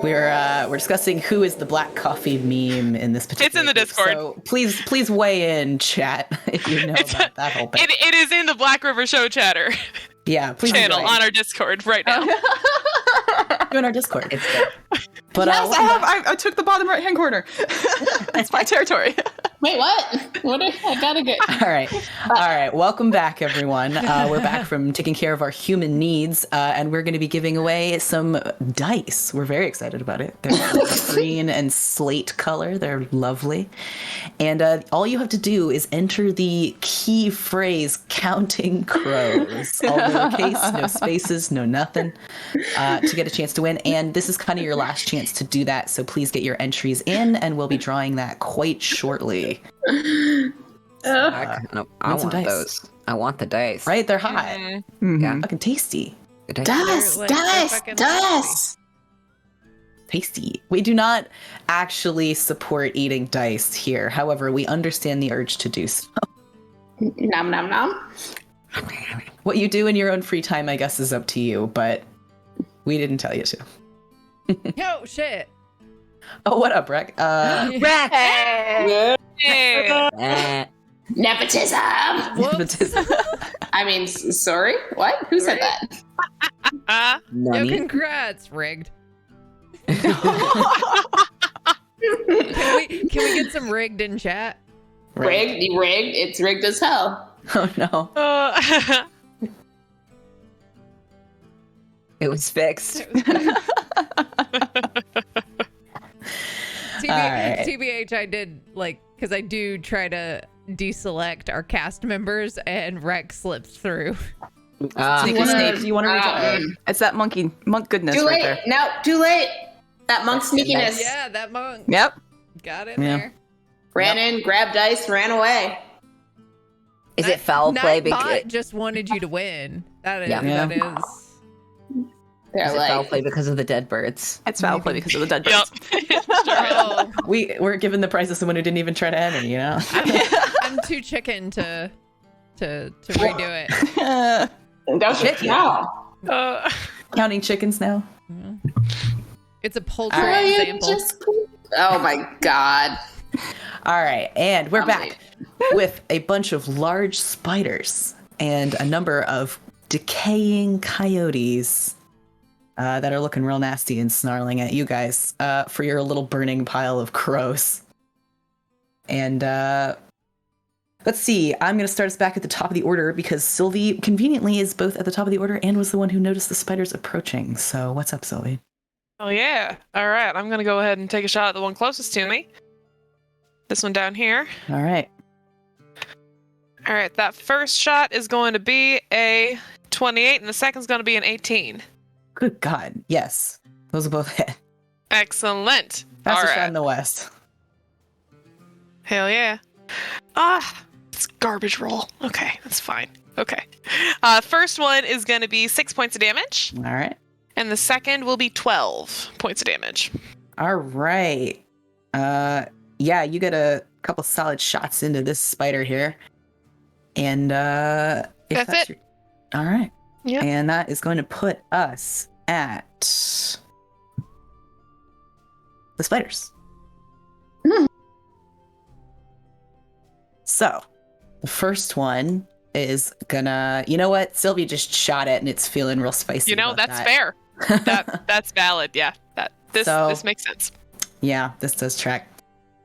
We're discussing who is the black coffee meme in this particular. It's in the group, Discord. So please weigh in, chat, if you know about that whole thing. It is in the Blackriver Show chatter Yeah, please channel enjoy. on our Discord right now. Join our Discord. It's there. But Yes, I have. I took the bottom right hand corner. That's my territory. Wait, what? I gotta get. All right. Welcome back, everyone. We're back from taking care of our human needs, and we're going to be giving away some dice. We're very excited about it. They're green and slate color. They're lovely. And all you have to do is enter the key phrase "counting crows." All lowercase, no spaces, no nothing, to get a chance to win. And this is kind of your last chance to do that. So please get your entries in, and we'll be drawing that quite shortly. I want some want dice. those. I want the dice. Right? They're hot. Mhm. Yeah. Fucking tasty. The dice. Dice, They're dice, fucking dice. Tasty. We do not actually support eating dice here. However, we understand the urge to do so. Nom nom nom. What you do in your own free time, I guess, is up to you, but we didn't tell you to. Yo, shit. Oh, what up, Rec? Hey. Nepotism. Whoops. I mean, sorry. What? Who said that? Yo, Nani? congrats, rigged. Can we get some rigged in chat? Rigged. It's rigged as hell. Oh, no. It was fixed. Alright. TBH, I did, because I do try to deselect our cast members, and Rex slips through. Do you want to read it? It's that monk goodness Too right late. there. No, too late. That monk sneakiness. Yeah, that monk. Yep. Got in Yeah. there. Ran in, grabbed dice, ran away. Is it foul play? Nightbot just wanted you to win. That is. Yeah. That Yeah. is. They're Is it like, foul play because of the dead birds? It's foul play because of the dead Yep. birds. Oh, We're given the prize of someone who didn't even try to enter, you know? I'm too chicken to redo it. don't Shit, you know? Counting chickens now. It's a poultry Oh, you example. just- oh my god. All right, and we're I'm back with a bunch of large spiders and a number of decaying coyotes that are looking real nasty and snarling at you guys for your little burning pile of crows. And let's see, I'm going to start us back at the top of the order because Sylvie conveniently is both at the top of the order and was the one who noticed the spiders approaching. So what's up, Sylvie? Oh yeah. All right. I'm gonna go ahead and take a shot at the one closest to me. This one down here. All right. All right. That first shot is going to be a 28, and the second's going to be an 18. Good God. Yes. Those are both hit. Excellent. All Fastest shot right. in the West. Hell yeah. It's garbage roll. Okay, that's fine. Okay. First one is going to be 6 points of damage, All right. and the second will be 12 points of damage. All right. Yeah, you get a couple solid shots into this spider here. And if That's it. all right. Yep. And that is going to put us at the spiders. So, the first one is gonna, you know what? Sylvia just shot it and it's feeling real spicy. You know, about that's that. fair. That's valid. Yeah. This makes sense. Yeah, this does track.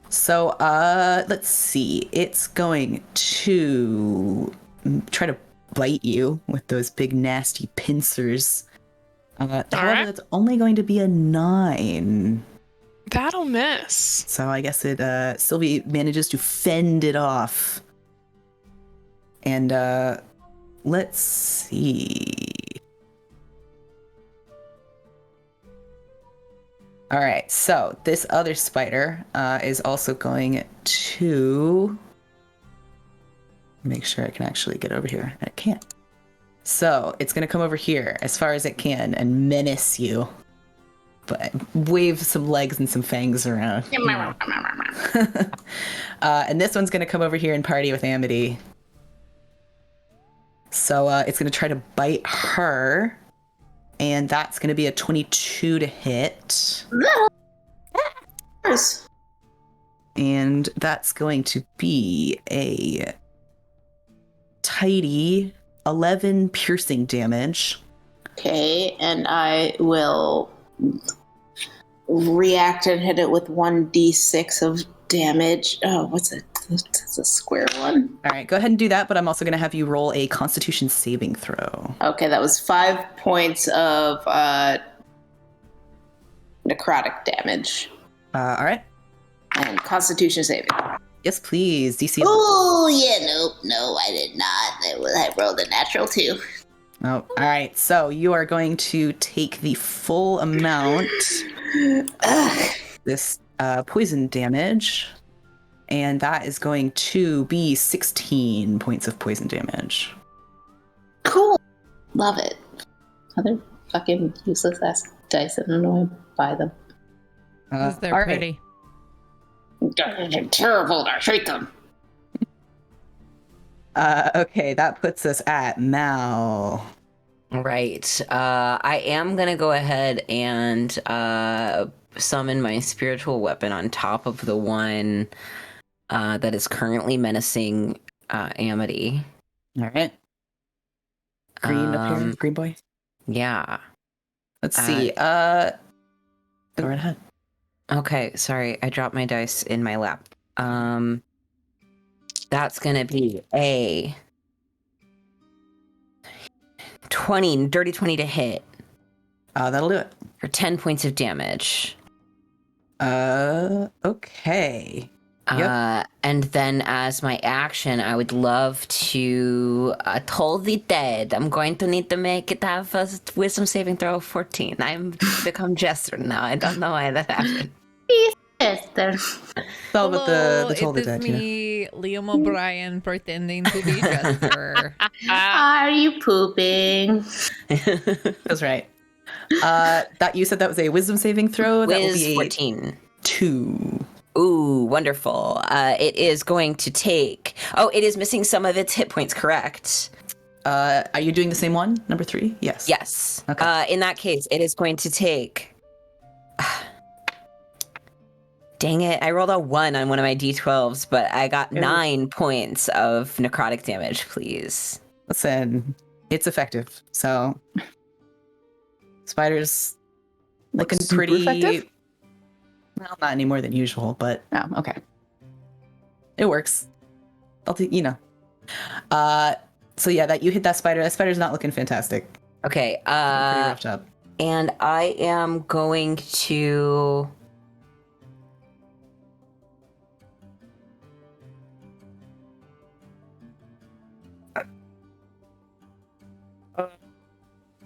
So, let's see. It's going to try to bite you with those big nasty pincers. However, right. that's only going to be a 9. That'll miss. So I guess Sylvie manages to fend it off. And let's see. All right, so this other spider is also going to make sure I can actually get over here. And it can't. So it's going to come over here as far as it can and menace you. But wave some legs and some fangs around. And this one's going to come over here and party with Amity. So it's going to try to bite her. And that's going to be a 22 to hit. And that's going to be a tidy 11 piercing damage. Okay, and I will react and hit it with 1d6 of damage. Oh, what's it? That's a square one. All right, go ahead and do that, but I'm also going to have you roll a Constitution saving throw. Okay, that was 5 points of necrotic damage. All right. And Constitution saving. Yes, please. DC. Oh, yeah, no, I did not. I rolled a natural 2. Oh, all right. So you are going to take the full amount of this poison damage, and that is going to be 16 points of poison damage. Cool. Love it. Other fucking useless ass dice. I don't know why I buy them. Because they're all pretty. They're terrible. I hate them. Okay, that puts us at Mal. Right. I am gonna go ahead and summon my spiritual weapon on top of the one that is currently menacing Amity. All right. Green up here, green boy. Yeah. Let's see. Go right ahead. Okay, sorry, I dropped my dice in my lap. That's gonna be a 20, dirty 20 to hit. That'll do it. For 10 points of damage. Okay. Yep. And then as my action, I would love to toll the dead. I'm going to need to make it have a wisdom saving throw of 14. I'm become Jester now. I don't know why that happened. Jester. Well, with the toll it the is dead, you know. me, Liam O'Brien, pretending to be Jester. Are you pooping? That's right. That you said that was a wisdom saving throw. That will Wiz be a 14. 2. Ooh, wonderful. It is going to take... Oh, it is missing some of its hit points, correct? Are you doing the same one? Number 3? Yes. Yes. Okay. In that case, it is going to take... Dang it, I rolled a 1 on one of my d12s, but I got 9 points of necrotic damage, please. Listen, it's effective. So, Spider's looking Super pretty... effective? Well, not any more than usual, but Oh, okay. it works. I'll take, you know. So yeah, that you hit that spider. That spider's not looking fantastic. Okay, Pretty rough job. and I am going to...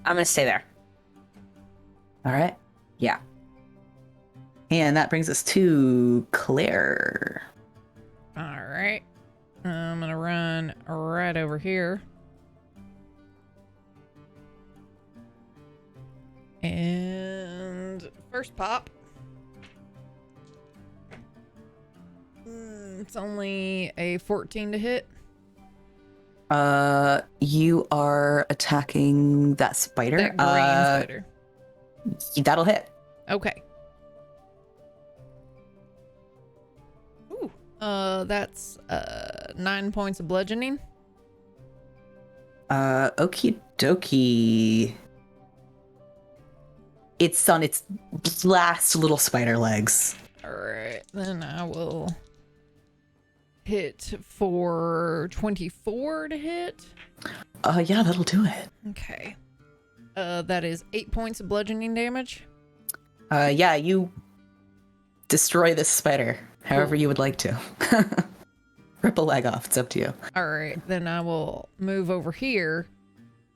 I'm gonna stay there. All right. Yeah. And that brings us to Claire. All right. I'm going to run right over here. And first pop. It's only a 14 to hit. You are attacking that spider. That green spider. That'll hit. Okay. Ooh. That's 9 points of bludgeoning. Okie dokie. It's on its last little spider legs. All right. Then I will hit for 24 to hit. Yeah, that'll do it. Okay. That is 8 points of bludgeoning damage. Yeah, you destroy this spider however you would like to. Rip a leg off. It's up to you. All right. Then I will move over here,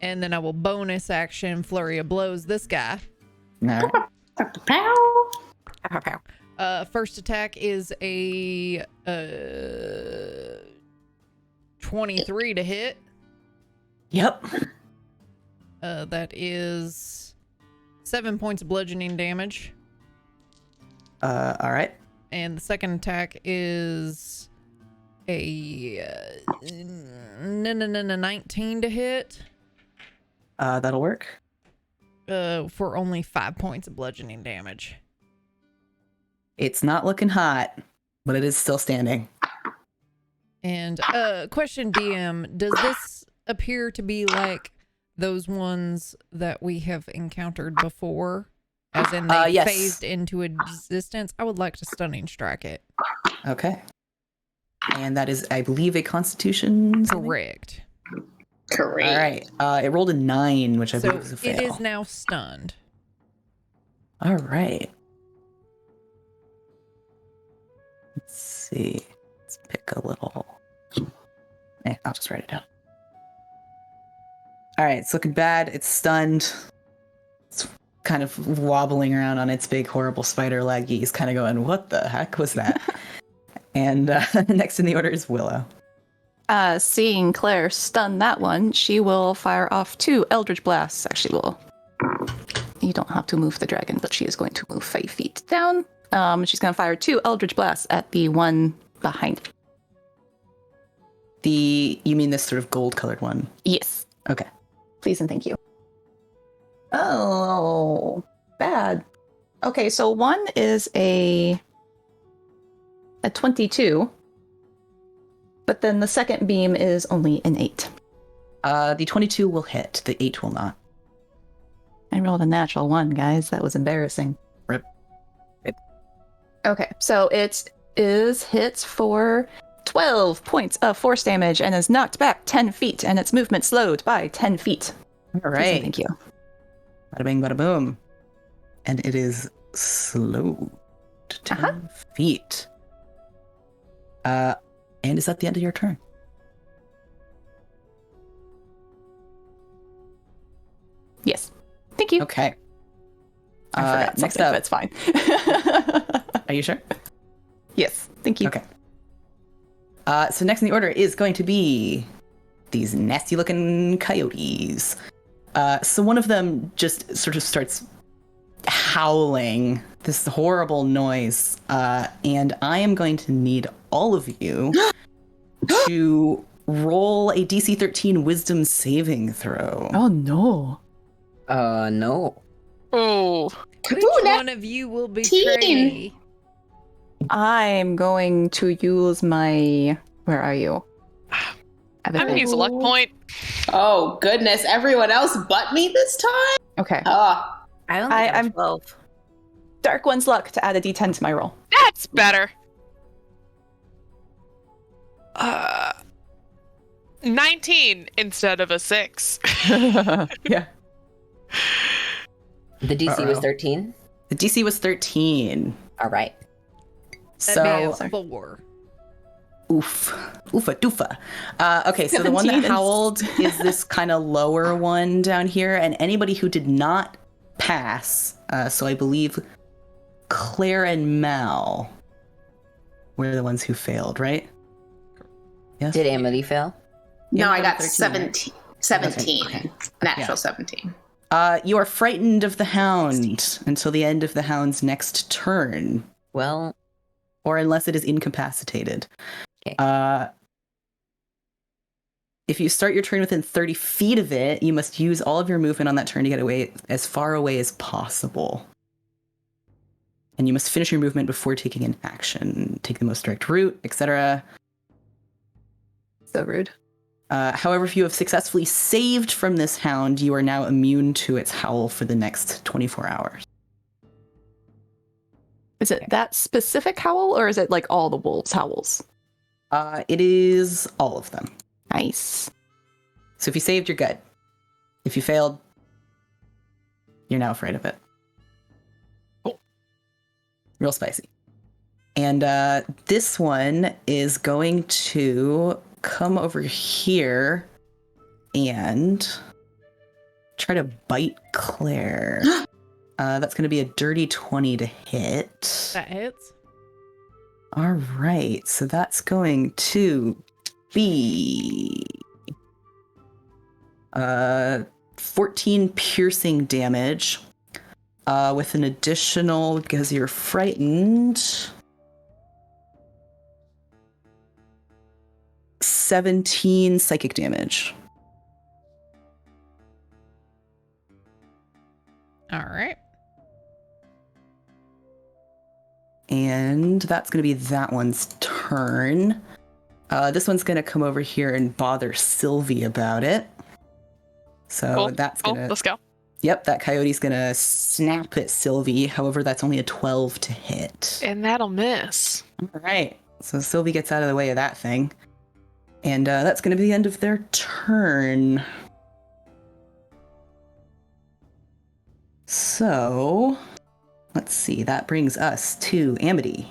and then I will bonus action flurry of blows this guy. All right. First attack is a 23 to hit. Yep. That is 7 points of bludgeoning damage. All right. And the second attack is a 19 to hit That'll work. for only 5 points of bludgeoning damage. It's not looking hot, but it is still standing. And question, DM, does this appear to be like those ones that we have encountered before? As in they yes. phased into existence? I would like to stunning strike it. Okay. And that is, I believe, a Constitution saving? Correct. Correct. All right. It rolled a 9, which I So believe is a fail. it is now stunned. All right. Let's see. Let's pick a little. I'll just write it down. All right. It's looking bad. It's stunned. It's kind of wobbling around on its big, horrible spider leggies, kind of going, what the heck was that? And next in the order is Willow. Seeing Claire stun that one, she will fire off 2 Eldritch Blasts. Actually, you don't have to move the dragon, but she is going to move 5 feet down. She's going to fire 2 Eldritch Blasts at the one behind. You mean this sort of gold-colored one? Yes. Okay. Please and thank you. Oh, bad. Okay, so one is a 22, but then the second beam is only an 8. The 22 will hit. The 8 will not. I rolled a natural 1, guys. That was embarrassing. Rip. Okay, so it hits for 12 points of force damage and is knocked back 10 feet, and its movement slowed by 10 feet. All Please and right. thank you. Bada bing, bada boom. And it is slowed 10 feet. And is that the end of your turn? Yes. Thank you. Okay. I forgot next something, up. but it's fine. Are you sure? Yes. Thank you. Okay. So next in the order is going to be these nasty looking coyotes. So one of them just sort of starts howling this horrible noise. And I am going to need all of you to roll a DC 13 wisdom saving throw. Oh, no. No. Oh. Which one of you will betray me? I'm going to use my... Where are you? I'm gonna use a luck point. Oh, goodness. Everyone else but me this time? Okay. Ah. I only got I'm 12. Dark One's luck to add a d10 to my roll. That's better. 19 instead of a 6. Yeah. The DC was 13. The DC was 13. All right. That So, means 4. oof. Oofa doofa. Okay, so the one that 17 and howled is this kind of lower one down here, and anybody who did not pass, so I believe Claire and Mal were the ones who failed, right? Yes? Did Amity fail? No, Yeah, I got 13, 17. Okay. Natural Yeah. 17. You are frightened of the hound until the end of the hound's next turn, Well, or unless it is incapacitated. Okay. If you start your turn within 30 feet of it, you must use all of your movement on that turn to get away as far away as possible. And you must finish your movement before taking an action. Take the most direct route, etc. So rude. However, if you have successfully saved from this hound, you are now immune to its howl for the next 24 hours. Is it that specific howl, or is it like all the wolves' howls? It is all of them. Nice. So if you saved, you're good. If you failed, you're now afraid of it. Cool. Real spicy. And this one is going to come over here and try to bite Claire. That's going to be a dirty 20 to hit. That hits. All right, so that's going to be 14 piercing damage with an additional, because you're frightened, 17 psychic damage. All right. And that's going to be that one's turn. This one's going to come over here and bother Sylvie about it. So Cool. that's going to... Let's go. Yep, that coyote's going to snap at Sylvie. However, that's only a 12 to hit. And that'll miss. All right. So Sylvie gets out of the way of that thing. And that's going to be the end of their turn. So, let's see. That brings us to Amity.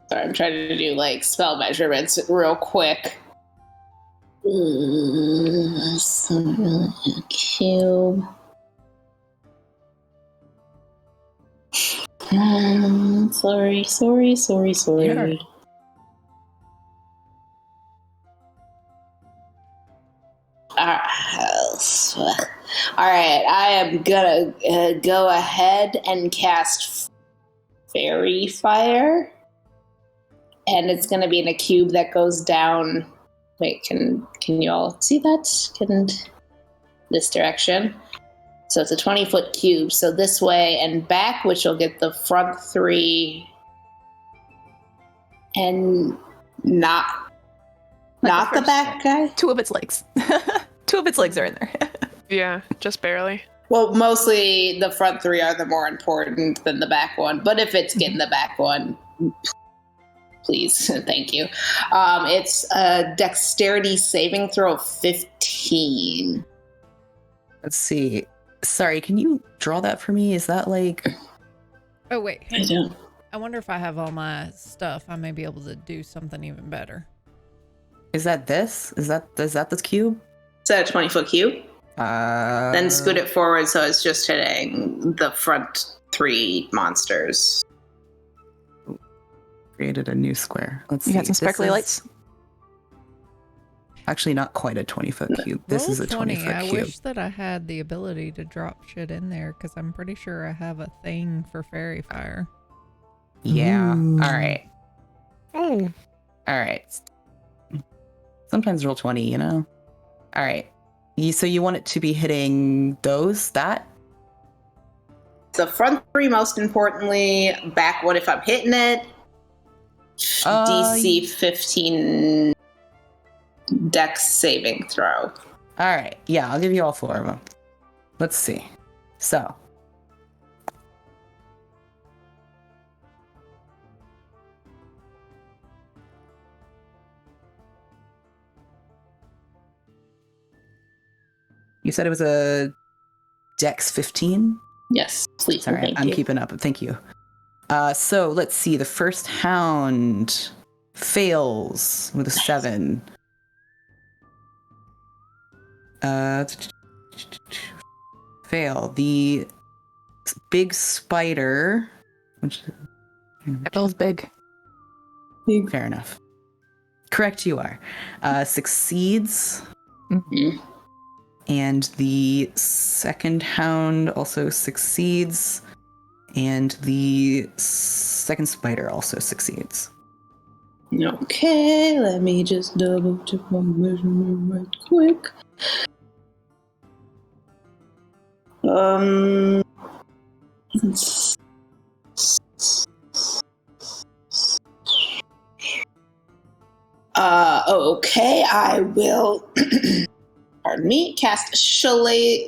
Sorry, I'm trying to do like spell measurements real quick. Cube. Sorry. Yeah. All right, I am gonna go ahead and cast Fairy Fire, and it's gonna be in a cube that goes down. Wait, can you all see that? This direction? So it's a 20-foot cube. So this way and back, which will get the front 3, and not the back guy. 2 of its legs. 2 of its legs are in there. Yeah, just barely. Well, mostly the front 3 are the more important than the back one. But if it's getting the back one, please, thank you. It's a dexterity saving throw of 15. Let's see. Sorry, can you draw that for me? Is that like... Oh, wait. I don't. I wonder if I have all my stuff. I may be able to do something even better. Is that this? Is that this cube? Is that a 20-foot cube? Then scoot Uh, it forward so it's just hitting the front 3 monsters. created a new square. Let's see. You got some This sparkly is lights? Actually, not quite a 20-foot cube. This Roll is a 20. 20-foot I cube. wish that I had the ability to drop shit in there because I'm pretty sure I have a thing for fairy fire. Yeah. Ooh. All right. Oh, All right. Sometimes roll 20, you know? All right. So you want it to be hitting that? The front 3, most importantly. Back one if I'm hitting it. DC 15 dex saving throw. All right. Yeah, I'll give you all 4 of them. Let's see. So. You said it was a dex 15? Yes, please. Sorry, Thank I'm you. keeping up. Thank you. So let's see. The first hound fails with a 7. Fail. The big spider, which Both big. fair enough. Correct, you are. Succeeds. Mhm. And the second hound also succeeds. And the second spider also succeeds. Okay, let me just double check my measurement right quick. Okay, I will, pardon me, cast Chalet.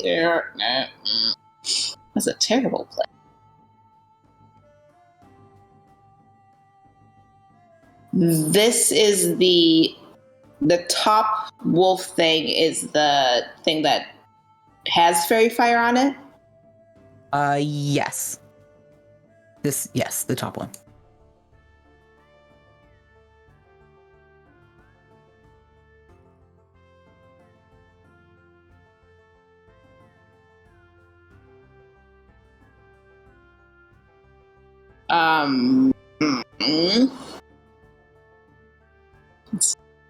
That's a terrible play. This is the top wolf thing is the thing that has fairy fire on it. Yes. Yes, the top one.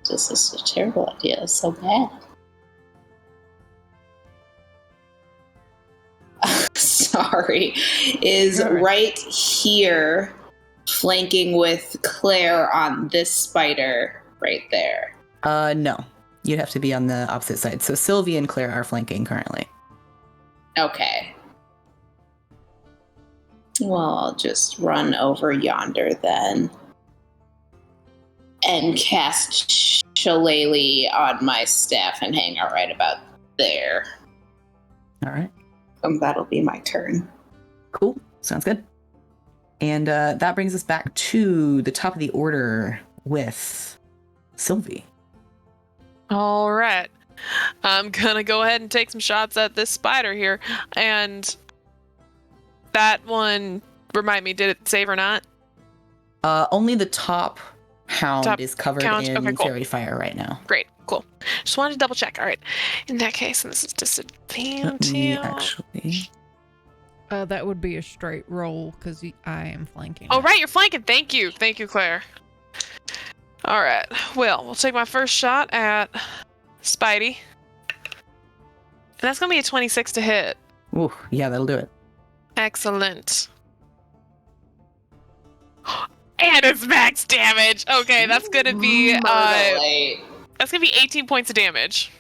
This is a terrible idea. It's so bad. Sorry. Is right here, flanking with Claire on this spider. right there. No. You'd have to be on the opposite side. So Sylvie and Claire are flanking currently. Okay. Well, I'll just run over yonder then. And cast Shillelagh on my staff and hang out right about there. All right. That'll be my turn. Cool. Sounds good. And that brings us back to the top of the order with Sylvie. All right. I'm gonna go ahead and take some shots at this spider here. And that one, remind me, did it save or not? Only the top hound is covered in Okay, cool. fairy fire right now. Great, cool. Just wanted to double check. All right. In that case, and this is disadvantage. Let me actually... That would be a straight roll because I am flanking. Oh, right, you're flanking. Thank you, Claire. All right. Well, we'll take my first shot at Spidey. And that's gonna be a 26 to hit. Ooh, yeah, that'll do it. Excellent. And it's max damage. Okay, that's gonna be 18 points of damage.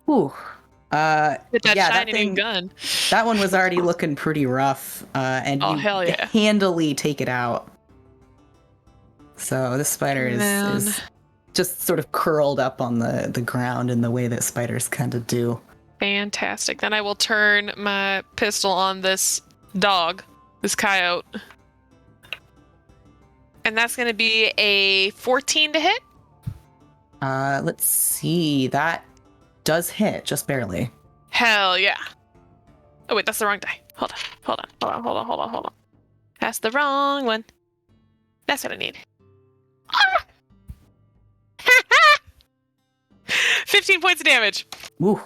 Ooh. With that yeah, shiny new gun. That one was already looking pretty rough, and you hell yeah. handily take it out. So this spider is just sort of curled up on the ground in the way that spiders kind of do. Fantastic. Then I will turn my pistol on this dog, this coyote. And that's going to be a 14 to hit? Let's see. That does hit, just barely. Hell yeah. Oh, wait, that's the wrong die. Hold on. That's the wrong one. That's what I need. 15 points of damage. Ooh.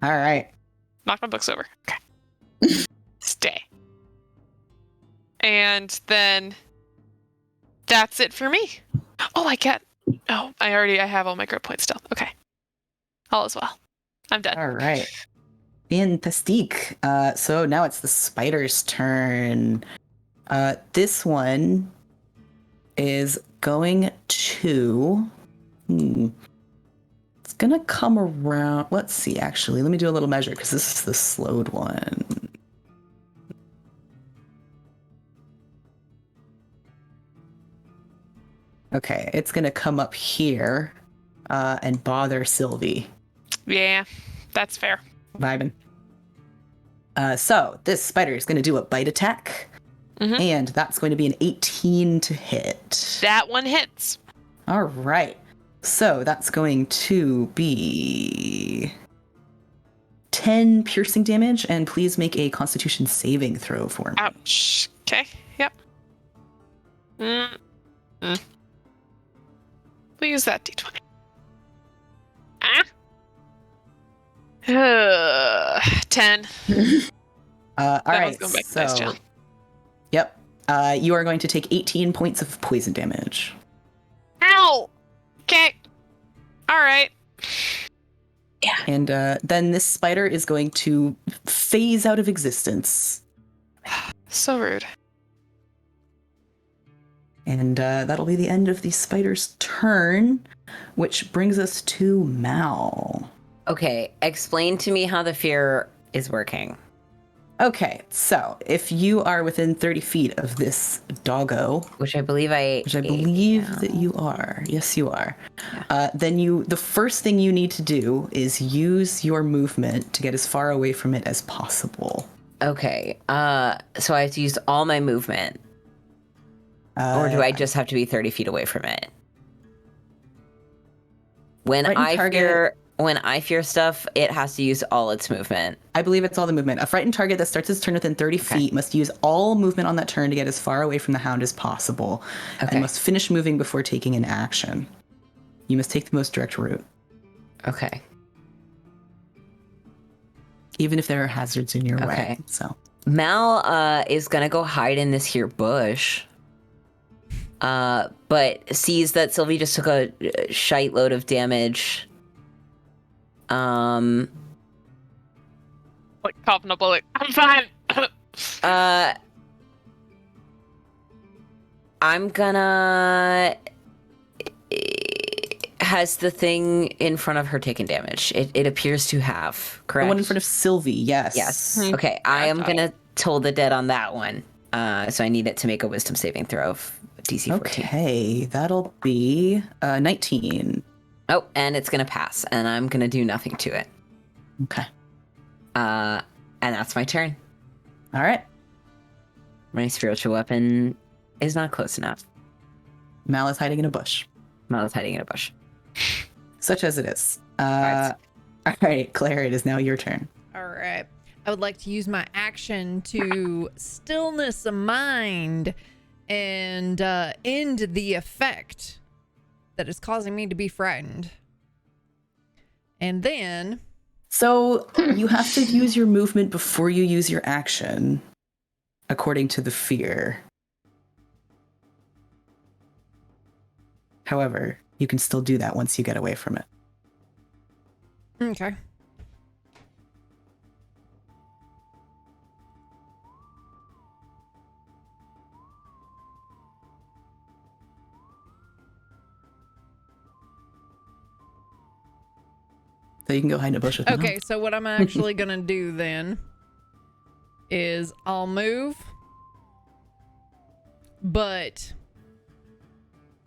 All right. Knock my books over. Okay. Stay. And then that's it for me. Oh, I have all my grip points still. Okay. All is well. I'm done. All right. Fantastique. So now it's the spider's turn. This one is going to... It's going to come around... Let's see, actually. Let me do a little measure, because this is the slowed one. Okay, it's going to come up here and bother Sylvie. Yeah, that's fair. Vibing. So this spider is going to do a bite attack, and that's going to be an 18 to hit. That one hits. All right. So that's going to be 10 piercing damage, and please make a Constitution saving throw for me. Ouch. Okay. Yep. We'll use that d20. Ah. 10. All right. Going back to dice jail. Yep. You are going to take 18 points of poison damage. Ow! Okay. All right. Yeah. And then this spider is going to phase out of existence. So rude. And that'll be the end of the spider's turn, which brings us to Mal. Okay, explain to me how the fear is working. Okay, so if you are within 30 feet of this doggo, Which I believe that you are, yes you are, Yeah. then the first thing you need to do is use your movement to get as far away from it as possible. Okay, so I have to use all my movement. Or do I just have to be 30 feet away from it? When I fear stuff, it has to use all its movement. I believe it's all the movement. A frightened target that starts its turn within 30 feet must use all movement on that turn to get as far away from the hound as possible, and must finish moving before taking an action. You must take the most direct route. Okay. Even if there are hazards in your way. So Mal is gonna go hide in this here bush. But sees that Sylvie just took a shite load of damage. Like coughing a bullet. I'm fine. I'm gonna Has the thing in front of her taken damage? It appears to have, correct? The one in front of Sylvie, yes. Yes. Okay, I am going to toll the dead on that one. So I need it to make a wisdom saving throw of DC 14. Okay, that'll be 19. Oh, and it's going to pass, and I'm going to do nothing to it. Okay. And that's my turn. All right. My spiritual weapon is not close enough. Mal is hiding in a bush. Mal is hiding in a bush. Such as it is. Right. All right, Claire, it is now your turn. All right. I would like to use my action to stillness of mind and end the effect that is causing me to be frightened. And then... So you have to use your movement before you use your action, according to the fear. However, you can still do that once you get away from it. Okay. So you can go hide in a bush with me. Okay, so what I'm actually gonna do then is I'll move,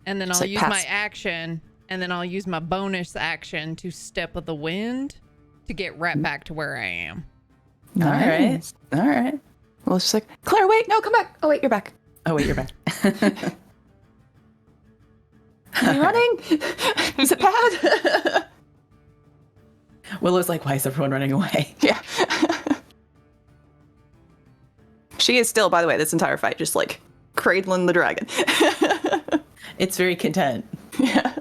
and then I'll use my action, and then I'll use my bonus action to step of the wind to get right back to where I am. All right. All right. Well, it's just like, Claire, wait, no, come back. Oh, wait, you're back. Oh, wait, you're back. Are you running? Is it bad? Willow's like, why is everyone running away? Yeah. She is still, by the way, this entire fight, just like cradling the dragon. It's very content. Yeah.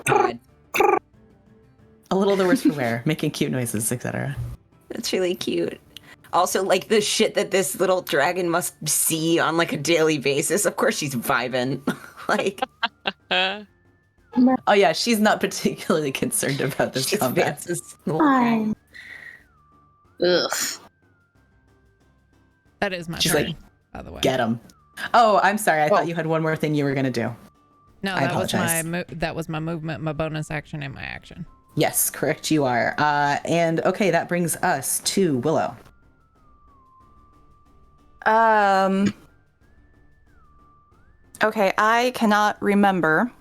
God, A little the worse for wear, making cute noises, etc. that's really cute. Also, like, the shit that this little dragon must see on, like, a daily basis. Of course she's vibing. Like, Oh yeah, she's not particularly concerned about this she's combat. Vance's little dragon. Ugh. That is my She's turn, like, by the way. Get him. Oh, I'm sorry. I thought you had one more thing you were gonna do. No, I that was apologize. that was my movement, my bonus action, and my action. Yes, correct. You are. And okay, that brings us to Willow. Okay, I cannot remember.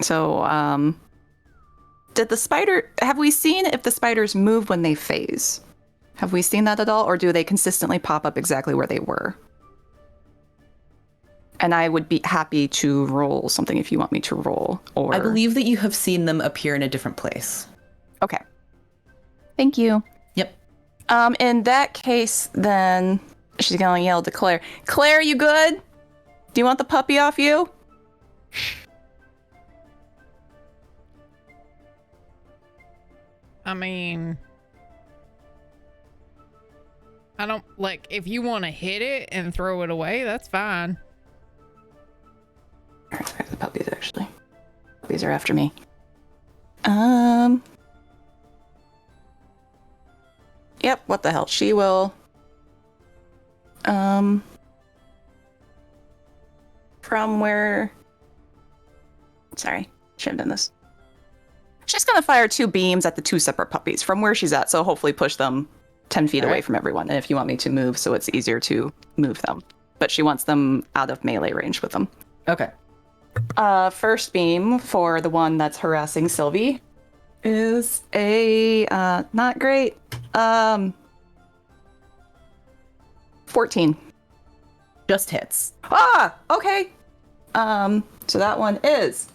So, have we seen if the spiders move when they phase? Have we seen that at all, or do they consistently pop up exactly where they were? And I would be happy to roll something if you want me to roll. Or I believe that you have seen them appear in a different place. Okay. Thank you. Yep. In that case, then she's gonna yell to Claire. Claire, you good? Do you want the puppy off you? I mean, I don't like if you want to hit it and throw it away, that's fine. The puppies, actually. Puppies are after me. Yep, what the hell? She will... From where... Sorry, shouldn't have done this. She's gonna fire 2 beams at the 2 separate puppies from where she's at, so hopefully push them 10 feet away from everyone. And if you want me to move, so it's easier to move them. But she wants them out of melee range with them. Okay. First beam for the one that's harassing Sylvie is a not great 14. Just hits. Okay. So that one is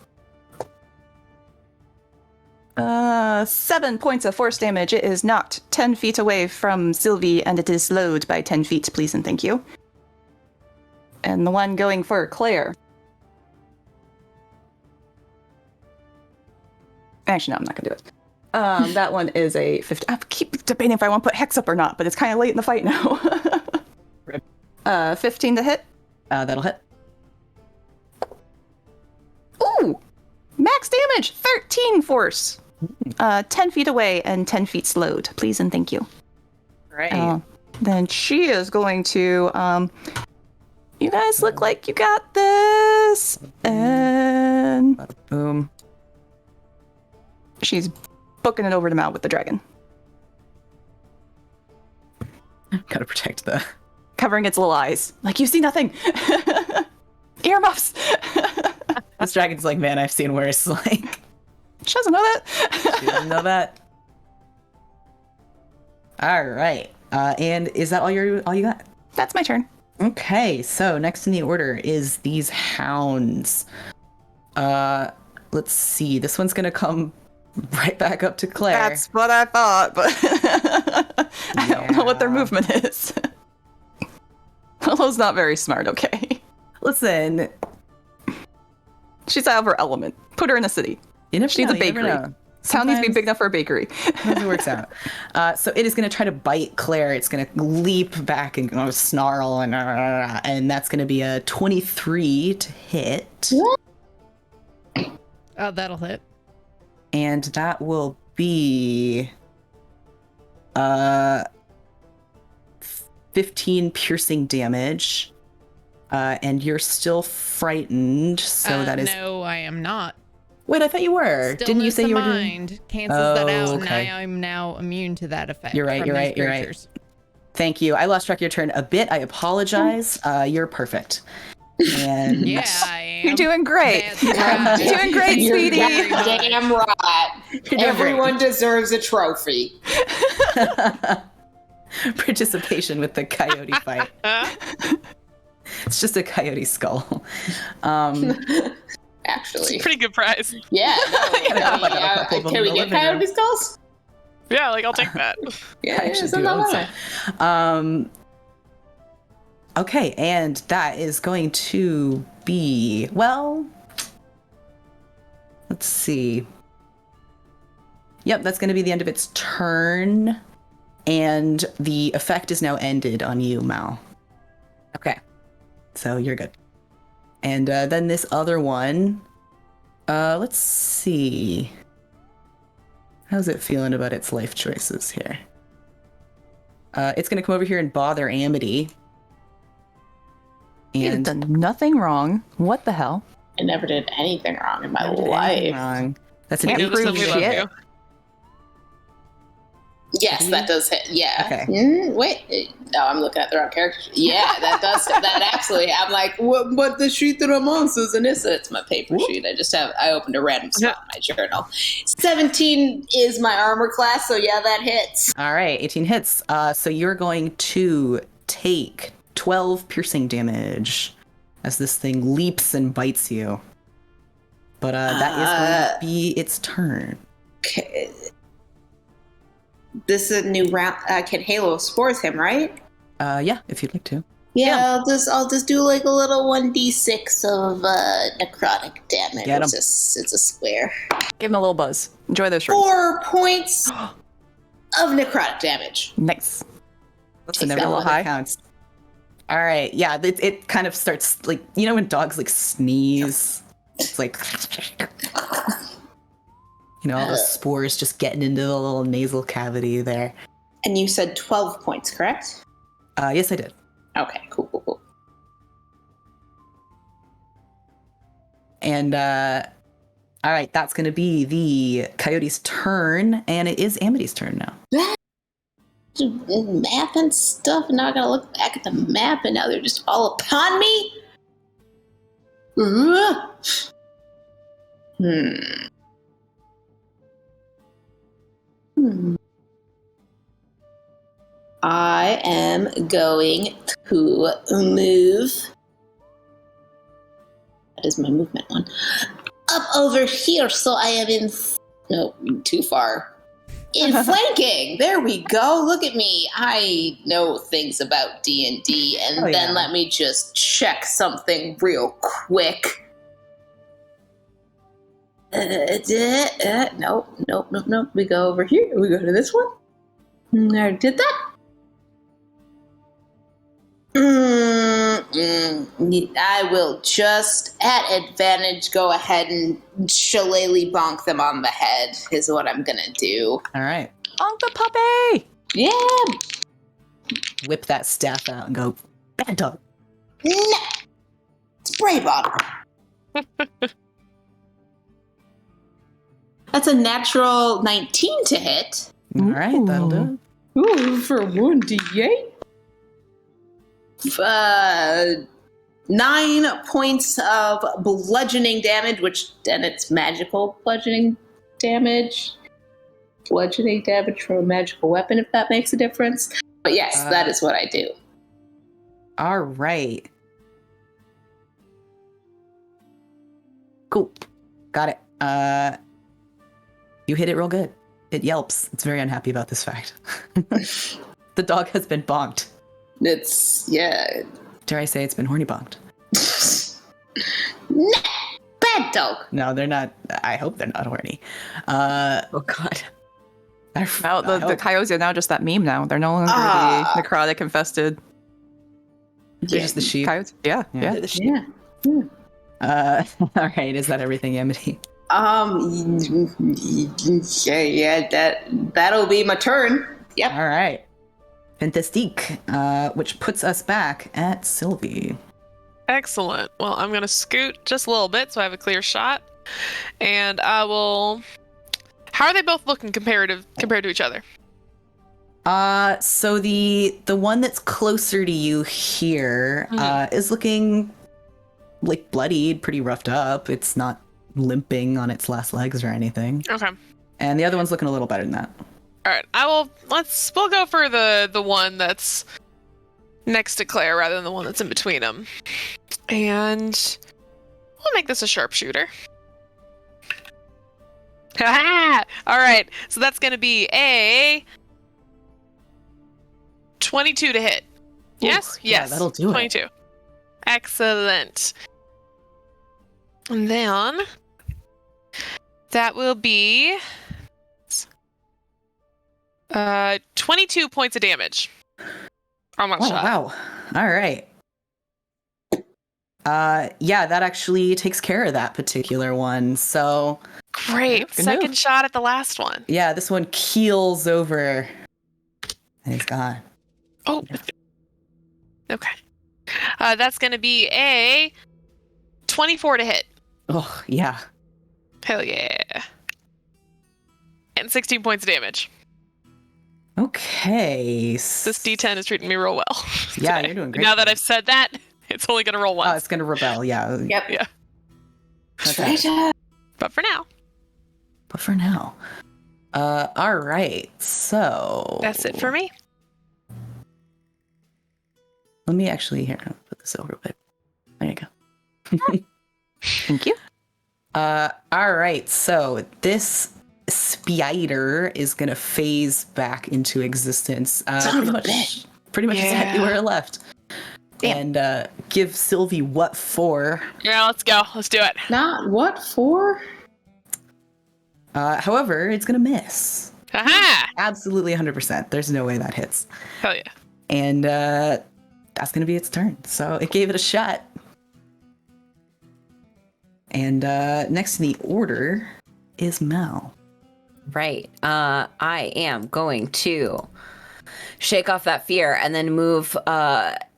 7 points of force damage. It is knocked 10 feet away from Sylvie, and it is slowed by 10 feet, please and thank you. And the one going for Claire. Actually, no, I'm not gonna do it. That one is a 50. I keep debating if I want to put Hex up or not, but it's kind of late in the fight now. 15 to hit. That'll hit. Ooh! Max damage! 13 force. 10 feet away and 10 feet slowed. Please and thank you. Right. Then she is going to... you guys look like you got this. And happen. Bada boom. She's booking it over to Mal with the dragon. Gotta protect the... Covering its little eyes. Like, you see nothing. Earmuffs. This dragon's like, man, I've seen worse. Like, She doesn't know that. she doesn't know that. All right. And is that all you got? That's my turn. Okay, so next in the order is these hounds. Let's see. This one's gonna come right back up to Claire. That's what I thought, but I don't know what their Yeah. movement is. Willow's not very smart, okay? Listen, She's out of her element. Put her in a city. you never She needs know, a you never bakery. know. Town needs to be Sometimes- big enough for a bakery. Sometimes it works out. So it is going to try to bite Claire. It's going to leap back and snarl, and that's going to be a 23 to hit. Oh, that'll hit. And that will be 15 piercing damage. And you're still frightened, so that is... No, I am not. Wait, I thought you were. Didn't you Stillness say you were of doing... mind cancels that out, okay. and I am now immune to that effect. You're right, from you're these right, you're right. creatures. Thank you. I lost track of your turn a bit. I apologize. You're perfect. And Yeah, I am. You're doing great. That's right. You're doing great, Thank you sweetie. very much. Damn right. doing Everyone deserves a trophy. participation with the coyote fight. It's just a coyote skull. Actually. Pretty good prize. Yeah. No, Yeah, like a couple of them can we in the get living room. coyote skulls? Yeah, like I'll take that. Yeah, I actually it's do not own bad. some. Okay, and that is going to be, well, let's see. Yep, that's going to be the end of its turn. And the effect is now ended on you, Mal. Okay, so you're good. And then this other one, let's see. How's it feeling about its life choices here? It's going to come over here and bother Amity. You've And done nothing wrong. What the hell? I never did anything wrong in my Never did anything life. wrong. That's an Can't 18 prove we to love shit. hit. you. Yes, that does hit. Yeah. Okay. Wait. No, I'm looking at the wrong character. Yeah, that does. That actually. I'm like, what? But the sheet that I'm on says Anissa. It's my paper sheet. I opened a random spot in my journal. 17 is my armor class, so yeah, that hits. All right, 18 hits. So you're going to take 12 piercing damage as this thing leaps and bites you. But that is going to be its turn. Okay. This is a new round. I can Halo Spores him, right? Yeah, if you'd like to. Yeah, I'll just do like a little 1d6 of necrotic damage. Get 'em. It's a square. Give him a little buzz. Enjoy those rings. 4 points of necrotic damage. Nice. So Take never that know one. what counts. All right, yeah, it kind of starts like, you know when dogs like sneeze? It's like, you know, all the spores just getting into the little nasal cavity there. And you said 12 points, correct? Yes, I did. Okay, cool. And all right, that's going to be the coyote's turn, and it is Amity's turn now. Map and stuff, and now I gotta look back at the map, and now they're just all upon me? Ugh. I am going to move. That is my movement one. Up over here, so I am in. No, too far. In flanking. There we go. Look at me. I know things about D&D, and Oh, then yeah. let me just check something real quick. Nope. We go over here. We go to this one. I already did that. I will just, at advantage, go ahead and shillelagh bonk them on the head, is what I'm gonna do. All right, Bonk the puppy! Yeah! whip that staff out and go, bad dog. No! Spray bottle. That's a natural 19 to hit. All right, that'll do it. Ooh, for 1d8. 9 points of bludgeoning damage, and it's magical bludgeoning damage. Bludgeoning damage from a magical weapon, if that makes a difference. But yes, that is what I do. All right. Cool. Got it. You hit it real good. It yelps. It's very unhappy about this fact. The dog has been bonked. It's, yeah. Dare I say it's been horny bonked? Nah, bad dog. No, they're not. I hope they're not horny. Oh God. Now the coyotes are now just that meme now. They're no longer the necrotic infested. They're just the sheep. Coyotes? Yeah. They're the sheep. Yeah. All right. Is that everything, Amity? Yeah, that'll be my turn. Yep. All right. Fantastique, which puts us back at Sylvie. Excellent. Well, I'm gonna scoot just a little bit so I have a clear shot, and I will. How are they both looking compared to each other? So the one that's closer to you here is looking like bloodied, pretty roughed up. It's not limping on its last legs or anything. Okay. And the other one's looking a little better than that. All right. We'll go for the one that's next to Claire rather than the one that's in between them, and we'll make this a sharpshooter. All right. So that's gonna be a 22 to hit. Yes. Ooh, yeah, yes. that'll do 22. it. Excellent. And then that will be 22 points of damage on one shot. Wow. All right. Yeah, that actually takes care of that particular one. So Great. Second shot at the last one. yeah, this one keels over and it's gone. Oh. Okay. That's going to be a 24 to hit. Oh, yeah. Hell yeah. And 16 points of damage. Okay. This D10 is treating me real well. Yeah, today. you're doing great. Now that I've said that, it's only going to roll Oh, once. it's going to rebel, yeah. Yep. Yeah. Okay. But for now, But for now. All right. So that's it for me. Let me actually I'll put this over a bit. There you go. Thank you. All right. So this spider is gonna phase back into existence. Pretty much exactly where it left. Damn. And give Sylvie what for? Yeah, let's go. Let's do it. Not what for? However, it's gonna miss. Aha! Absolutely 100%. There's no way that hits. Hell yeah. And that's gonna be its turn. So it gave it a shot. And next in the order is Mal. Right. I am going to shake off that fear and then move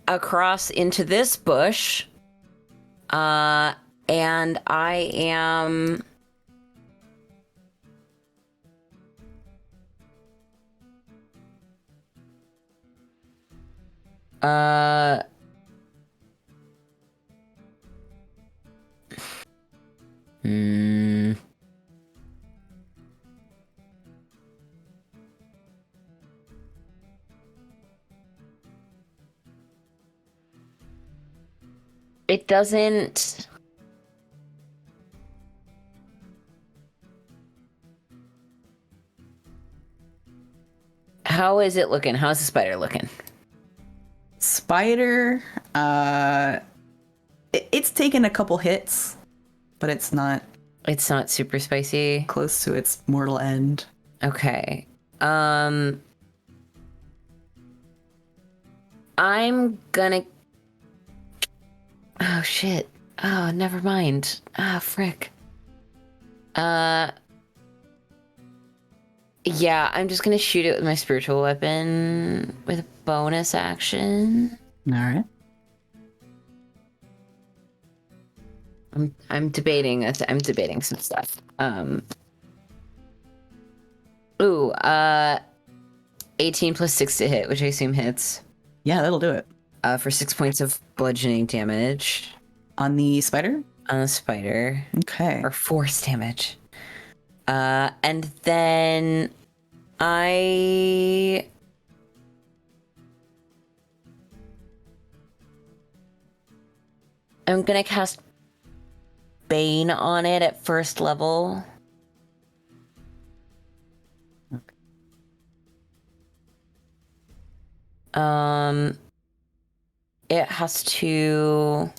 across into this bush. And I am... It doesn't... How is it looking? How's the spider looking? Spider, it's taken a couple hits, but it's not It's not super spicy. close to its mortal end. Okay. I'm gonna... Oh, shit. Oh, never mind. Ah, frick. Yeah, I'm just gonna shoot it with my spiritual weapon with a bonus action. All right. I'm debating some stuff. 18 plus 6 to hit, which I assume hits. Yeah, that'll do it. For 6 points of bludgeoning damage. On the spider? On the spider. Okay. Or force damage. And then I'm gonna cast Bane on it at first level. It has to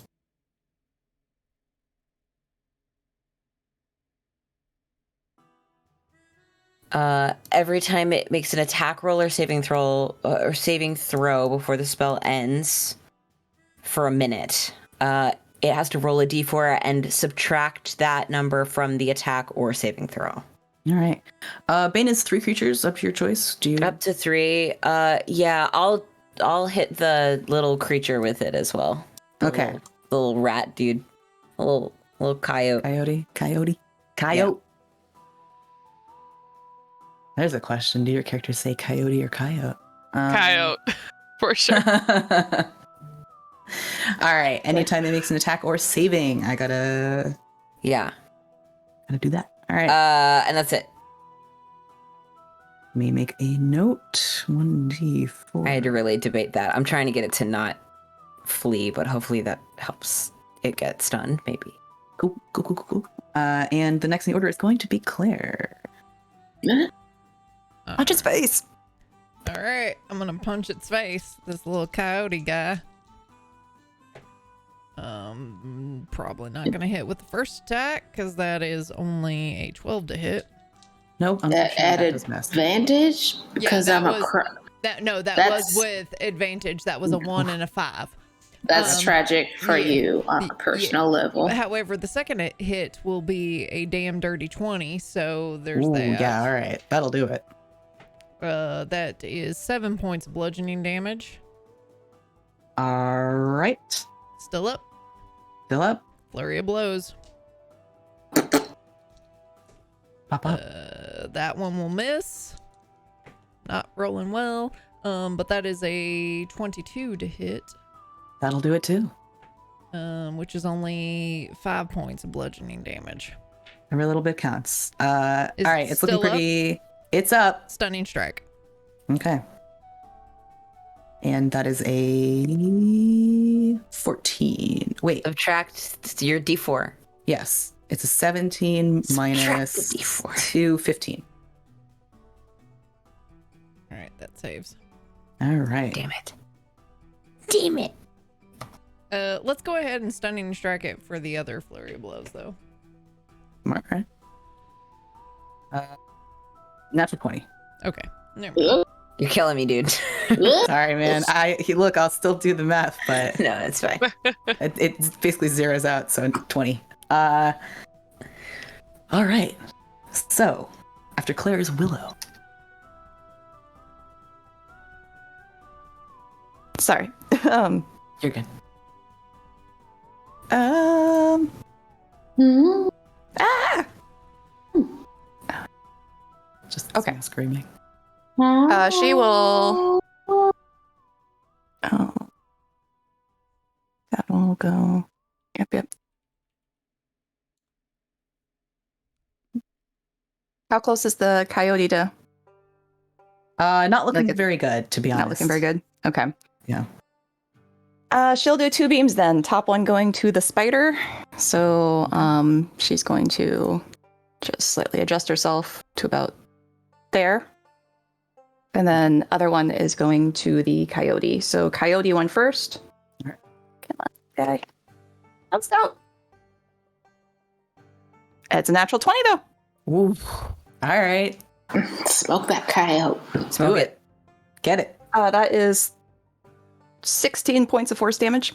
every time it makes an attack roll or saving throw before the spell ends for a minute, it has to roll a d4 and subtract that number from the attack or saving throw. All right. Bane is 3 creatures, up to your choice. Do you Up to 3? Yeah, I'll hit the little creature with it as well. Okay. The little rat dude. A little coyote. Coyote. Yeah. There's a question. Do your characters say coyote or coyote? Coyote, for sure. All right. Anytime it makes an attack or saving, I gotta do that. All right. And that's it. Let me make a note. 1d4. I had to really debate that. I'm trying to get it to not flee, but hopefully that helps it get stunned, maybe. Cool. And the next in the order is going to be Claire. Punch its face. All right, I'm gonna punch its face. This little coyote guy. Probably not gonna hit with the first attack because that is only a 12 to hit. Nope. At advantage? Because yeah, I'm that was with advantage. That was a 1 and a 5. That's tragic for you on a personal level. However, the second hit will be a damn dirty 20, so there's Ooh, that. yeah, all right. That'll do it. That is 7 points of bludgeoning damage. All right. Still up. Still up. Flurry of blows. Pop up. That one will miss. Not rolling well. But that is a 22 to hit. That'll do it too. Which is only 5 points of bludgeoning damage. Every little bit counts. All right, it's looking still pretty. It's up. Stunning strike. Okay. And that is a 14. Wait. Subtract your d4. Yes. It's a 17 minus the d4. 2, 15. All right, that saves. All right. Damn it. Let's go ahead and stunning strike it for the other flurry of blows, though. All right. Natural 20. Okay. Never mind. You're killing me, dude. Sorry, man. Look, I'll still do the math, but No, it's fine. it basically zeroes out, so 20. All right. So, after Claire is Willow. Sorry. You're good. Just Okay. screaming. She will. Oh, that one will go. Yep. How close is the coyote to? Not looking Like very good, to be honest. Not looking very good. Okay. Yeah. She'll do 2 beams then. Top one going to the spider. So she's going to just slightly adjust herself to about there. And then other one is going to the coyote. So coyote one first. All right. Come on, guy. Let's go. It's a natural 20 though. Ooh. All right. Smoke that coyote. Do it. Get it. That is 16 points of force damage.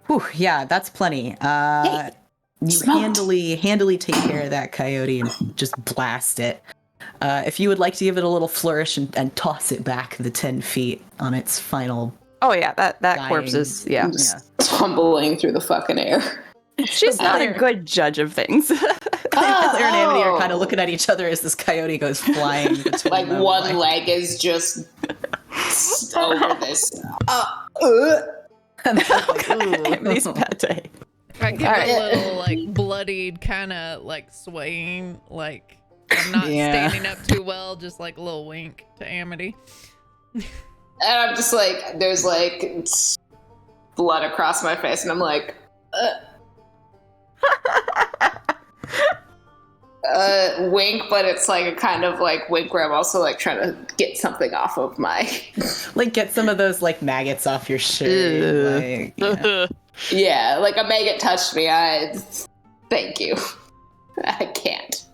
Whew, yeah, that's plenty. You Smoked. handily take care of that coyote and just blast it. If you would like to give it a little flourish and toss it back the 10 feet on its final. Oh yeah, that Dying. corpse is yeah. Just tumbling through the fucking air. She's not a good judge of things. Claire and Amity are kind of looking at each other as this coyote goes flying between Like them, one leg is just over this. And they're like, ooh, Amity's a bad day. I give Alright. a little like bloodied kind of like swaying, like I'm not Yeah. standing up too well, just like a little wink to Amity. And I'm just like, there's like blood across my face, and I'm like, wink, but it's like a kind of like wink where I'm also like trying to get something off of my. like get some of those like maggots off your shirt. Like, yeah. Yeah, like a maggot touched me. Thank you. I can't.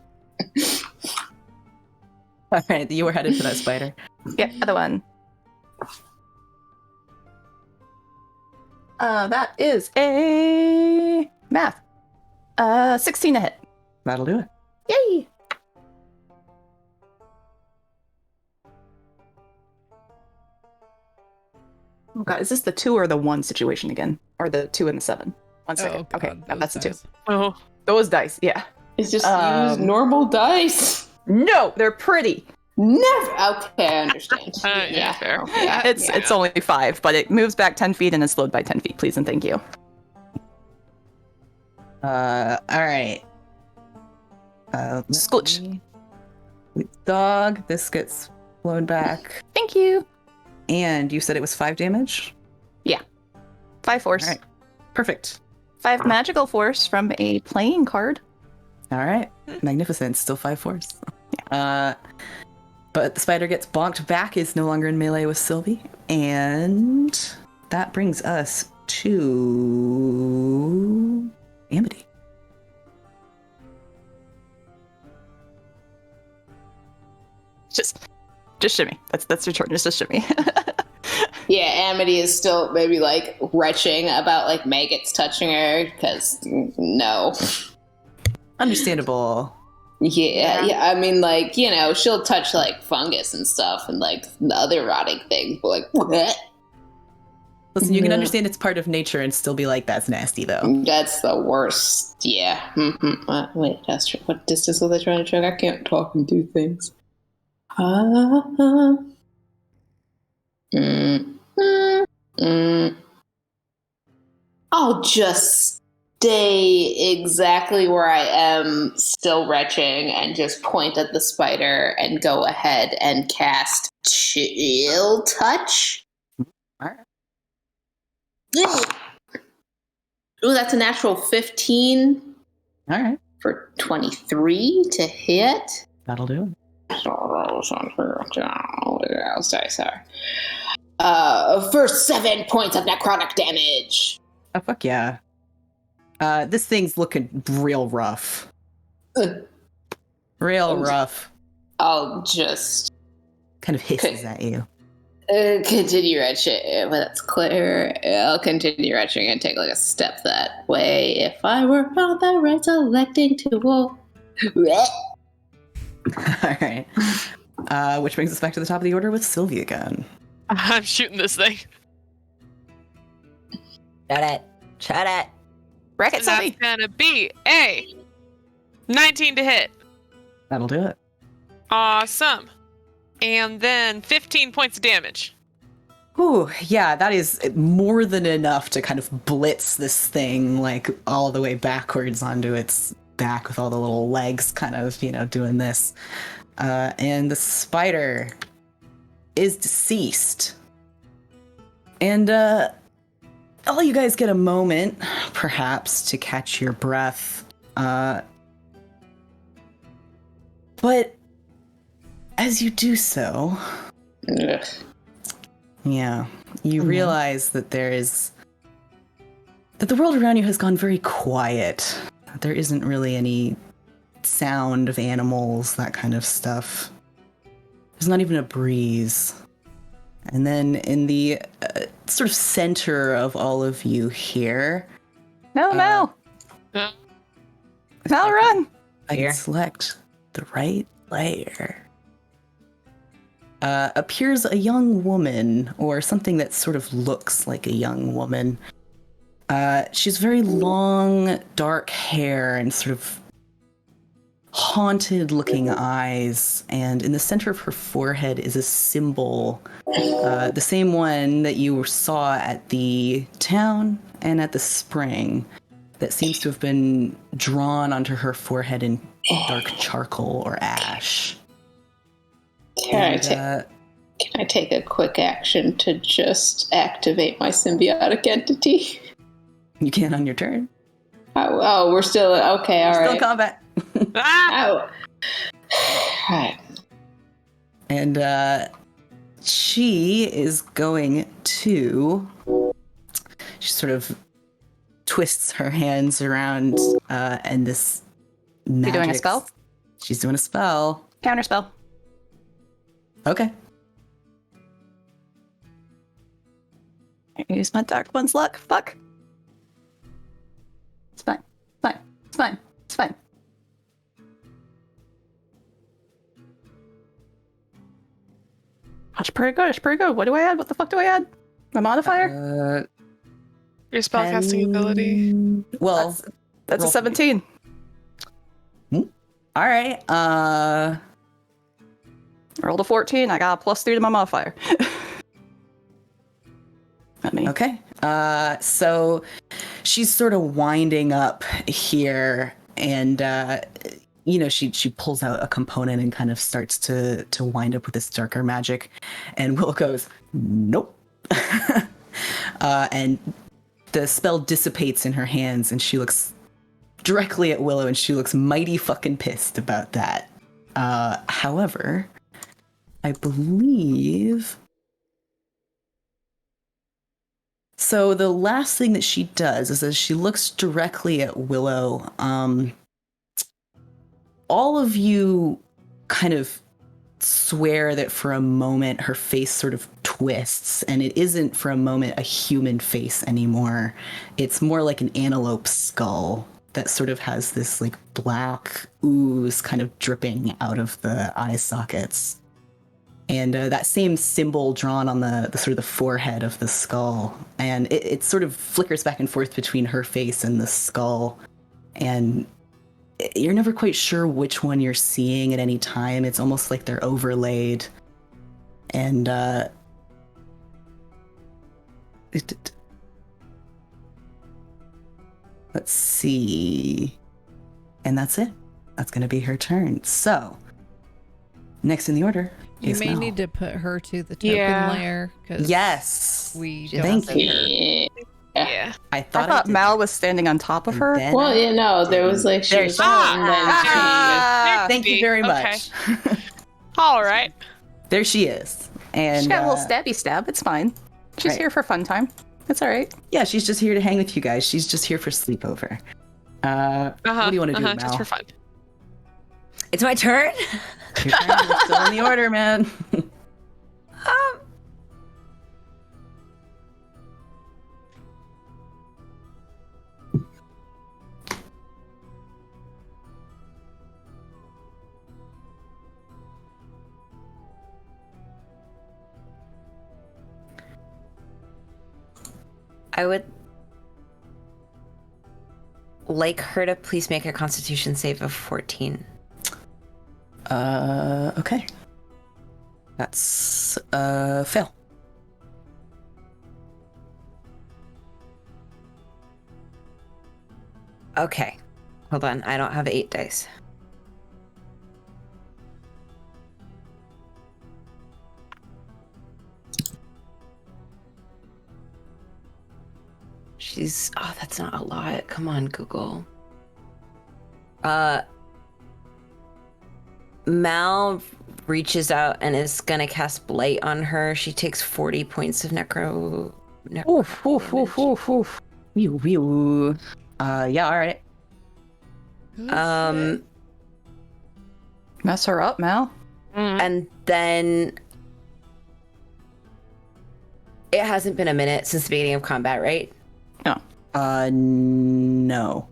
All right, you were headed for that spider. Yeah, other one. That is a math. 16 to hit. That'll do it. Yay! Oh god, is this the 2 or the 1 situation again? Or the 2 and the 7? One second. Oh, Okay, God, yeah, that's the 2. those Oh, Those dice, yeah. It's just use normal dice. No, they're pretty. Never. Okay, I understand. yeah, fair. Yeah, It's only 5, but it moves back 10 feet and is slowed by 10 feet. Please and thank you. All right. Scorch. Dog. This gets blown back. Thank you. And you said it was 5 damage? 5 force. All right. Perfect. 5 magical force from a playing card. All right. Magnificent. Still 5 force. But the spider gets bonked back, is no longer in melee with Sylvie. And that brings us to Amity. Just shimmy. That's your turn. Just shimmy. Yeah, Amity is still maybe like retching about like maggots touching her because no. Understandable. Yeah. I mean, like, you know, she'll touch like fungus and stuff and like the other rotting things, but like, what? Listen, you can understand it's part of nature and still be like, that's nasty, though. That's the worst. Yeah. Wait, that's true. What distance was I trying to check? I can't talk and do things. I'll just stay exactly where I am, still retching, and just point at the spider and go ahead and cast Chill Touch. All right. Ooh, that's a natural 15 All right. for 23 to hit. That'll do it. For 7 points of necrotic damage. Oh, fuck yeah. This thing's looking real rough. Real rough. I'll just Kind of hisses at you. continue retching. Well, that's clear. I'll continue retching and take like a step that way. If I were on the right selecting to All right. Which brings us back to the top of the order with Sylvie again. I'm shooting this thing. Shut it. Bracket That's Sylvie. gonna be a 19 to hit. That'll do it. Awesome. And then 15 points of damage. Ooh, yeah, that is more than enough to kind of blitz this thing like all the way backwards onto its back with all the little legs kind of, you know, doing this. And the spider is deceased. And all you guys get a moment, perhaps, to catch your breath. But as you do so, yeah, you realize that that the world around you has gone very quiet. There isn't really any sound of animals, that kind of stuff. There's not even a breeze. And then in the sort of center of all of you here, Mel. Uh. Mel, run. I Here. can select the right layer. Appears a young woman, or something that sort of looks like a young woman. She's very long, dark hair and sort of haunted looking eyes, and in the center of her forehead is a symbol, the same one that you saw at the town and at the spring, that seems to have been drawn onto her forehead in dark charcoal or ash. Can I take a quick action to just activate my symbiotic entity? You can on your turn. Oh, we're still okay. All right. Still in combat. Oh. Right. And she is going to. She sort of twists her hands around, and this. You doing a spell? She's doing a spell. Counter spell. Okay. Use my Dark One's luck. Fuck. It's fine. It's fine. It's fine. It's fine. That's pretty good. It's pretty good. What do I add? What the fuck do I add? My modifier? Your spellcasting ability. Well, That's a roll. 17. All right. Rolled a 14. I got a +3 to my modifier. I mean, Okay. So she's sort of winding up here, and she pulls out a component and kind of starts to wind up with this darker magic, and Will goes, nope. And the spell dissipates in her hands, and she looks directly at Willow, and she looks mighty fucking pissed about that. However, I believe. So the last thing that she does is as she looks directly at Willow, all of you kind of swear that for a moment her face sort of twists, and it isn't for a moment a human face anymore. It's more like an antelope skull that sort of has this like black ooze kind of dripping out of the eye sockets. And that same symbol drawn on the sort of the forehead of the skull. And it sort of flickers back and forth between her face and the skull. And you're never quite sure which one you're seeing at any time. It's almost like they're overlaid. And let's see. And that's it. That's going to be her turn. So, next in the order. You is may Mel. need to put her to the token Yeah. layer because Yes. we don't Thank see you. her. Yeah. I thought, I thought did. Mal was standing on top of And her. then Well, I no, there didn't. was like she There was she is. and then Ah! Thank you very Okay. much. All right. There she is. And She's got a little stabby stab. It's fine. She's right. here for fun time. It's all right. yeah, she's just here to hang with you guys. She's just here for sleepover. What do you want to do, Mal? Just for fun. It's my turn. Your turn. You're still in the order, man. I would like her to please make a Constitution save of 14. Okay. That's fail. Okay. Hold on. I don't have 8 dice. Oh, that's not a lot. Come on, Google. Mal reaches out and is gonna cast Blight on her. She takes 40 points of necro Oof, oof, oof, oof, oof. Yeah, all right. Mess her up, Mal. And then it hasn't been a minute since the beginning of combat, right? No.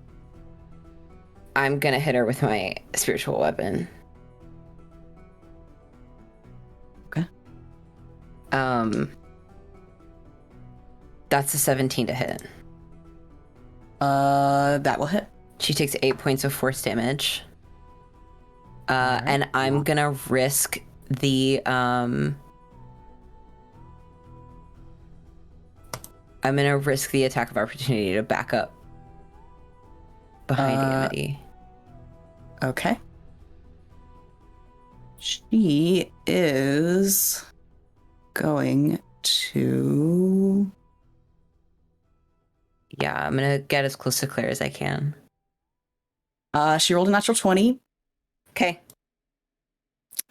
I'm gonna hit her with my spiritual weapon. Okay. That's a 17 to hit. That will hit. She takes 8 points of force damage. And I'm gonna risk the attack of opportunity to back up behind Amity. Okay. She is going to... Yeah, I'm gonna get as close to Claire as I can. She rolled a natural 20 Okay.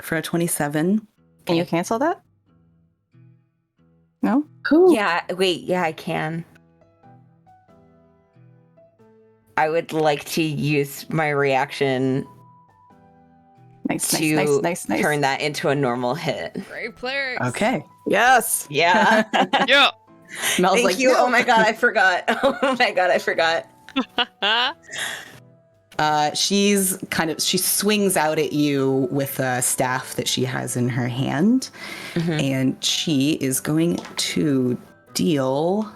for a 27. Can you cancel that? No? Who? Yeah, wait, yeah, I can. I would like to use my reaction Nice, to nice. turn that into a normal hit. Brave clerics. Okay. Yes. Yeah. Yeah. Mel's Thank like, you. "No." Oh my god, I forgot. Oh my god, I forgot. She swings out at you with a staff that she has in her hand, and she is going to deal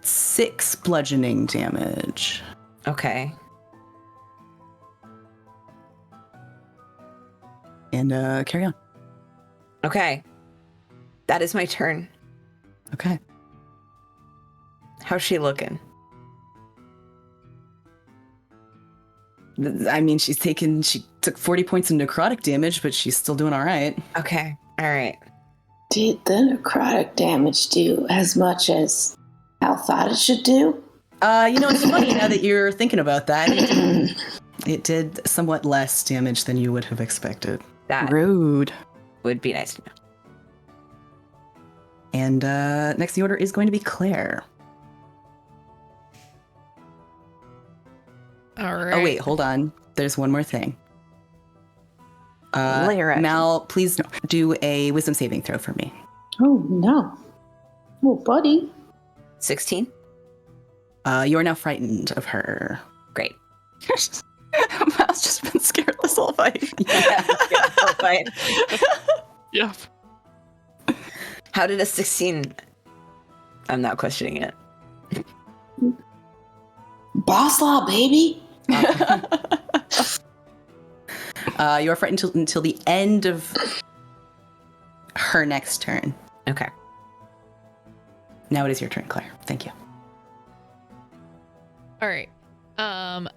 6 bludgeoning damage. Okay. And carry on. Okay. That is my turn. Okay. How's she looking? I mean, she took 40 points of necrotic damage, but she's still doing all right. Okay. All right. Did the necrotic damage do as much as Hal thought it should do? It's funny now that you're thinking about that. It did somewhat less damage than you would have expected. That Rude. would be nice to know. And next in the order is going to be Claire. All right. Oh, wait, hold on. There's one more thing. Layer action. Mal, please do a wisdom saving throw for me. Oh, no. Oh, buddy. 16? You are now frightened of her. Great. Mal's just been scared this whole fight. Fine. Yeah. How did a 16? I'm not questioning it. Boss law, baby. You are frightened until the end of her next turn. Okay. Now it is your turn, Claire. Thank you. All right.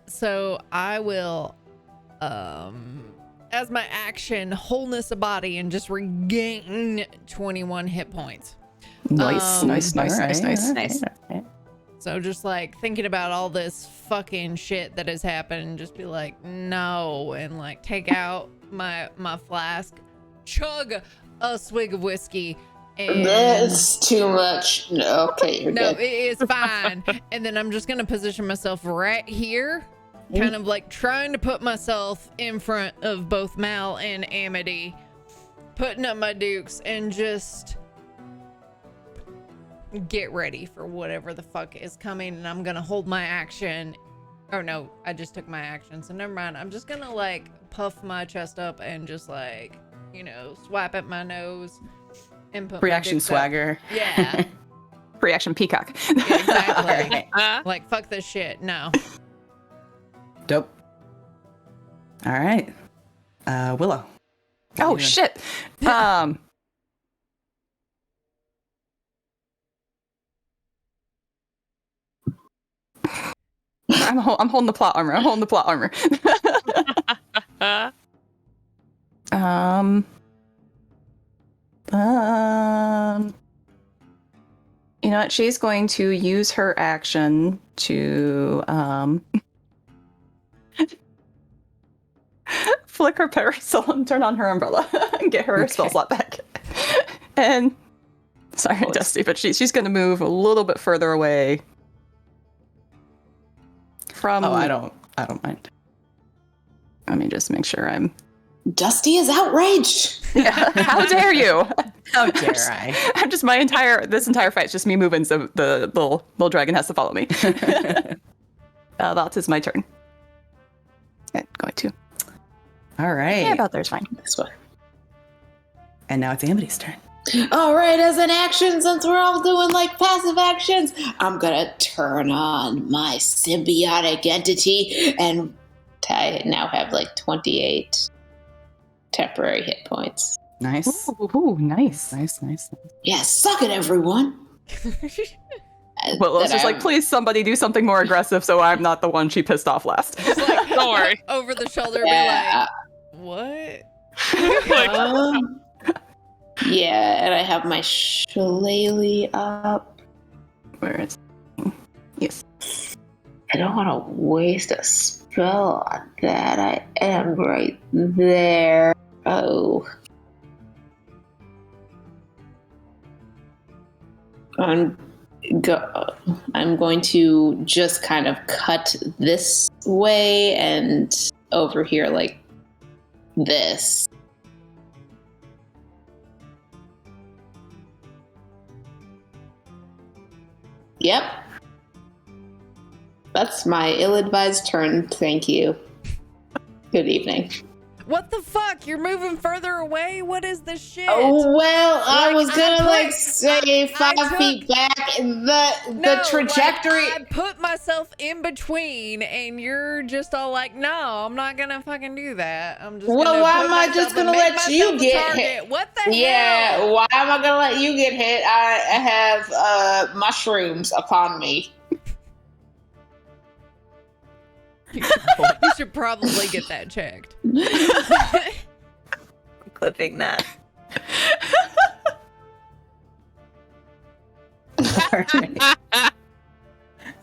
So I will, as my action, wholeness of body and just regain 21 hit points. Nice. Nice. So just like thinking about all this fucking shit that has happened and just be like, no, and like take out my flask, chug a swig of whiskey. And That's too much. No, okay, you're no, good. it is fine. And then I'm just gonna position myself right here, kind of like trying to put myself in front of both Mal and Amity, putting up my dukes and just get ready for whatever the fuck is coming. And I'm gonna hold my action. Oh no, I just took my action, so never mind. I'm just gonna like puff my chest up and just like, swipe at my nose and put Reaction my dicks up. swagger. Yeah. Reaction peacock. Yeah, exactly. Right. Like, fuck this shit. No. Dope. All right. Willow. Oh shit. I'm holding the plot armor. You know what? She's going to use her action to flick her parasol and turn on her umbrella and get her spell slot back. And sorry, Dusty, but she's going to move a little bit further away from. Oh, I don't mind. Let me just make sure I'm. Dusty is outraged. Yeah, how dare you? How dare I? I'm just this entire fight's just me moving, so the little dragon has to follow me. That is my turn. Okay, going to. All right. Yeah, about there's fine. This one. And now it's Amity's turn. All right, as an action, since we're all doing like passive actions, I'm gonna turn on my symbiotic entity and I now have like 28 temporary hit points. Nice. Ooh, nice. Nice. Yeah, suck it, everyone. Well, That it's just like, I'm- please, somebody do something more aggressive so I'm not the one she pissed off last. Just like Don't worry. over the shoulder, Yeah, be like, what? yeah, and I have my shillelagh up. Where is yes. I don't want to waste a spell on that. I am right there. Oh. I'm going to just kind of cut this way and over here like this. Yep. That's my ill-advised turn. Thank you. Good evening. What the fuck? You're moving further away? What is this shit? Oh, well, I Like, was gonna I put- say I 5 took- feet back. The No, trajectory. Like, I put myself in between, and you're just all like, "No, I'm not gonna fucking do that. I'm just." Well, gonna why put am I myself just and gonna make let you myself a get target. hit? What the Yeah, hell? why am I gonna let you get hit? I have mushrooms upon me. You should probably get that checked. Clipping that.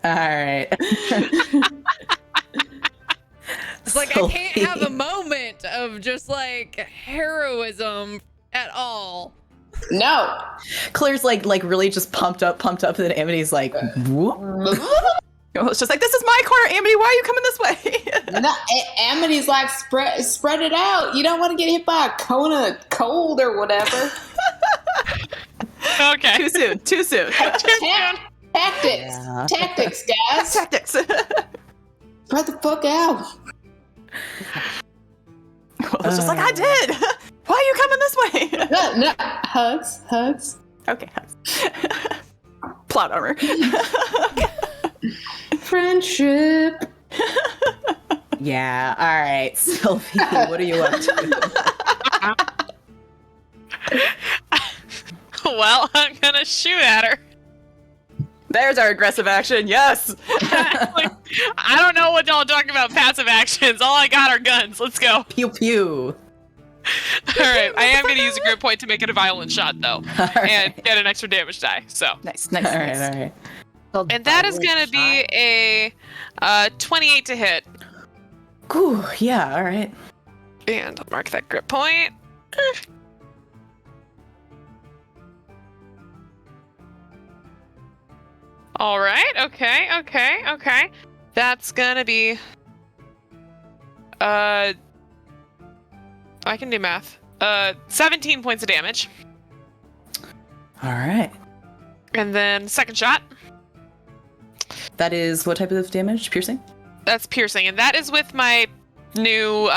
All right. It's like I can't have a moment of just like heroism at all. No. Claire's like really just pumped up, and then Amity's like, whoop. It's just like, this is my corner, Amity. Why are you coming this way? No, Amity's like spread it out. You don't want to get hit by a cone of cold or whatever. Okay. Too soon. Tactics, Yeah. tactics, guys. Tactics. Spread the fuck out. Well, it's just like, I did. Why are you coming this way? No, hugs. Okay. Plot armor. Friendship. Yeah. All right, Sylvie. What are you up to? Well, I'm gonna shoot at her. There's our aggressive action. Yes. Like, I don't know what y'all talking about passive actions. All I got are guns. Let's go. Pew pew. All right. I am gonna use a grip point to make it a violent shot though, All right. and get an extra damage die. So, Nice. All right. and that is gonna be a 28 to hit. Ooh, yeah. All right. And I'll mark that grip point. All right. Okay. That's gonna be. I can do math. 17 points of damage, All right. and then second shot. That is what type of damage? Piercing? That's piercing, and that is with my new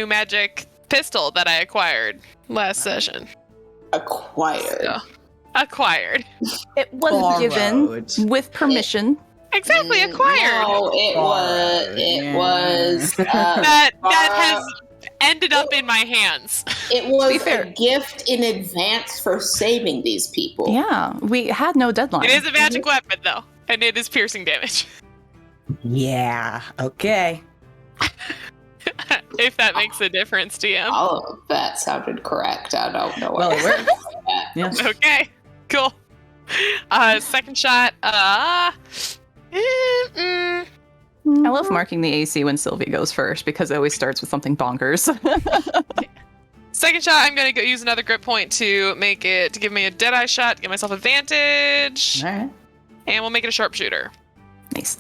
magic pistol that I acquired last session. Acquired. So, acquired. It was given Borrowed. with permission. Exactly, acquired. No, it was. That has ended up in my hands. It was fair. a gift in advance for saving these people. Yeah, we had no deadline. It is a magic weapon though, and it is piercing damage. Yeah. Okay. If that makes a difference, DM. All of that sounded correct. I don't know Well, what. it worked. Yeah. Okay, cool. Second shot. I love marking the AC when Sylvie goes first because it always starts with something bonkers. Second shot. I'm gonna go use another grip point to give me a deadeye shot, give myself advantage, All right. and we'll make it a sharpshooter. Nice.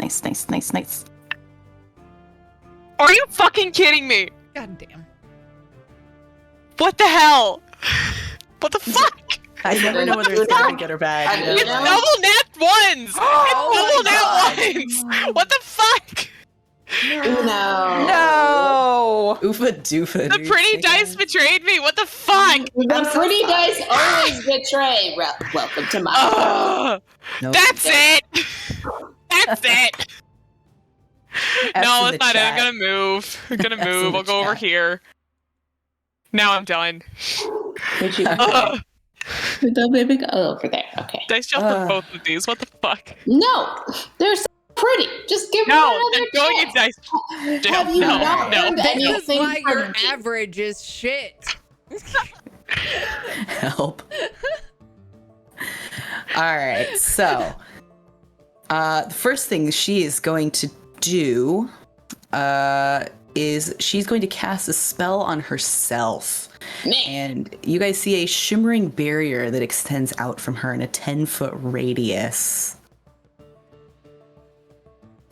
Are you fucking kidding me? God damn. What the hell? What the fuck? I never know whether it's gonna be good or bad. You know? It's double nat ones! It's double nat ones! What the fuck? No. No. Oofa doofa. The dude. pretty dice betrayed me. What the fuck? The pretty dice always betray. Welcome to my. Ugh. Nope. That's it. That's it. No, in that's the not it. I'm chat. gonna move. I'm gonna F's in move. the I'll go over chat. here. Now I'm done. Would you Ugh. go, baby? Go over there. Okay. Dice jump on both of these. What the fuck? No, they're so pretty. Just give No, them then another going chance. in dice. Have you No, not no. learned This anything is why from your me? average is shit. Help. All right, so the first thing she is going to do is she's going to cast a spell on herself. And you guys see a shimmering barrier that extends out from her in a 10-foot radius.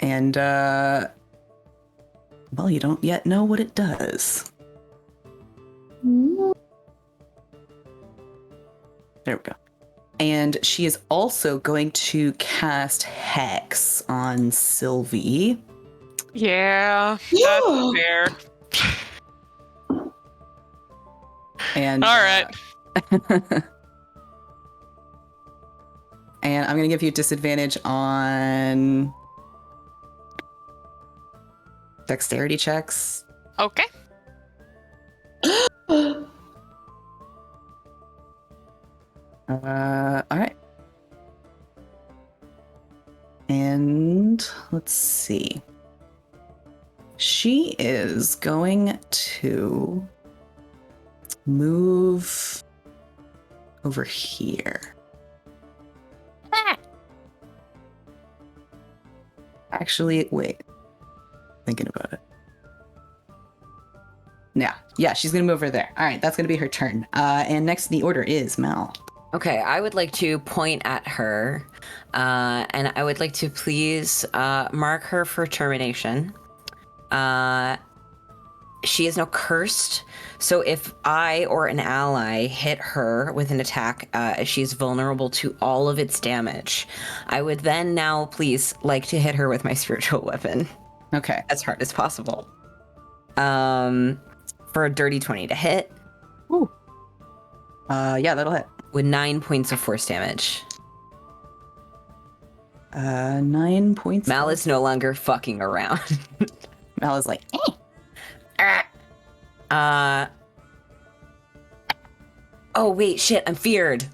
And, well, you don't yet know what it does. There we go. And she is also going to cast Hex on Sylvie. Yeah, that's fair. And All right. And I'm going to give you disadvantage on dexterity checks. Okay. All right. And let's see. She is going to move over here. Actually, wait. Thinking about it. Yeah, she's gonna move over there. All right, that's gonna be her turn. And next in the order is Mel. Okay, I would like to point at her, and I would like to please mark her for termination. She is now cursed, so if I or an ally hit her with an attack, she's vulnerable to all of its damage. I would then now please like to hit her with my spiritual weapon. Okay. As hard as possible. For a dirty 20 to hit. Ooh. Yeah, that'll hit. With 9 points of force damage. 9 points. Mal is no longer fucking around. Mel is like, oh wait, shit, I'm feared.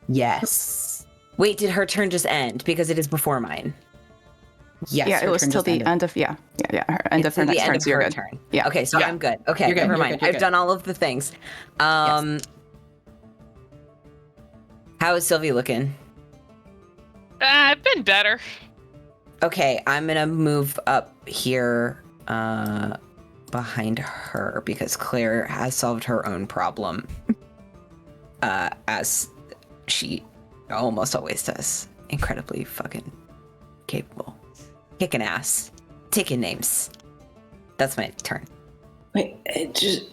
yes. Wait, did her turn just end? Because it is before mine. Yes. Yeah, it her was turn till just the ended. end of her end It's of her the next end turn. of So you're her good. turn. Yeah. Okay, so Yeah. I'm good. Okay, You're good, never you're mind. good, you're I've good. done all of the things. Yes. How is Sylvie looking? I've been better. Okay, I'm gonna move up here behind her because Claire has solved her own problem. As she almost always does. Incredibly fucking capable. Kicking ass. Taking names. That's my turn. Wait, it just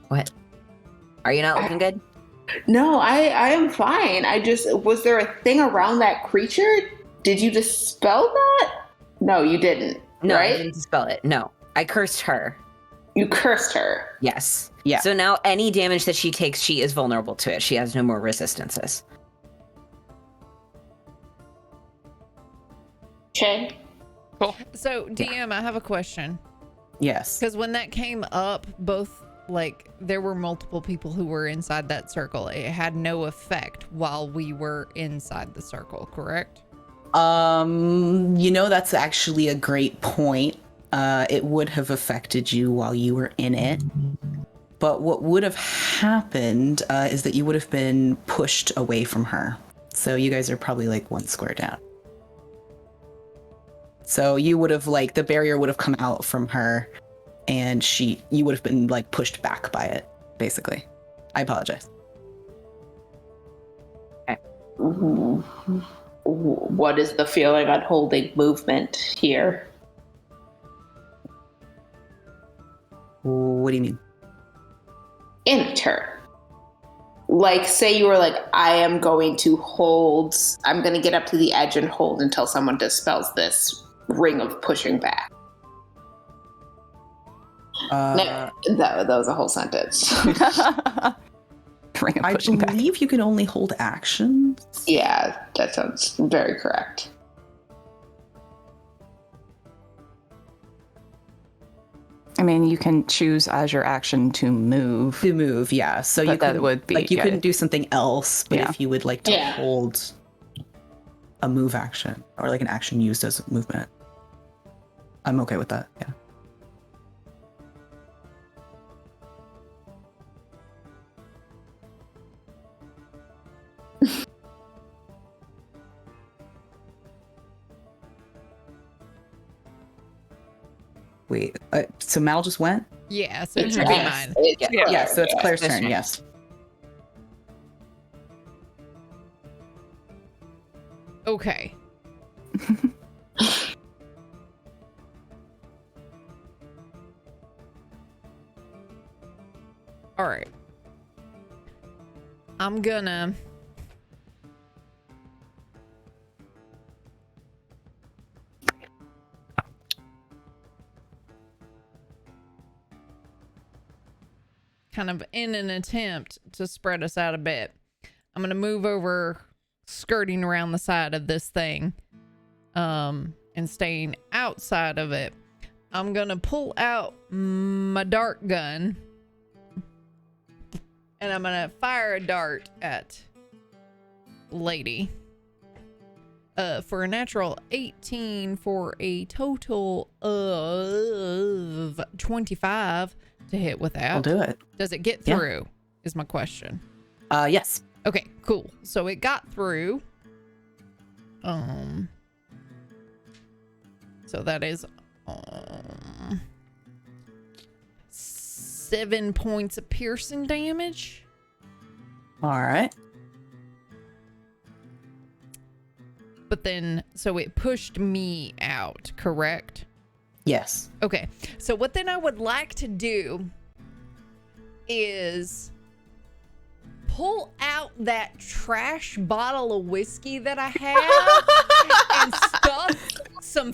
What? Are you not looking good? no. I am fine. I just was there a thing around that creature? Did you dispel that? No, you didn't. No, right? I didn't dispel it. No. I cursed her. You cursed her. Yes. Yeah. So now any damage that she takes, she is vulnerable to it. She has no more resistances. Okay. Cool. So, DM, I have a question. Yes. Because when that came up, both, like, there were multiple people who were inside that circle. It had no effect while we were inside the circle, correct? That's actually a great point. It would have affected you while you were in it. But what would have happened is that you would have been pushed away from her. So you guys are probably like 1 square down. So you would have the barrier would have come out from her and you would have been pushed back by it, basically. I apologize. What is the feeling on holding movement here? What do you mean? Enter. Say you were I'm going to get up to the edge and hold until someone dispels this ring of pushing back. No, that was a whole sentence. Ring of I pushing back. believe you can only hold actions. Yeah, that sounds very correct. mean, you can choose as your action to move. To move, yeah. So But you that could, would be- like you yeah. couldn't do something else, but Yeah. if you would like to Yeah. hold a move action or like an action used as movement, I'm okay with that. Yeah. Wait, so Mal just went? Yeah, so it It's should be Claire. mine. It's Yeah, Claire, yeah. So it's Claire's That's turn. fine. Yes. Okay. All right. I'm gonna kind of in an attempt to spread us out a bit. I'm gonna move over, skirting around the side of this thing, and staying outside of it. I'm gonna pull out my dart gun, and I'm gonna fire a dart at lady. For a natural 18 for a total of 25 to hit with that. I'll do it. Does it get Yeah. through? Is my question. Yes. Okay, cool. So it got through. So that is 7 points of piercing damage. All right. But then, so it pushed me out, correct? Yes. Okay. So what then I would like to do is pull out that trash bottle of whiskey that I have and stuff some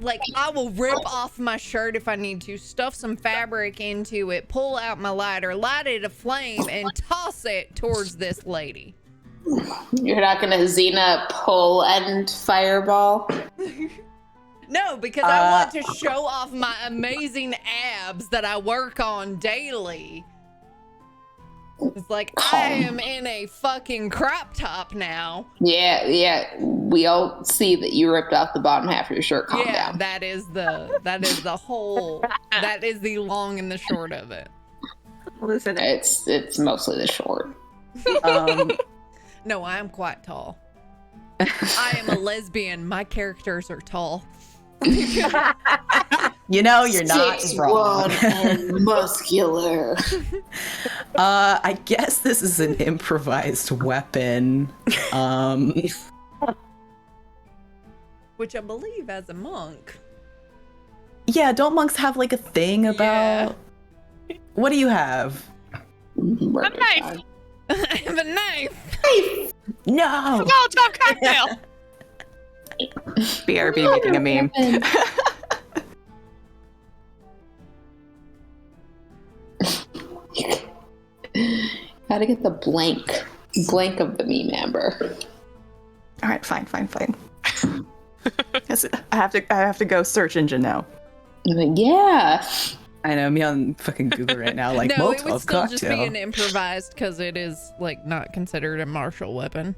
like I will rip off my shirt if I need to, stuff some fabric into it, pull out my lighter, light it aflame, and toss it towards this lady. You're not gonna Xena pull and fireball? No, because I want to show off my amazing abs that I work on daily. It's like I am in a fucking crop top now. Yeah. We all see that you ripped off the bottom half of your shirt. Calm Yeah, down. that is the whole, that is the long and the short of it. Listen, It's mostly the short. No, I am quite tall. I am a lesbian. My characters are tall. You know, you're not 6'1" wrong. and muscular. I guess this is an improvised weapon. Which I believe as a monk. Yeah, don't monks have like a thing about? What do you have? Murder knife. time. I have a knife. No. Molotov cocktail. BRB making a meme. Gotta get the blank of the meme, Amber. All right, fine. I have to go search engine now. I'm like, yeah. I know, me on fucking Google right now, like No, it would Molotov still just be cocktail. an improvised because it is like not considered a martial weapon.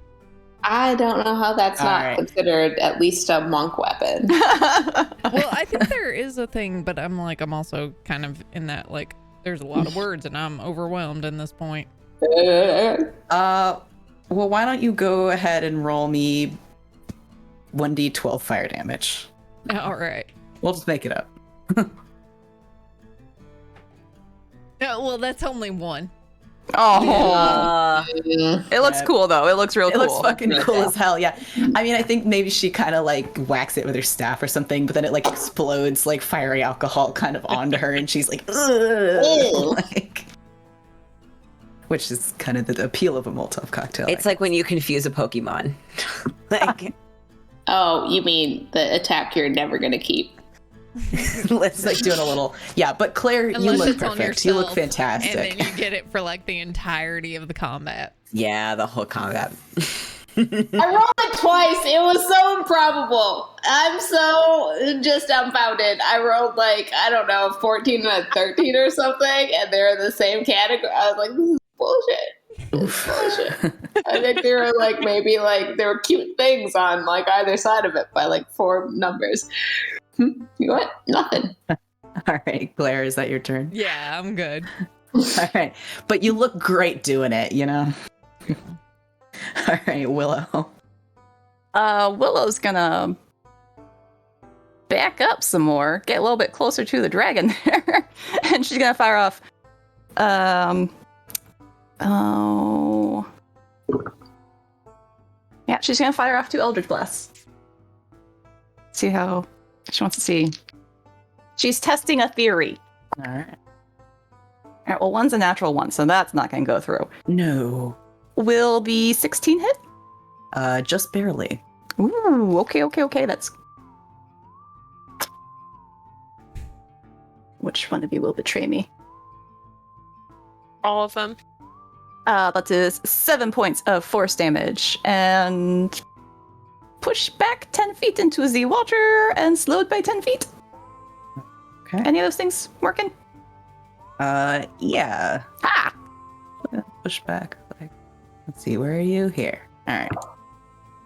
I don't know how that's not Alright. considered at least a monk weapon. Well, I think there is a thing, but I'm also kind of in that like there's a lot of words and I'm overwhelmed in this point. Well, why don't you go ahead and roll me 1d12 fire damage? All right. We'll just make it up. Well, that's only one. Oh, it looks Yeah. cool though. It looks real It cool. looks fucking cool as hell, yeah. I mean, I think maybe she kind of like whacks it with her staff or something, but then it like explodes like fiery alcohol kind of onto her, and she's like, ugh, like, which is kind of the appeal of a Molotov cocktail. it's like when you confuse a Pokemon. Like, Oh, you mean the attack you're never gonna keep? it's like doing a little, yeah. But Claire, you Unless look it's on perfect. You look yourself, fantastic. And then you get it for like the entirety of the combat. yeah, the whole combat. I rolled it twice. It was so improbable. I'm so just dumbfounded. I rolled like, I don't know, 14 and a 13 or something, and they're in the same category. I was like, this is bullshit. This is bullshit. I think there were like maybe like there were cute things on like either side of it by like 4 numbers. You know what? Nothing. All right, Blair, is that your turn? Yeah, I'm good. All right, but you look great doing it, you know? All right, Willow. Willow's gonna back up some more, get a little bit closer to the dragon there, and she's gonna fire off. Yeah, she's gonna fire off 2 Eldritch Blasts. See how she wants to see. She's testing a theory. All right. All right, well, one's a natural one, so that's not gonna go through. No. Will the 16 hit? Just barely. Ooh, okay. That's. Which one of you will betray me? All of them. That is 7 points of force damage, and push back 10 feet into the water and slowed by 10 feet. Okay. Any of those things working? Yeah. Ha! Push back. Like, let's see, where are you? Here. All right.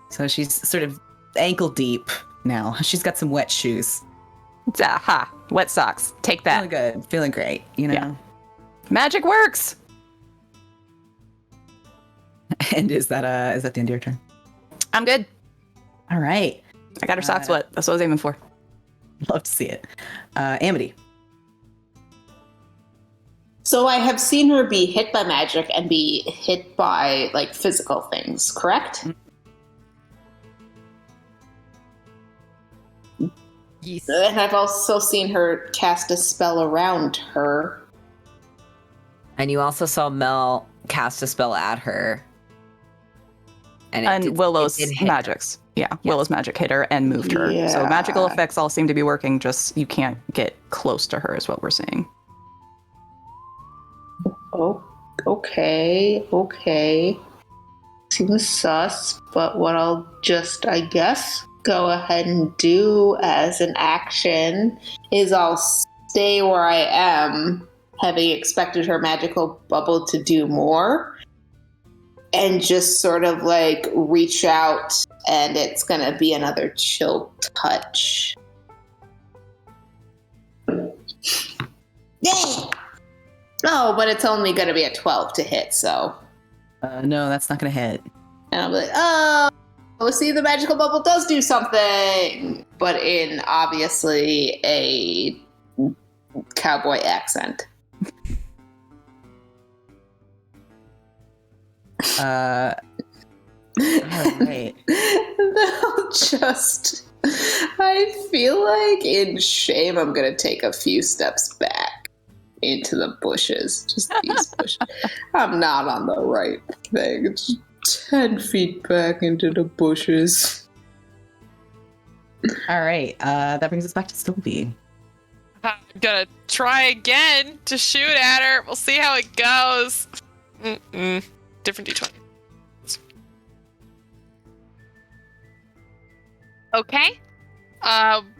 So she's sort of ankle deep now. She's got some wet shoes. Ha! Wet socks. Take that. Feeling good. Feeling great, you know? Yeah. Magic works! And is that the end of your turn? I'm good. All right. I got her socks wet. That's what I was aiming for. Love to see it. Amity. So I have seen her be hit by magic and be hit by like physical things, correct? Yes. And I've also seen her cast a spell around her. And you also saw Mel cast a spell at her. And Willow's it did hit her. magics. Yeah, Willow's magic hit her and moved her. So Yeah. magical effects all seem to be working, just you can't get close to her is what we're seeing. Oh, okay. Seems sus, but what I'll just, I guess, go ahead and do as an action is I'll stay where I am, having expected her magical bubble to do more, and just sort of like reach out, and it's gonna be another chill touch. Yay! Oh, but it's only gonna be a 12 to hit, so. No, that's not going to hit. And I'm like, oh, see, the magical bubble does do something, but in obviously a cowboy accent. All right. They'll just, I feel like in shame, I'm going to take a few steps back into the bushes. Just these bushes. I'm not on the right thing. It's 10 feet back into the bushes. All right. That brings us back to Sylvie. I'm gonna try again to shoot at her. We'll see how it goes. Different d20. Okay.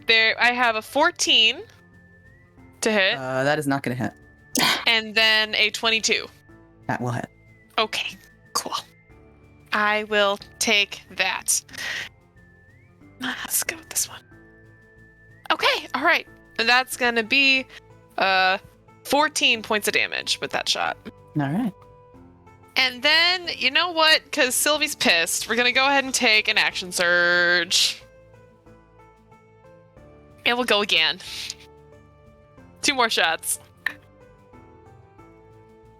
There I have a 14 to hit, That is not going to hit. and then a 22. That will hit. Okay, cool. I will take that. Let's go with this one. Okay, all right. And that's gonna be 14 points of damage with that shot. All right. And then, you know what? Because Sylvie's pissed, we're gonna go ahead and take an action surge. And we'll go again. 2 more shots.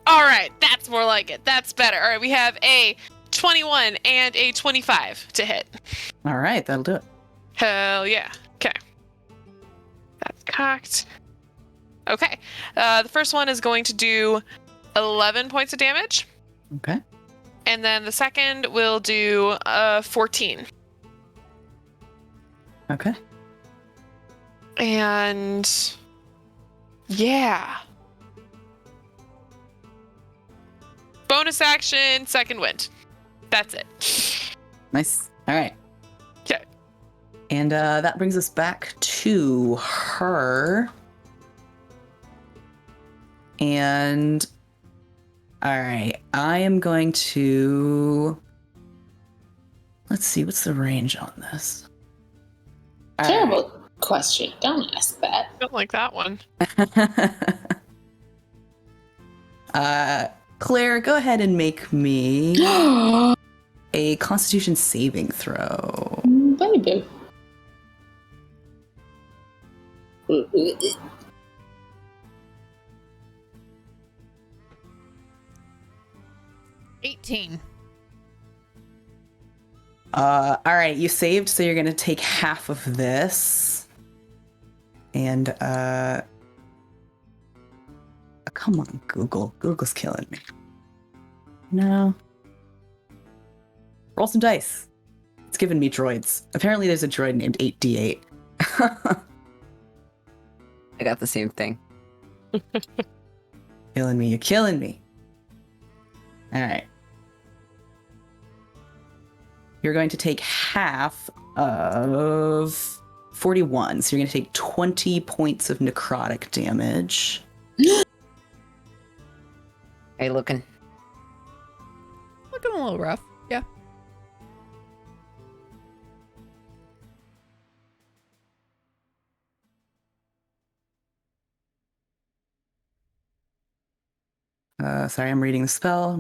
All right, that's more like it. That's better. All right, we have a 21 and a 25 to hit. All right. That'll do it. Hell yeah. Okay. That's cocked. Okay. The first one is going to do 11 points of damage. Okay. And then the second will do 14. Okay. And yeah. Bonus action, second wind. That's it. Nice. All right. Okay. And that brings us back to her. And all right, I am going to. Let's see, what's the range on this? All Terrible question. Don't ask that. Don't like that one. Claire, go ahead and make me a Constitution saving throw. Baby. 18. All right, you saved, so you're gonna take half of this. And come on, Google. Google's killing me. No. Roll some dice. It's giving me droids. Apparently there's a droid named 8D8. I got the same thing. Killing me, you're killing me. All right. You're going to take half of 41. So you're going to take 20 points of necrotic damage. Hey, looking. Looking a little rough. Yeah. Sorry, I'm reading the spell.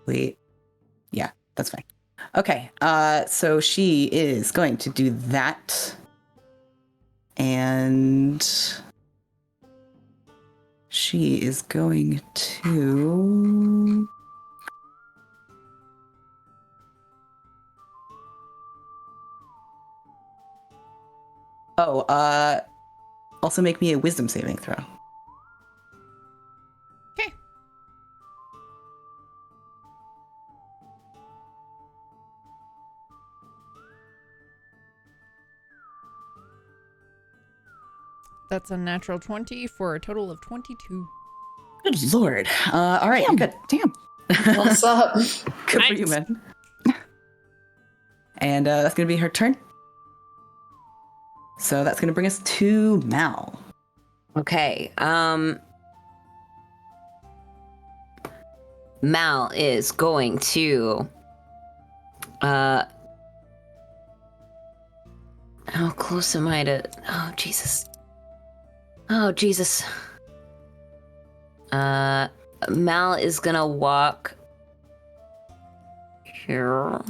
Wait. Yeah, that's fine. Okay, so she is going to do that. And she is going to... also make me a wisdom saving throw. Okay. That's a natural 20 for a total of 22. Good lord. All right, you're good. Damn. What's up? Good for you, man. And that's going to be her turn. So that's going to bring us to Mal. Okay. Mal is going to how close am I to Oh Jesus. Mal is gonna walk here.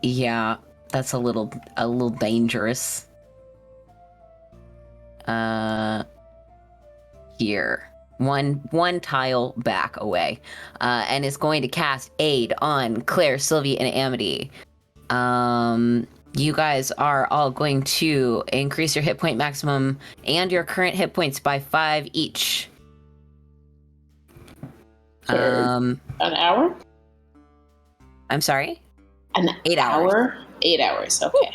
Yeah, that's a little dangerous. Here. One tile back away. And is going to cast Aid on Claire, Sylvie, and Amity. You guys are all going to increase your hit point maximum and your current hit points by 5 each. For an hour? I'm sorry? An 8 hours. hour? 8 hours, okay.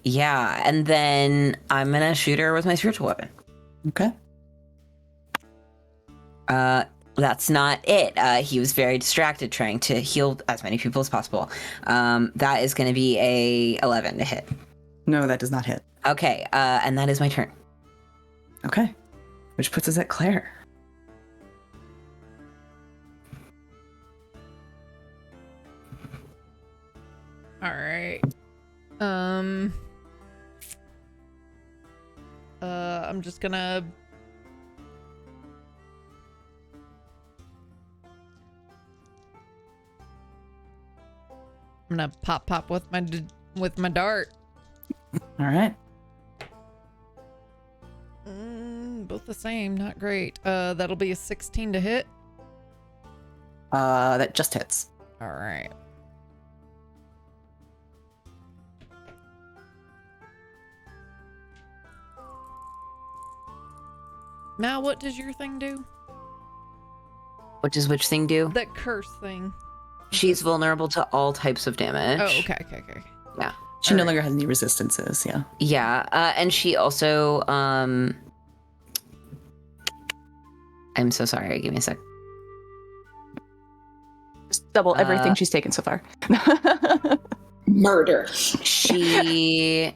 Yeah, and then I'm gonna shoot her with my spiritual weapon. Okay. That's not it. He was very distracted trying to heal as many people as possible. That is gonna be a 11 to hit. No, that does not hit. Okay, and that is my turn. Okay. Which puts us at Claire. All right. I'm just gonna pop with my dart. All right. Both the same, not great. That'll be a 16 to hit. That just hits. All right. Mal, what does your thing do? What does which thing do? That curse thing. She's vulnerable to all types of damage. Oh, okay. Yeah. She no longer has any resistances, yeah. Yeah, and she also, I'm so sorry, give me a sec. Just double everything she's taken so far. Murder. She...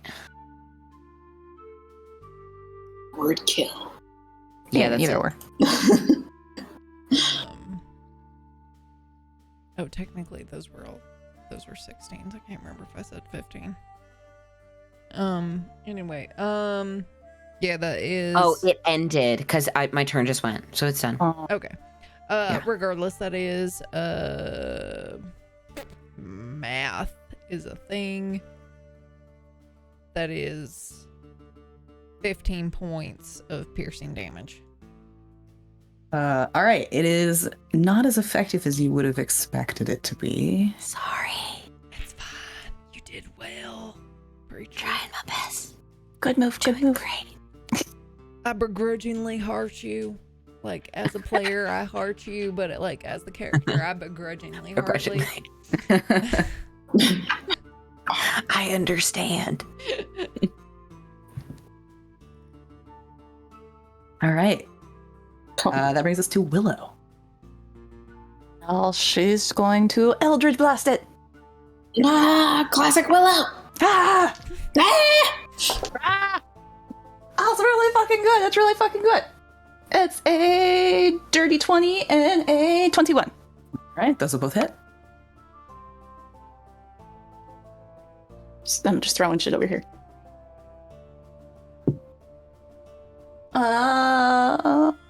Word kill. Yeah, that's either it. or. Oh, technically those were 16s. I can't remember if I said 15. Anyway, yeah, that is. Oh, it ended because my turn just went, so it's done. Okay. Regardless, that is math is a thing. That is 15 points of piercing damage. All right. It is not as effective as you would have expected it to be. Sorry. It's fine. You did well. Trying my best. Good move. Great. I begrudgingly heart you. Like, as a player, I heart you, but like as the character, I begrudgingly heart you. I understand. All right. That brings us to Willow. Well, she's going to Eldritch Blast it. Classic Willow. Ah! Ah! That's really fucking good. It's a dirty 20 and a 21. All right, those will both hit. I'm just throwing shit over here.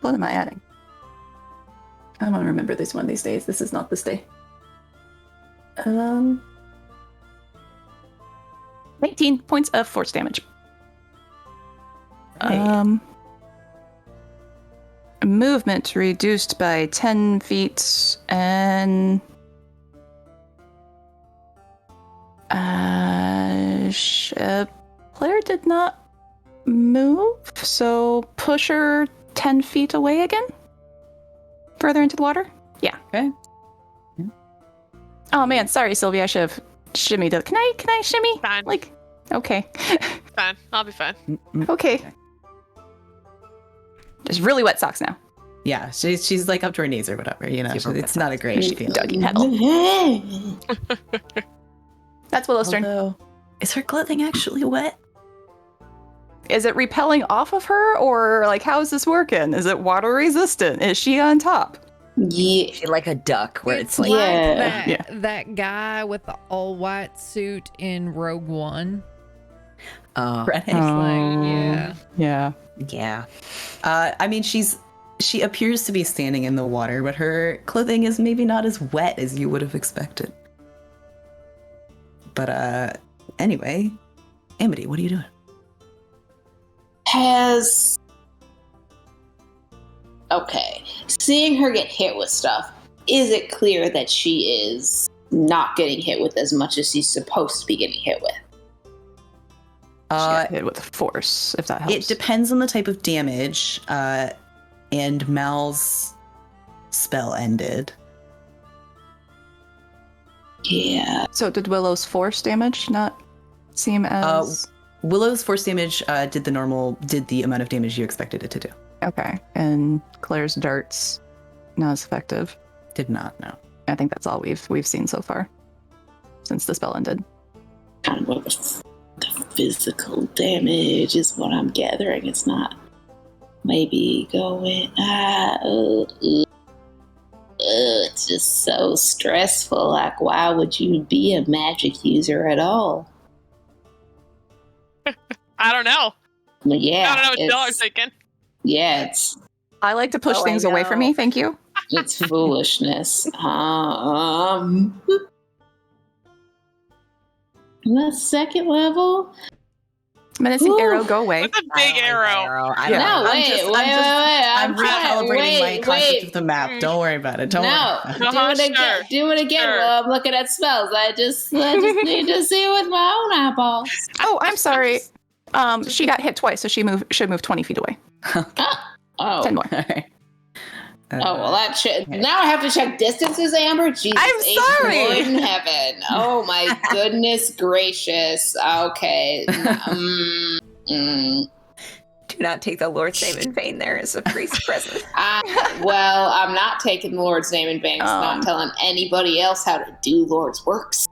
What am I adding? I want to remember this one these days. This is not this day. 19 points of force damage. Right. Movement reduced by 10 feet and player did not move, so push her 10 feet away again. Further into the water? Yeah. Okay. Oh man, sorry Sylvia, I should have shimmied it. Can I shimmy? Fine. Like, okay. Fine. I'll be fine. Okay. Just really wet socks now. Yeah, she's like up to her knees or whatever, you know. It's not a great feeling. Dougie pedal. That's Willow's turn. Although, is her clothing actually wet? Is it repelling off of her, or like how is this working? Is it water resistant? Is she on top? Yeah. She like a duck where it's like Yeah. that guy with the all white suit in Rogue One. Right. It's like, yeah. Yeah. I mean, she appears to be standing in the water, but her clothing is maybe not as wet as you would have expected. But anyway, Amity, what are you doing? Okay. Seeing her get hit with stuff, is it clear that she is not getting hit with as much as she's supposed to be getting hit with? She got hit with force, if that helps. It depends on the type of damage, and Mal's spell ended. Yeah. So did Willow's force damage not seem as... Willow's force damage did the amount of damage you expected it to do. Okay, and Claire's darts not as effective. Did not, no. I think that's all we've seen so far since the spell ended. Kind of the physical damage is what I'm gathering. It's not maybe going, it's just so stressful. Like, why would you be a magic user at all? I don't know. But yeah, I don't know what y'all are thinking. yeah, it's I like to push things away from me, thank you. it's foolishness. The second level. Menacing Ooh. arrow, go away. It's a big arrow. I Yeah. know. No, wait. I'm recalibrating my concept of the map. Mm. Don't worry about it. Don't No, worry. Uh-huh, do it again. sure. Do it again Sure. while I'm looking at spells. I just need to see it with my own eyeballs. Oh, I'm sorry. She got hit twice, so she should move 20 feet away. Oh, 10 more. All right. well, now I have to check distances, Amber. Jesus, I'm sorry. Lord in heaven. Oh my goodness gracious. Okay. Do not take the Lord's name in vain. There is a priest present. Well, I'm not taking the Lord's name in vain. It's not telling anybody else how to do Lord's works.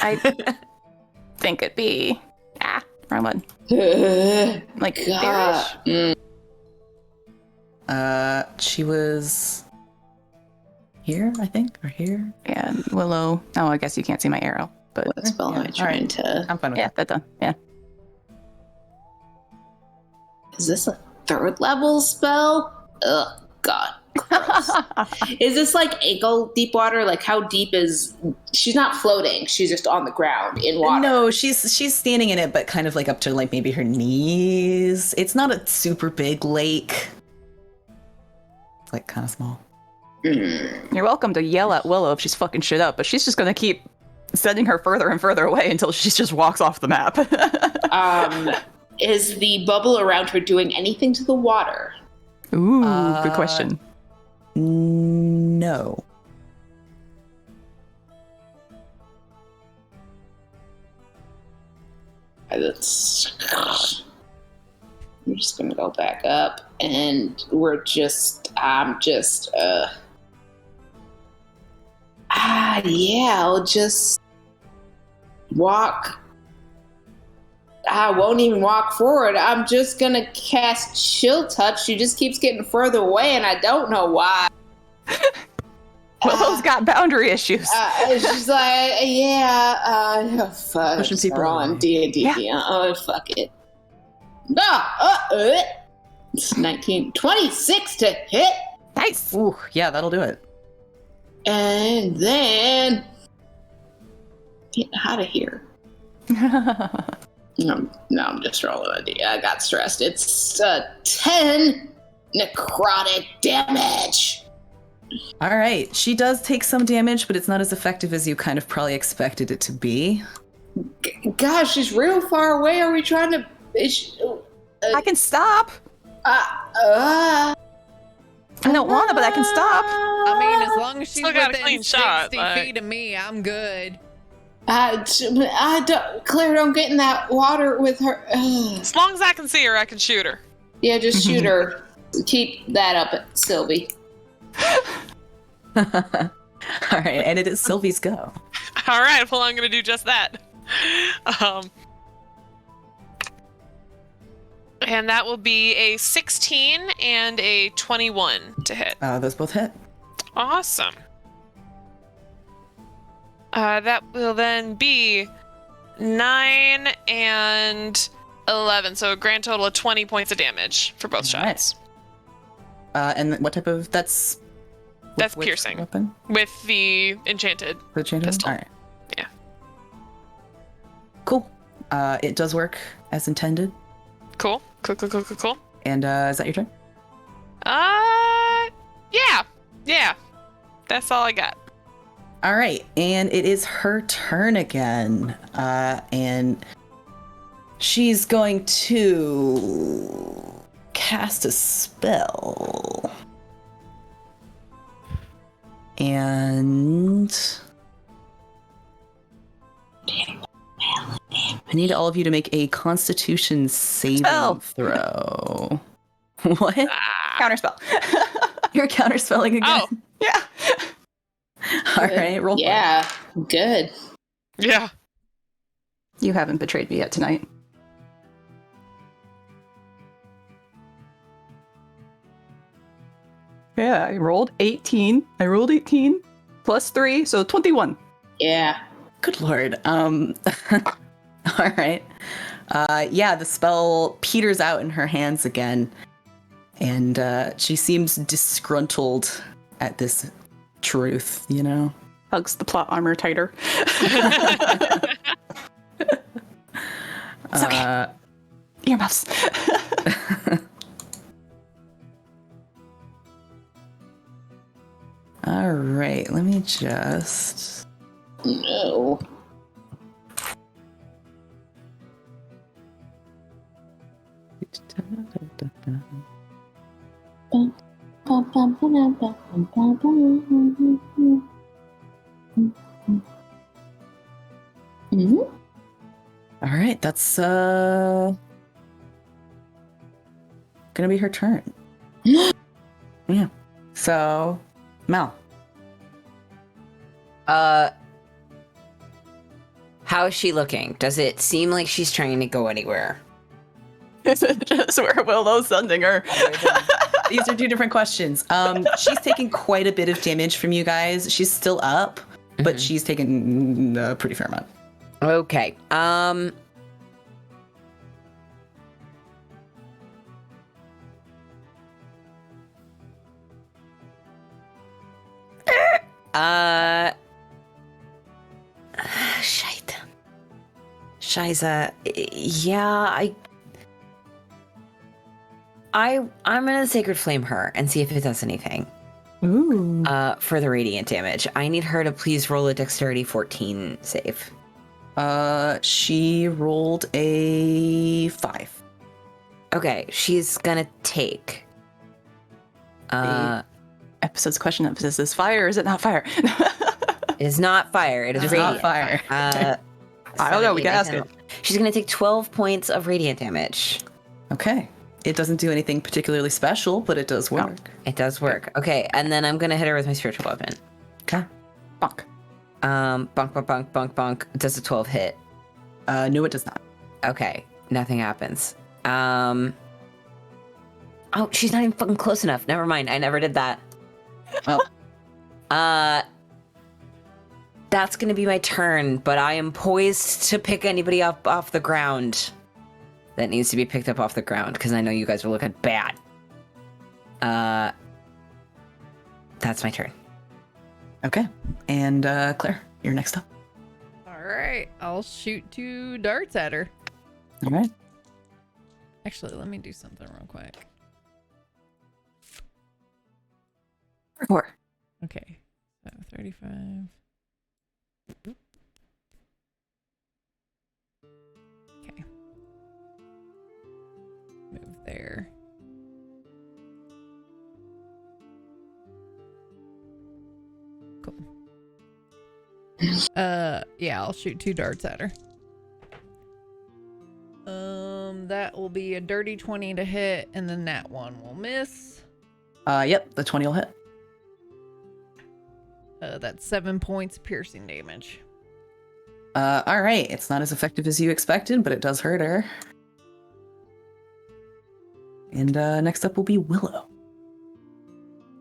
I think it'd be wrong one. Like God. bearish. She was here, I think, or here. Yeah, Willow. Oh, I guess you can't see my arrow, but What spell am I trying to... I'm fine with yeah, that done. Yeah. Is this a 3rd level spell? Ugh, God. Gross. Is this like ankle deep water? Like how deep is... She's not floating. She's just on the ground in water. No, she's standing in it, but kind of like up to like maybe her knees. It's not a super big lake. It's like kind of small. You're welcome to yell at Willow if she's fucking shit up, but she's just gonna keep sending her further and further away until she just walks off the map. Is the bubble around her doing anything to the water? Ooh, good question. No. I'm just gonna go back up, and I'll just walk. I won't even walk forward. I'm just gonna cast Chill Touch. She just keeps getting further away, and I don't know why. Willow's got boundary issues. She's like, fuck. Pushing people We're on away. D&D. Yeah. Oh, fuck it. It's 26 to hit. Nice. Ooh, yeah, that'll do it. And then get out of here. No, I'm just rolling a D. I got stressed. It's 10 necrotic damage. All right, she does take some damage, but it's not as effective as you kind of probably expected it to be. Gosh, she's real far away. Are we trying to... I can stop. I don't want to, but I can stop. I mean, as long as she's Still got a within clean 60 shot, like- feet of me, I'm good. I don't... Claire, don't get in that water with her. As long as I can see her, I can shoot her. Yeah, just shoot her. Keep that up, Sylvie. All right, and it is Sylvie's go. All right, well, I'm going to do just that. And that will be a 16 and a 21 to hit. Those both hit. Awesome. That will then be 9 and 11, so a grand total of 20 points of damage for both All right. shots. And what type of... That's which piercing. Weapon? With the enchanted. The enchanted? Pistol. All right. Yeah. Cool. It does work as intended. Cool. And is that your turn? Yeah. That's all I got. All right, and it is her turn again. And she's going to cast a spell. And I need all of you to make a Constitution saving throw. What? Counterspell. You're counterspelling again. Oh. Yeah. All right, roll. Yeah, good. Yeah. You haven't betrayed me yet tonight. Yeah, I rolled 18. I rolled 18 plus 3, so 21. Yeah. Good lord. All right. Yeah, the spell peters out in her hands again, and she seems disgruntled at this truth, you know? Hugs the plot armor tighter. It's okay. Earmuffs. All right, let me just... No. All right, that's gonna be her turn. Yeah. So, Mal. How is she looking? Does it seem like she's trying to go anywhere? Is it just where Willow's sending her? These are two different questions. She's taking quite a bit of damage from you guys. She's still up, but she's taken a pretty fair amount. Okay. Shite. Shiza. Yeah, I'm gonna Sacred Flame her and see if it does anything. Ooh. For the radiant damage. I need her to please roll a Dexterity 14 save. She rolled a 5. Okay, she's gonna take. The episode's question of is this fire or is it not fire? It is not fire. It is It's radiant. not fire. I don't know. We can ask it. She's gonna take 12 points of radiant damage. Okay. It doesn't do anything particularly special, but it does work. It does work. Okay, and then I'm gonna hit her with my spiritual weapon. Okay. Bonk. Bonk, bonk, bonk, bonk, bonk. Does a 12 hit? No, it does not. Okay, nothing happens. Oh, she's not even fucking close enough. Never mind. I never did that. Well. That's gonna be my turn, but I am poised to pick anybody up off the ground that needs to be picked up off the ground, because I know you guys are looking bad. That's my turn. Okay. And Claire, you're next up. All right, I'll shoot 2 darts at her. All right. Actually, let me do something real quick. 4. Okay, so 35. Okay. Move there. Cool. Yeah, I'll shoot 2 darts at her. That will be a dirty 20 to hit, and then that one will miss. Yep, the 20 will hit. That's 7 points piercing damage. All right. It's not as effective as you expected, but it does hurt her. And next up will be Willow.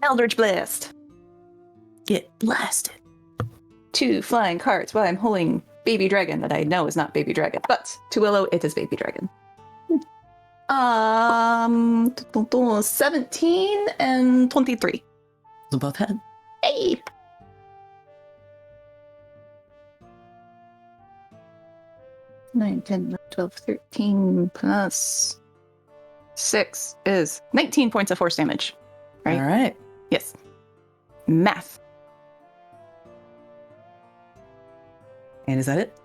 Eldritch Blast. Get blasted. 2 flying cards while I'm holding Baby Dragon that I know is not Baby Dragon. But to Willow, it is Baby Dragon. 17 and 23. Those both hit. Hey! Nine, 10, 12, 13 plus 6 is 19 points of force damage. Right? All right. Yes. Math. And is that it?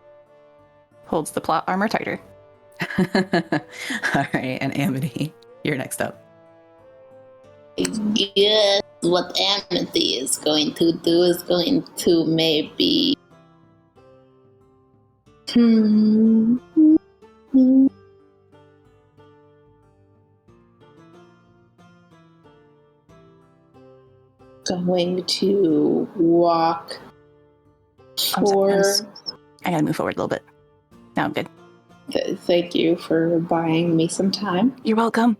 Holds the plot armor tighter. All right. And Amity, you're next up. Yes, what Amity is going to do is going to maybe. Going to walk for. I gotta move forward a little bit. Now I'm good. Thank you for buying me some time. You're welcome.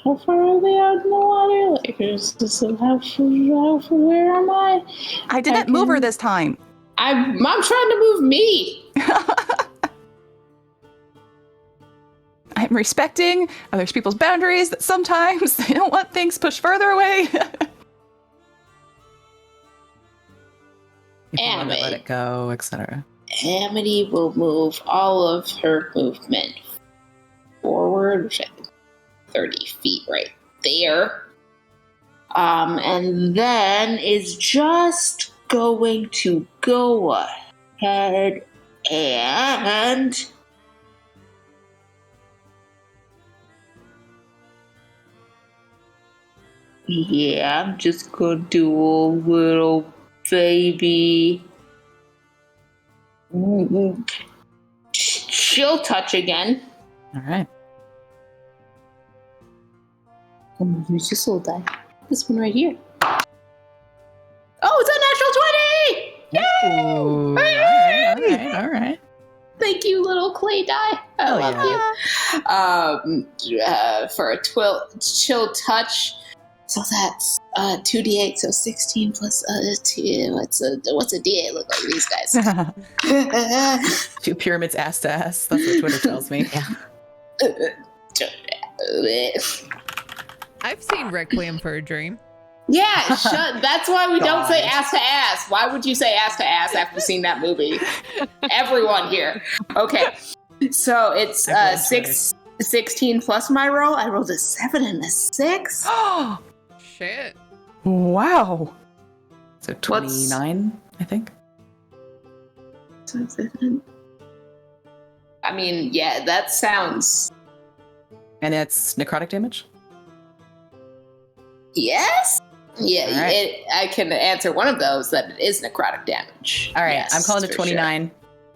How far are they out in the water? Like, where am I? I didn't move her this time. I'm trying to move me. I'm respecting other people's boundaries that sometimes they don't want things pushed further away. If you want to let it go, etc. Amity will move all of her movement forward, which I think 30 feet right there. And then is just going to go ahead and Yeah, I'm just gonna do a little baby chill touch again. All right. I'm gonna use this little die. This one right here. Oh, it's a natural 20! Yay! All right. Thank you, little clay die. I Hell love you. For a chill touch. So that's 2d8, so 16 plus 2. What's a d8 look like these guys? 2 pyramids ass to ass. That's what Twitter tells me. I've seen Requiem for a Dream. Yeah, that's why we don't say ass to ass. Why would you say ass to ass after seeing that movie? Everyone here. Okay. So it's 16 plus my roll. I rolled a 7 and a 6. Oh, shit. Wow. So 29, I think. I mean, yeah, that sounds... And it's necrotic damage? Yes? Yeah, right. I can answer one of those, that it is necrotic damage. All right, Yes, I'm calling it for 29,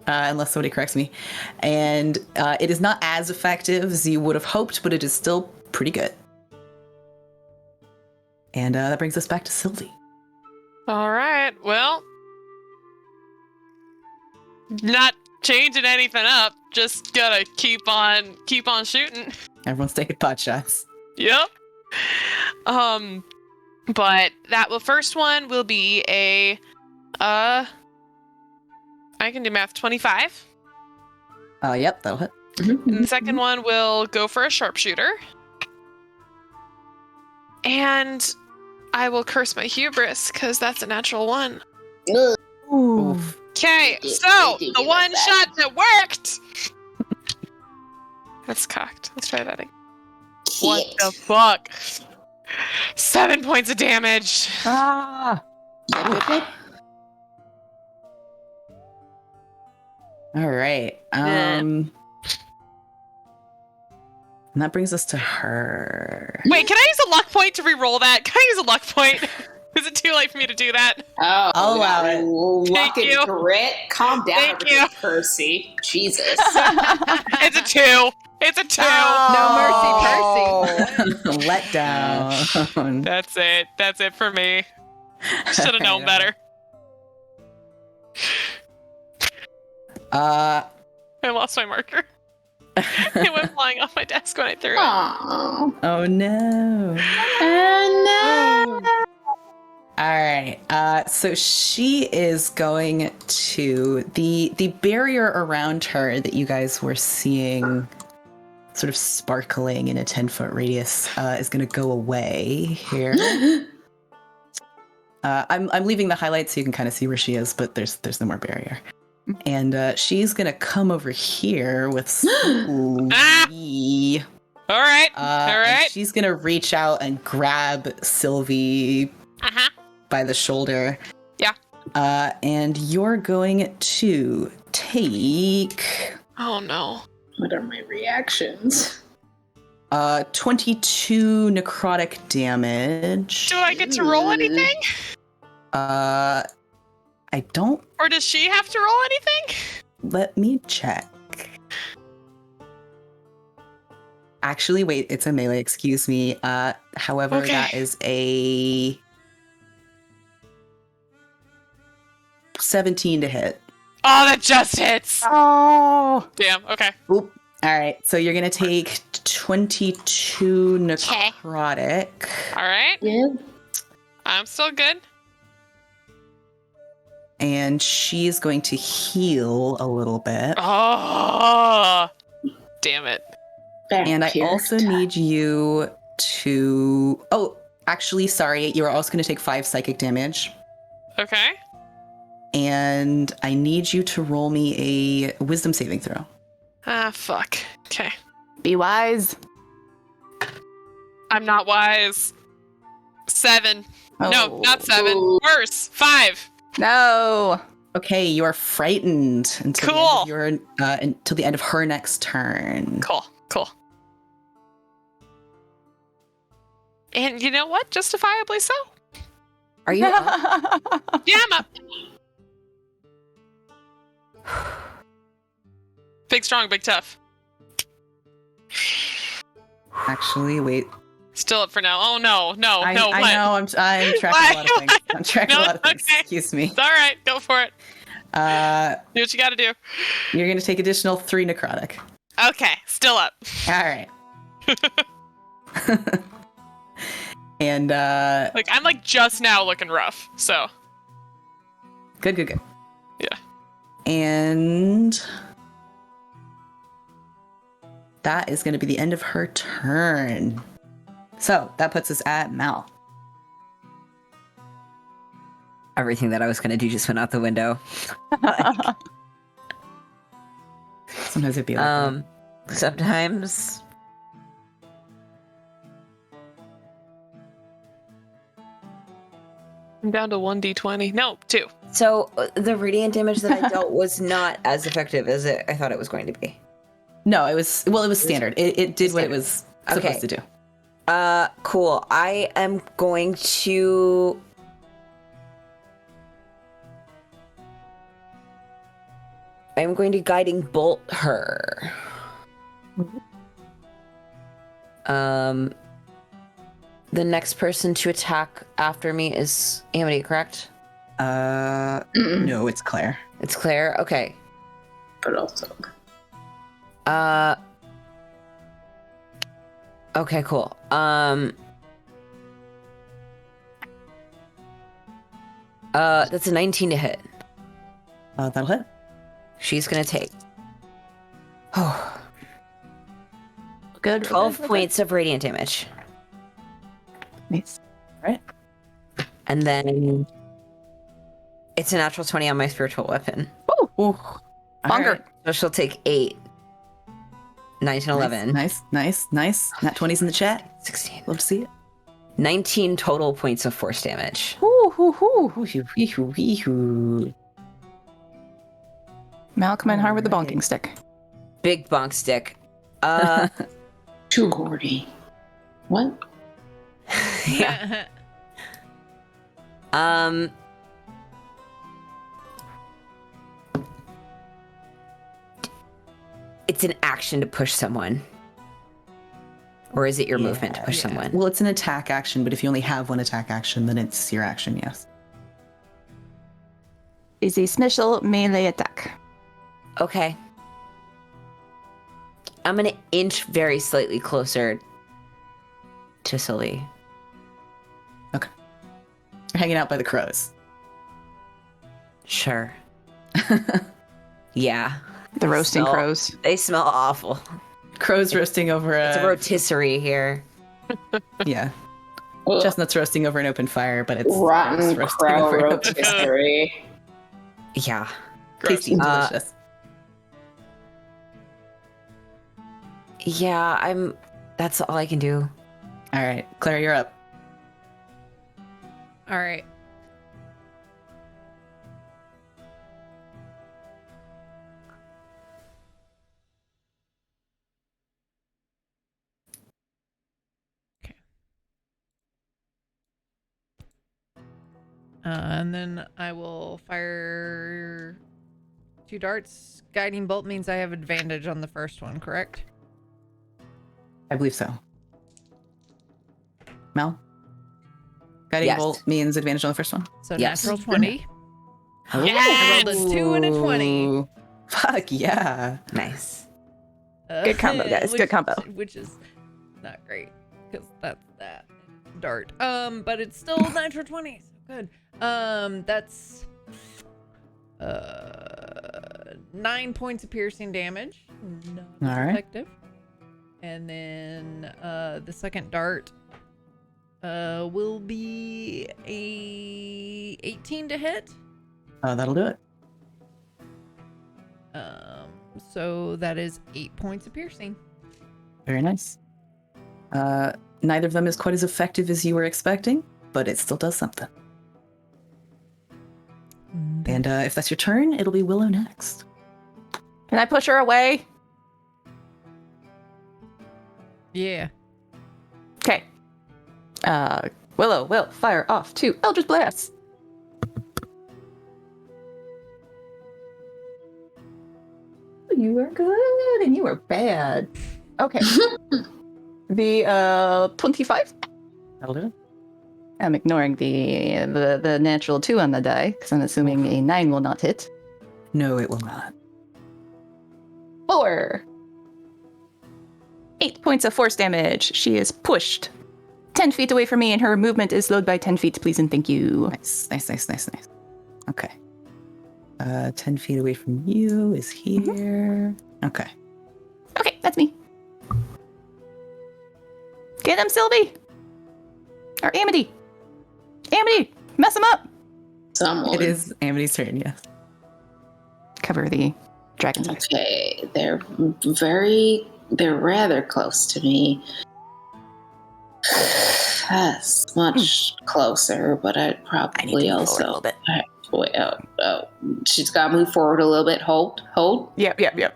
unless somebody corrects me. And it is not as effective as you would have hoped, but it is still pretty good. And that brings us back to Sylvie. All right. Well, not changing anything up. Just gotta keep on shooting. Everyone's taking pot shots. Yep. But first one will be a I can do math, 25. Yep, that'll hit. And the second one will go for a sharpshooter. And I will curse my hubris, because that's a natural 1. Oof. Okay, so the one shot that worked! That's cocked. Let's try that again. What the fuck? 7 points of damage. Ah! All right. And that brings us to her. Wait, can I use a luck point to re-roll that? Can I use a luck point? Is it too late for me to do that? Oh, I'll allow it. Luck and grit. Calm down, Thank you. Percy. Jesus. It's a 2. It's a 2. No mercy, Percy. Let down. That's it. That's it for me. Should have known better. Uh, I lost my marker. It went flying off my desk when I threw it. Oh no. no. All right. So she is going to the barrier around her that you guys were seeing sort of sparkling in a 10-foot radius is going to go away here. I'm leaving the highlights so you can kind of see where she is, but there's no more barrier. And she's going to come over here with Sylvie. All right. And she's going to reach out and grab Sylvie by the shoulder. Yeah. And you're going to take... Oh, no. What are my reactions? 22 necrotic damage. Do I get to roll anything? I don't... Or does she have to roll anything? Let me check. Actually, wait, it's a melee, excuse me. However, Okay. that is a 17 to hit. Oh, that just hits. Oh! Damn, okay. Oop. All right, so you're going to take 22 necrotic. All right. Yeah. I'm still good. And she's going to heal a little bit. Oh, damn it. And I also need you to... Oh, actually, sorry. You're also going to take 5 psychic damage. Okay. And I need you to roll me a wisdom saving throw. Ah, fuck. Okay. Be wise. I'm not wise. 7. Oh. No, not 7. Worse. 5. No. Okay, you are frightened until Cool. until the end of her next turn. Cool. And you know what? Justifiably so. Are you up? Yeah, I'm up. Big, strong, big, tough. Actually, wait. Still up for now. Oh, no. I What? know. I'm tracking a lot of things. I'm tracking a lot of things. Okay. Excuse me. It's all right. Go for it. Do what you got to do. You're going to take additional 3 necrotic. Okay. Still up. All right. And Like, I'm like just now looking rough. So. good. Yeah. And that is going to be the end of her turn. So that puts us at Mal. Everything that I was gonna do just went out the window. Sometimes it'd be like Sometimes. I'm down to 1d20. No, 2. So the radiant damage that I dealt was not as effective as I thought it was going to be. no, it was standard. It did what it was supposed Okay. to do. Cool. I am going to. I'm going to guiding bolt her. The next person to attack after me is Amity, correct? No, it's Claire. It's Claire. Okay. But also, Okay, cool. That's a 19 to hit. That'll hit. She's gonna take. Oh, Good. 12 points of radiant damage. Nice. And then it's a natural 20 on my spiritual weapon. Ooh. Longer. So she'll take 8. 9 to 11. Nice. Nat 20's in the chat. 16. Love to see it. 19 total points of force damage. Mal, come in hard with the bonking stick. Big bonk stick. too Gordy. What? Yeah. It's an action to push someone. Or is it your movement to push someone? Well, it's an attack action, but if you only have one attack action, then it's your action, yes. Is a special melee attack. Okay. I'm gonna inch very slightly closer to Sully. Okay. You're hanging out by the crows. Sure. Yeah. The roasting Smell- crows. They smell awful. Crows roasting over It's a rotisserie here. yeah. Ugh. Chestnuts roasting over an open fire, but it's Rotten roasting crow over an open fire. rotisserie. Yeah. Tasty and Uh, delicious. Yeah, that's all I can do. All right, Claire, you're up. All right. Okay. And then I will fire 2 darts. Guiding bolt means I have advantage on the first one, correct? I believe so. Mel? Guiding Yes. bolt means advantage on the first one? So Yes. natural 20. Yes! I rolled a 2 and a 20. Ooh. Fuck yeah. Nice. Good combo, guys. Good combo. Which is not great because that's that dart. But it's still natural 20. So good. That's 9 points of piercing damage. Not All right. effective. And then the second dart will be a 18 to hit. That'll do it. So that is 8 points of piercing. Very nice. Neither of them is quite as effective as you were expecting, but it still does something. And if that's your turn, it'll be Willow next. Can I push her away? Yeah. Okay. Willow will fire off 2 Eldritch Blasts. You are good, and you are bad. Okay. The 25. That'll do it. I'm ignoring the natural 2 on the die, because I'm assuming a 9 will not hit. No, it will not. 4. 8 points of force damage. She is pushed 10 feet away from me, and her movement is slowed by 10 feet, please and thank you. Nice. Okay. 10 feet away from you is here. Okay. Okay, that's me. Get him, Sylvie! Or Amity! Amity! Mess him up! Someone. It is Amity's turn, yes. Cover the dragon's eyes. Okay, they're rather close to me. That's much closer, but I'd I need to probably move also. forward a little bit. Wait, she's got to move forward a little bit. Hold. Yep.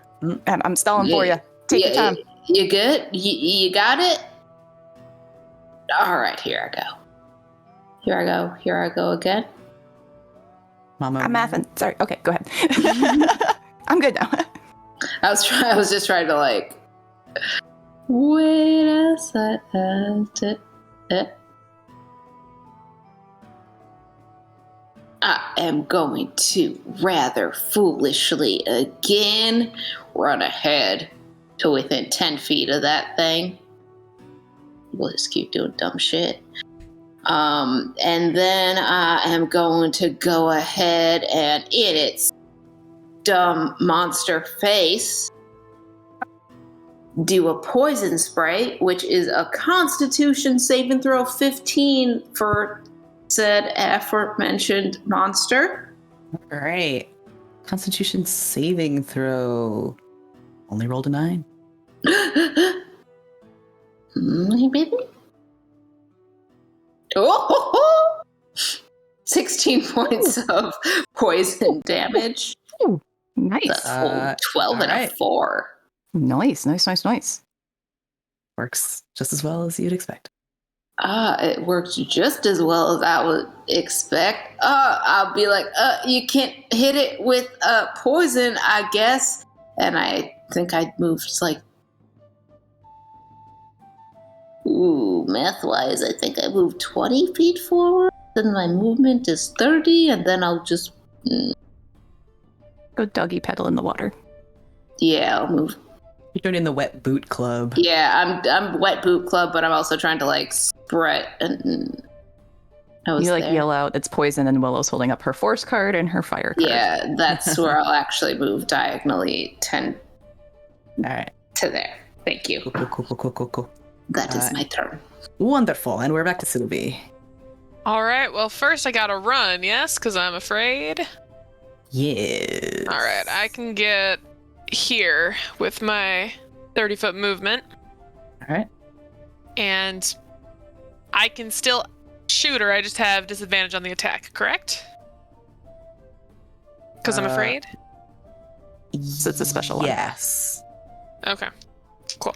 I'm stalling for you. Take your time. You good? You got it? All right, here I go again. Mama. I'm mathing. Sorry. Okay, go ahead. I'm good now. I was just trying to like. Wait a second. I am going to rather foolishly again run ahead to within 10 feet of that thing. We'll just keep doing dumb shit. And then I am going to go ahead and in its dumb monster face do a poison spray, which is a Constitution saving throw 15 for said aforementioned monster. All right. Constitution saving throw. Only rolled a 9. Maybe. Oh! 16 points of poison damage. Ooh, nice. That's a full 12 and right. a 4. Nice. Works just as well as you'd expect. It works just as well as I would expect. I'll be like, you can't hit it with poison, I guess. And I think I moved like, math-wise, I think I moved 20 feet forward. Then my movement is 30, and then I'll just... Go doggy paddle in the water. Yeah, I'll move. You joined in the wet boot club. Yeah, I'm wet boot club, but I'm also trying to like spread and You like yell out, it's poison, and Willow's holding up her force card and her fire card. Yeah, that's where I'll actually move diagonally 10 All right. to there. Thank you. Cool. That is my turn. Wonderful. And we're back to Sylvie. All right. Well, first I gotta run, yes, because I'm afraid. Yes. All right. I can get here with my 30-foot movement. All right. And I can still shoot her. I just have disadvantage on the attack, correct? Because I'm afraid? So it's a special one. Yes. Okay. Cool.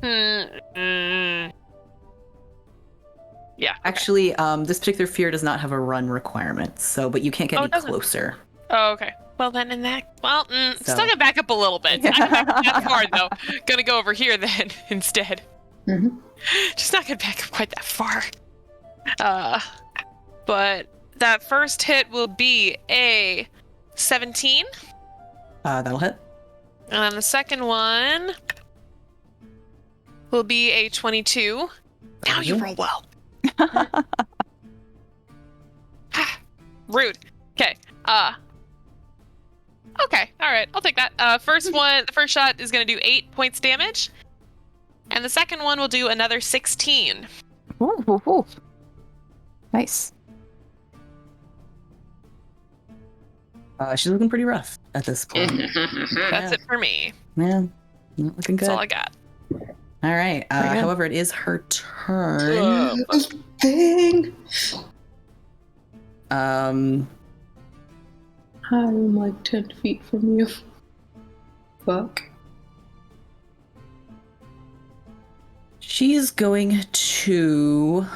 Yeah. Okay. Actually, this particular fear does not have a run requirement, but you can't get any doesn't. closer. Oh, okay. Well, then still gonna back up a little bit. Yeah. I'm not gonna that far, though. Gonna go over here then instead. Mm-hmm. Just not gonna back up quite that far. But that first hit will be a 17. That'll hit. And then the second one will be a 22. Now you roll well. Rude. Okay. Okay. All right. I'll take that. The first shot is going to do 8 points damage. And the second one will do another 16. Ooh. Nice. She's looking pretty rough at this point. That's it for me. Man, not looking good. That's all I got. All right. Very good. However, it is her turn. Dang. Um, I'm like 10 feet from you. Fuck. She's going to.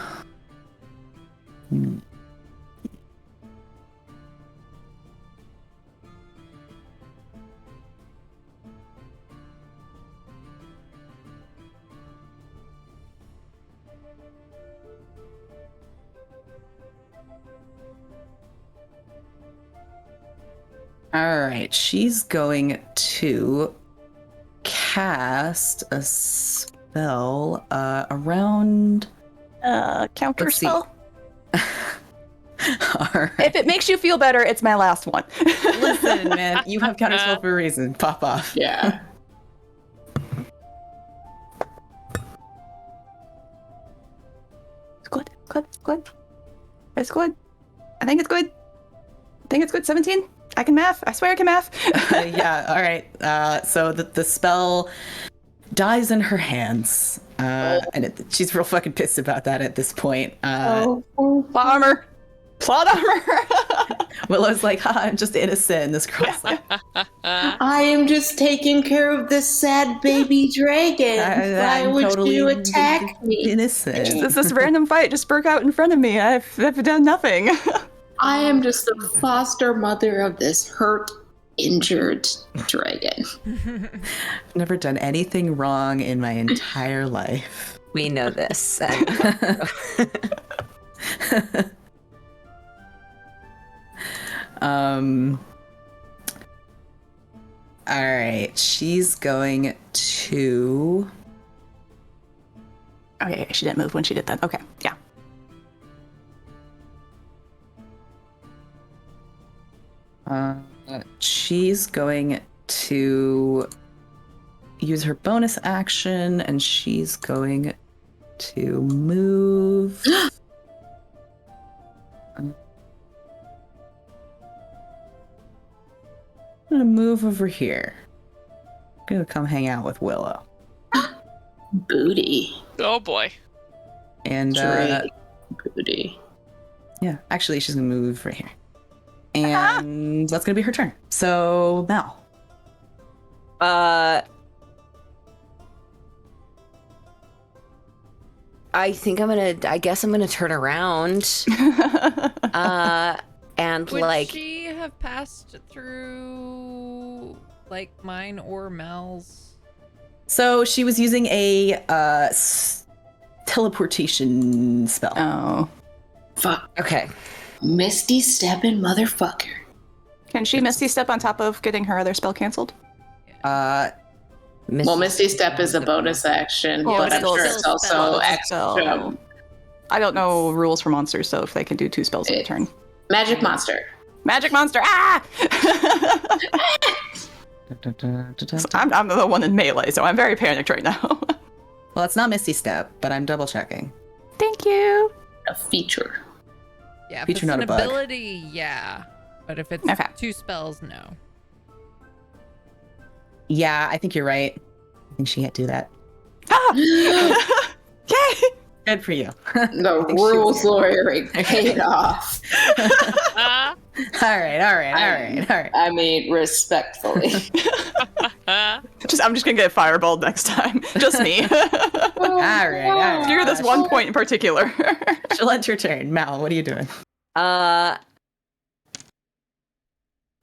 All right, she's going to cast a spell around. Counter Let's see. spell. All right. If it makes you feel better, it's my last one. Listen, man, you have counter spell for a reason. Pop off. Yeah. It's good. Good. Good. It's good. I think it's good. 17. I can math. I swear I can math. Yeah. All right. So the spell dies in her hands, and she's real fucking pissed about that at this point. Plot armor. Plot armor. Willow's like, "Ha, I'm just innocent." And this girl's like, I am just taking care of this sad baby dragon. Why I'm would totally you attack me? innocent. This random fight just broke out in front of me. I've done nothing. I am just the foster mother of this hurt, injured dragon. I've never done anything wrong in my entire life. We know this. All right, she's going to. Okay, she didn't move when she did that. Okay, yeah. She's going to use her bonus action, and she's going to move. I'm gonna move over here. I'm gonna come hang out with Willow. Booty. Oh boy. And Drake. Booty. yeah, actually, she's gonna move right here. And that's gonna be her turn. So Mal. I guess I'm gonna turn around. And Would like she have passed through like mine or Mel's? So she was using a teleportation spell. Oh. Fuck. okay. Misty stepping motherfucker. Can she Misty Step on top of getting her other spell canceled? Well, Misty Step is a bonus action, Well, but it's I'm still sure a it's spell. also Spell. extra. I don't know rules for monsters, so if they can do 2 spells in a turn. Magic monster. Magic monster! Ah! I'm the one in melee, so I'm very panicked right now. Well, it's not Misty Step, but I'm double checking. Thank you. A feature. Yeah, if Feature, it's not an a bug. ability, yeah. But if it's Okay. 2 spells, no. Yeah, I think you're right. I think she can't do that. Ah! Yay! Good for you. The rules lawyering paid off. Uh, all right. I mean, respectfully. uh, I'm just gonna get fireballed next time. Just me. All right. Fear this one point in particular. She'll end your turn. Mal, what are you doing?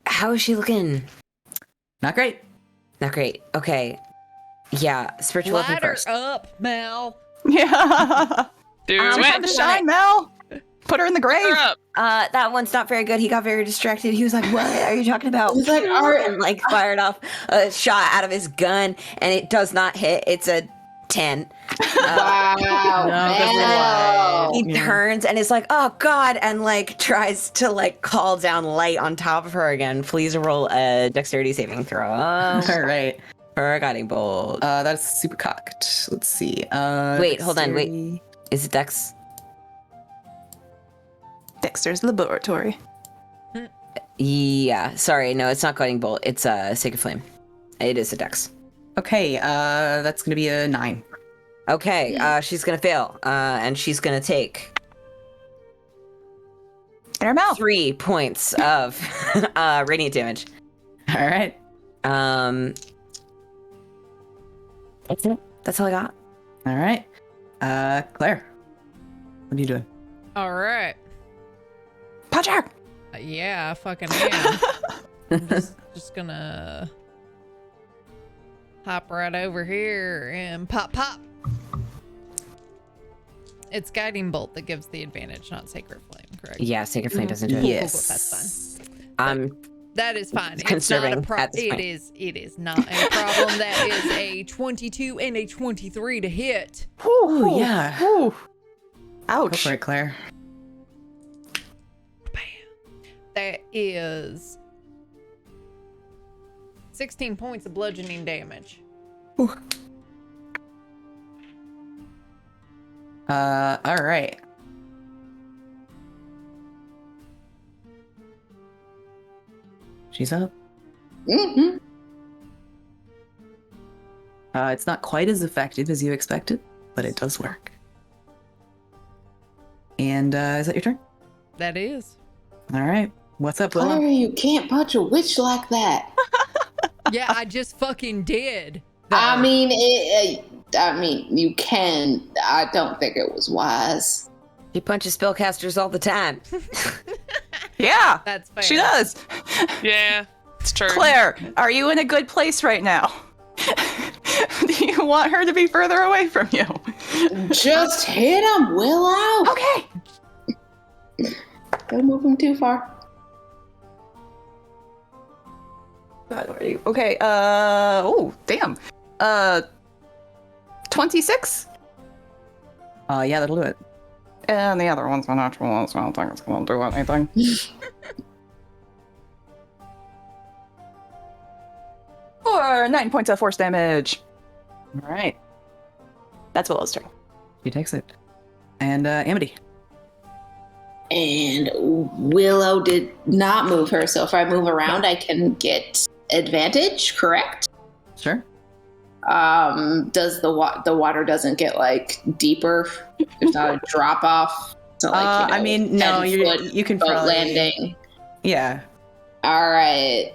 How is she looking? Not great. Not great. Okay. Yeah, spiritual weapon Light her first. up, Mel. Yeah. do Time to it. shine, Mel. Put her in the grave. Her up. That one's not very good. He got very distracted. He was like, "What are you talking about?" He's like, "All right." And like fired off a shot out of his gun, and it does not hit. It's a 10. Wow. Mel. He turns and is like, "Oh God!" and like tries to like call down light on top of her again. Please roll a dexterity saving throw All right. for a guiding bolt. That's super cocked. Let's see. Wait, hold on, wait. dexterity. Is it dex? Dexter's laboratory. Yeah. Sorry, no, it's not guiding bolt. It's a sacred flame. It is a dex. Okay, that's gonna be a 9. Okay, she's gonna fail, and she's gonna take In her mouth. 3 points of radiant damage. All right. That's it. That's all I got. All right. Claire, what are you doing? All right. Patrick! Yeah, I fucking am. I'm just gonna hop right over here and pop. It's Guiding Bolt that gives the advantage, not Sacred Flame, correct? Yeah, Sacred Flame doesn't do it. Cool, Yes. That's fine. That is fine. conserving It's not at this point. It is not a problem. That is a 22 and a 23 to hit. Oh, yeah. Ooh. Go Ouch. for it, Claire. That is 16 points of bludgeoning damage. All right. She's up. Mm-hmm. It's not quite as effective as you expected, but it does work. And is that your turn? That is. All right. What's up, Willow? Claire, you can't punch a witch like that. Yeah, I just fucking did. I mean, you can. I don't think it was wise. He punches spellcasters all the time. Yeah, That's fair. she does. Yeah, it's true. Claire, are you in a good place right now? Do you want her to be further away from you? Just hit him, Willow. Okay. Don't move him too far. God, where are you? Okay, oh, damn. 26? Yeah, that'll do it. And the other one's a natural one, so I don't think it's gonna do anything. Or 9 points of force damage. All right. That's Willow's turn. She takes it. And Amity. And Willow did not move her, so if I move around, I can get advantage, correct? Sure. Does the water doesn't get like deeper? There's not a drop off. So like, I mean, no, you can boat probably landing. Yeah. All right.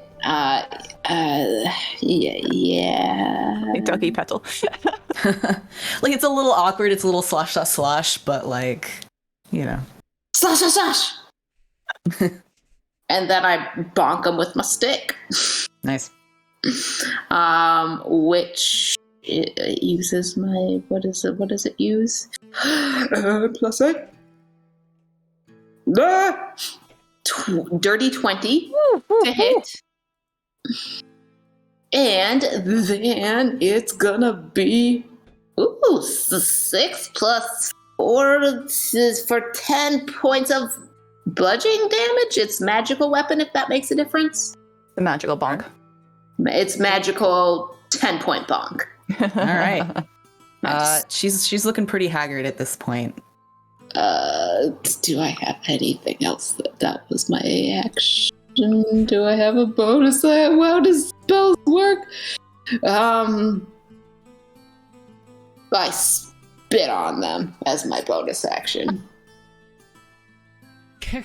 Yeah. Like Ducky Petal. Like it's a little awkward. It's a little slosh, but like, you know. Slash. And then I bonk him with my stick. Nice. Which uses my what does it use? +8. Dirty 20 to hit. And then it's gonna be 6 plus 4 is for 10 points of bludgeoning damage. It's magical weapon if that makes a difference. The magical bonk. It's magical 10-point bonk. All right. Nice. She's looking pretty haggard at this point. Do I have anything else? That was my action. Do I have a bonus? How does spells work? I spit on them as my bonus action.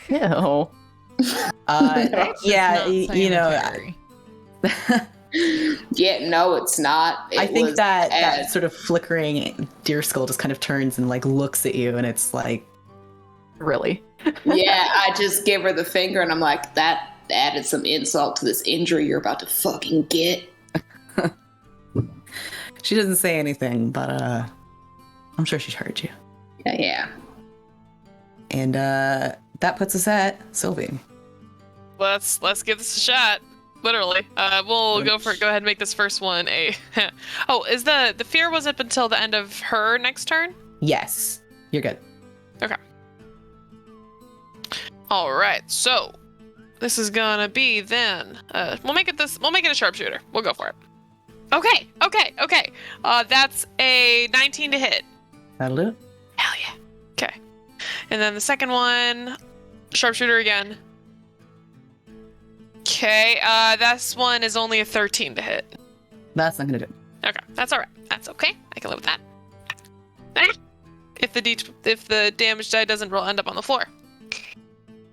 Ew. Yeah, you know. Yeah, no, it's not. I think was that as- sort of flickering deer skull just kind of turns and like looks at you, and it's like, Really? Yeah, I just give her the finger, and I'm like, that added some insult to this injury you're about to fucking get. she doesn't say anything, but I'm sure she's heard you. Yeah. And that puts us at Sylvie. Let's give this a shot. Literally. We'll go for it. Go ahead and make this first one a. Oh, is the fear was up until the end of her next turn? Yes, you're good. Okay. All right. So this is gonna be then. We'll make it a sharpshooter. We'll go for it. Okay. That's a 19 to hit. That'll do it. Hell yeah. Okay. And then the second one, sharpshooter again. Okay, this one is only a 13 to hit. That's not gonna do it. Okay, that's all right. That's okay. I can live with that. If the damage die doesn't end up on the floor.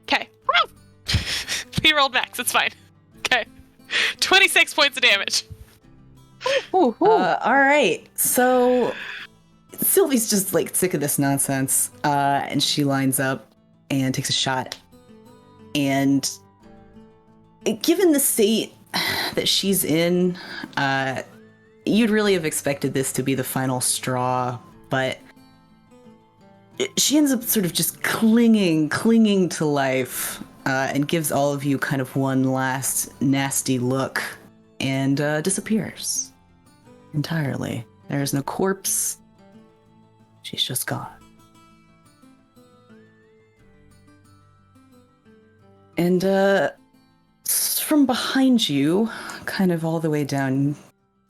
Okay. We rolled max. It's fine. Okay. 26 points of damage. All right. So Sylvie's just like sick of this nonsense, and she lines up and takes a shot. And given the state that she's in, you'd really have expected this to be the final straw, but she ends up sort of just clinging to life, and gives all of you kind of one last nasty look and disappears entirely. There is no corpse. She's just gone. And from behind you, kind of all the way down,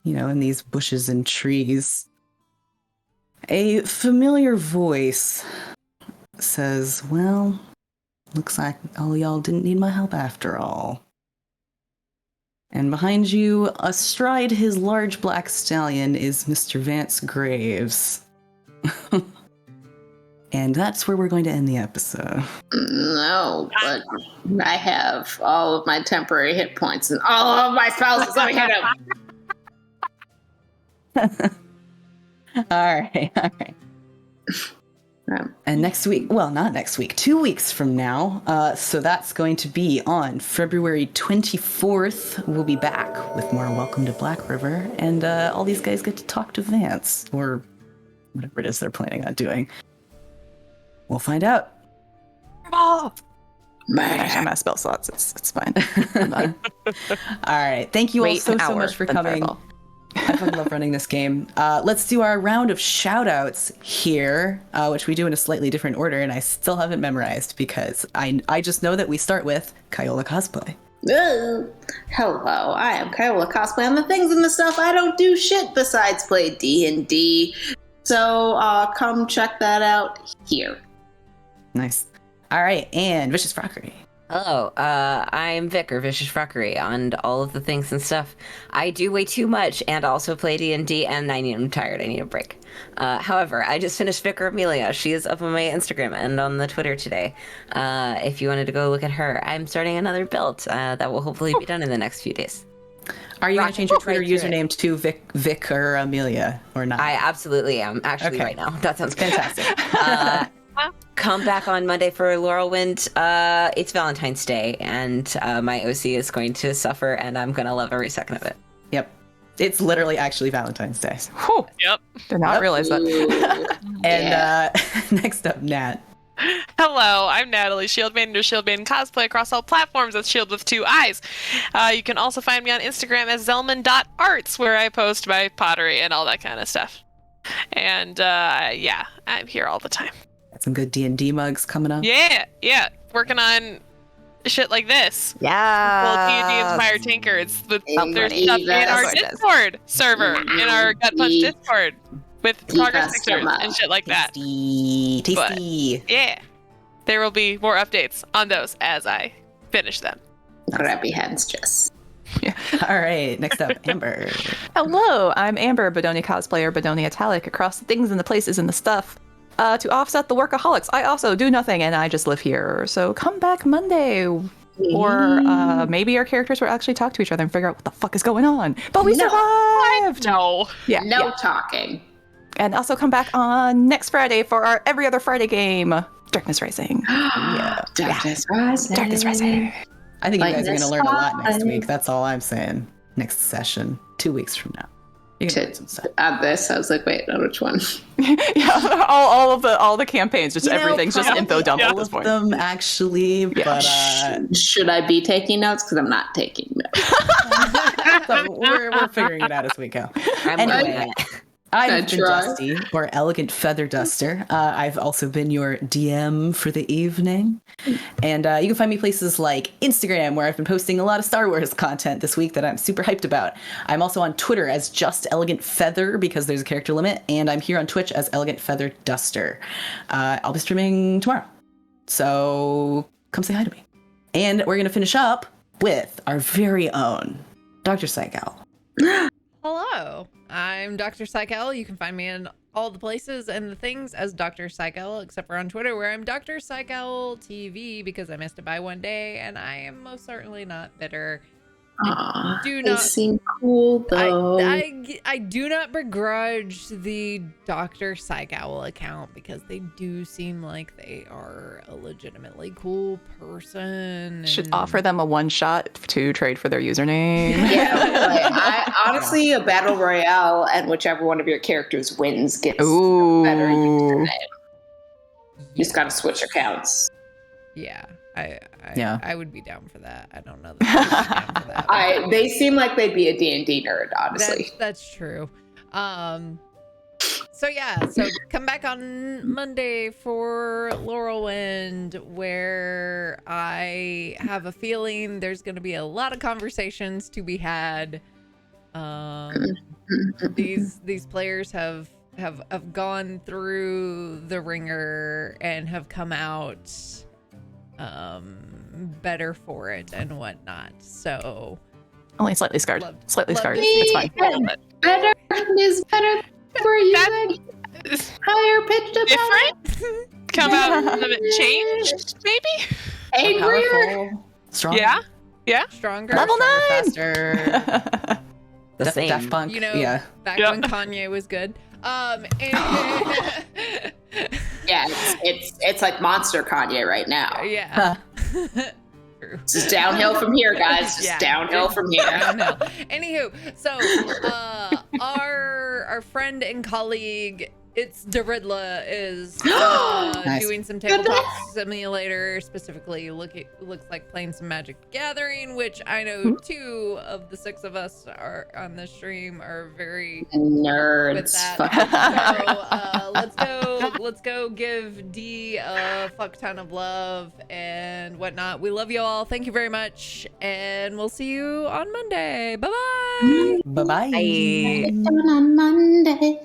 in these bushes and trees, a familiar voice says, well, looks like all y'all didn't need my help after all. And behind you, astride his large black stallion, is Mr. Vance Graves. And that's where we're going to end the episode. No, but I have all of my temporary hit points and all of my spells. Let me hit him. All right. And next week, well, not next week, 2 weeks from now, so that's going to be on February 24th. We'll be back with more Welcome to Blackriver, and all these guys get to talk to Vance, or whatever it is they're planning on doing. We'll find out. I have my spell slots. It's fine. I'm done. All right. Thank you all Wait so an hour, much for then coming. fireball. I fucking love running this game. Let's do our round of shout-outs here, which we do in a slightly different order, and I still haven't memorized because I just know that we start with Kyola Cosplay. Hello, I am Kyola Cosplay, and the things and the stuff I don't do shit besides play D&D. So come check that out here. Nice. All right, and Vicious Frockery. Hello, I'm Vic, or Vicious Frockery, on all of the things and stuff. I do way too much and also play D&D, and I'm tired. I need a break. However, I just finished Vicar Amelia. She is up on my Instagram and on the Twitter today. If you wanted to go look at her, I'm starting another build that will hopefully be done in the next few days. Are you going to change your Twitter Right to username to Vic or Amelia, or not? I absolutely am, actually, Okay. right now. That sounds Fantastic. Come back on Monday for Laurelwind. It's Valentine's Day, and my OC is going to suffer, and I'm going to love every second of it. Yep. It's literally actually Valentine's Day. Whew. Yep. Did not realize that. And next up, Nat. Hello, I'm Natalie, Shieldmaiden or Shieldmaiden cosplay across all platforms. That's Shield with 2 eyes. You can also find me on Instagram as zelman.arts, where I post my pottery and all that kind of stuff. And yeah, I'm here all the time. Got some good D&D mugs coming up. Yeah, working on shit like this. Yeah. Well, D&D Inspired Tinker. It's with there's Indeed, stuff in that's our what it is. Discord server, in our Gut Punch Indeed. Discord, with progress Yes, pictures and shit like that. Tasty. Yeah, there will be more updates on those as I finish them. Grabby hands, Jess. All right, next up, Amber. Hello, I'm Amber, Bedonia cosplayer, Bedonia Italic, across the things and the places and the stuff. To offset the workaholics, I also do nothing and I just live here. So come back Monday. Or maybe our characters will actually talk to each other and figure out what the fuck is going on. But we No. survived! No. Yeah. No yeah. talking. And also come back on next Friday for our every other Friday game, Darkness Rising. Yeah. Darkness Rising. Darkness Rising. I think you guys are going Lightness to learn a lot next fine. week. That's all I'm saying. Next session, 2 weeks from now. You're going to learn some stuff. Add this. I was like, wait, no, which one? Yeah, all the campaigns, just everything's just info dump at All this of point. them, actually, but Should I be taking notes? Because I'm not taking notes. so we're figuring it out as we go. I'm Anyway. working on it. I've I been try. Dusty, or Elegant Feather Duster. I've also been your DM for the evening. And you can find me places like Instagram, where I've been posting a lot of Star Wars content this week that I'm super hyped about. I'm also on Twitter as Just Elegant Feather, because there's a character limit. And I'm here on Twitch as Elegant Feather Duster. I'll be streaming tomorrow. So come say hi to me. And we're going to finish up with our very own Dr. Psycho. Hello, I'm Dr. Psykel. You can find me in all the places and the things as Dr. Psykel, except for on Twitter, where I'm Dr. Psykel TV, because I missed it by one day, and I am most certainly not bitter. do They not- seem cool though. I do not begrudge the Dr. Psych Owl account because they do seem like they are a legitimately cool person. Should and- offer them a one shot to trade for their username. Yeah, like, I honestly, a battle royale, and whichever one of your characters wins gets Ooh. better username. You just gotta switch accounts. Yeah, Yeah. I would be down for that. I don't know that I would be down for that. They seem like they'd be a D&D nerd, honestly. That's true. So yeah, so come back on Monday for Laurelwind, where I have a feeling there's going to be a lot of conversations to be had. These players have gone through the ringer and have come out better for it and whatnot. So Only slightly scarred. Love- Slightly love scarred. to It's see fine. Better is better for you. That's Higher pitched about different. Come out a little bit changed, maybe. angrier. Powerful, strong. Yeah. stronger. Level 9! Faster. The same. Daft Punk. You know, Yeah. back Yep. when Kanye was good. And Yeah, it's like Monster Kanye right now. yeah. True. It's just downhill from here, guys. Just Yeah. downhill from here. Downhill. Anywho, so our friend and colleague, it's Daridla, is Nice. doing some tabletop simulator. Specifically, looks like playing some Magic the Gathering, which I know 2 of the 6 of us are on the stream are very with Nerds. that. So let's go give D a fuck ton of love and whatnot. We love you all. Thank you very much, and we'll see you on Monday. Bye bye. Bye-bye. Bye. On Monday.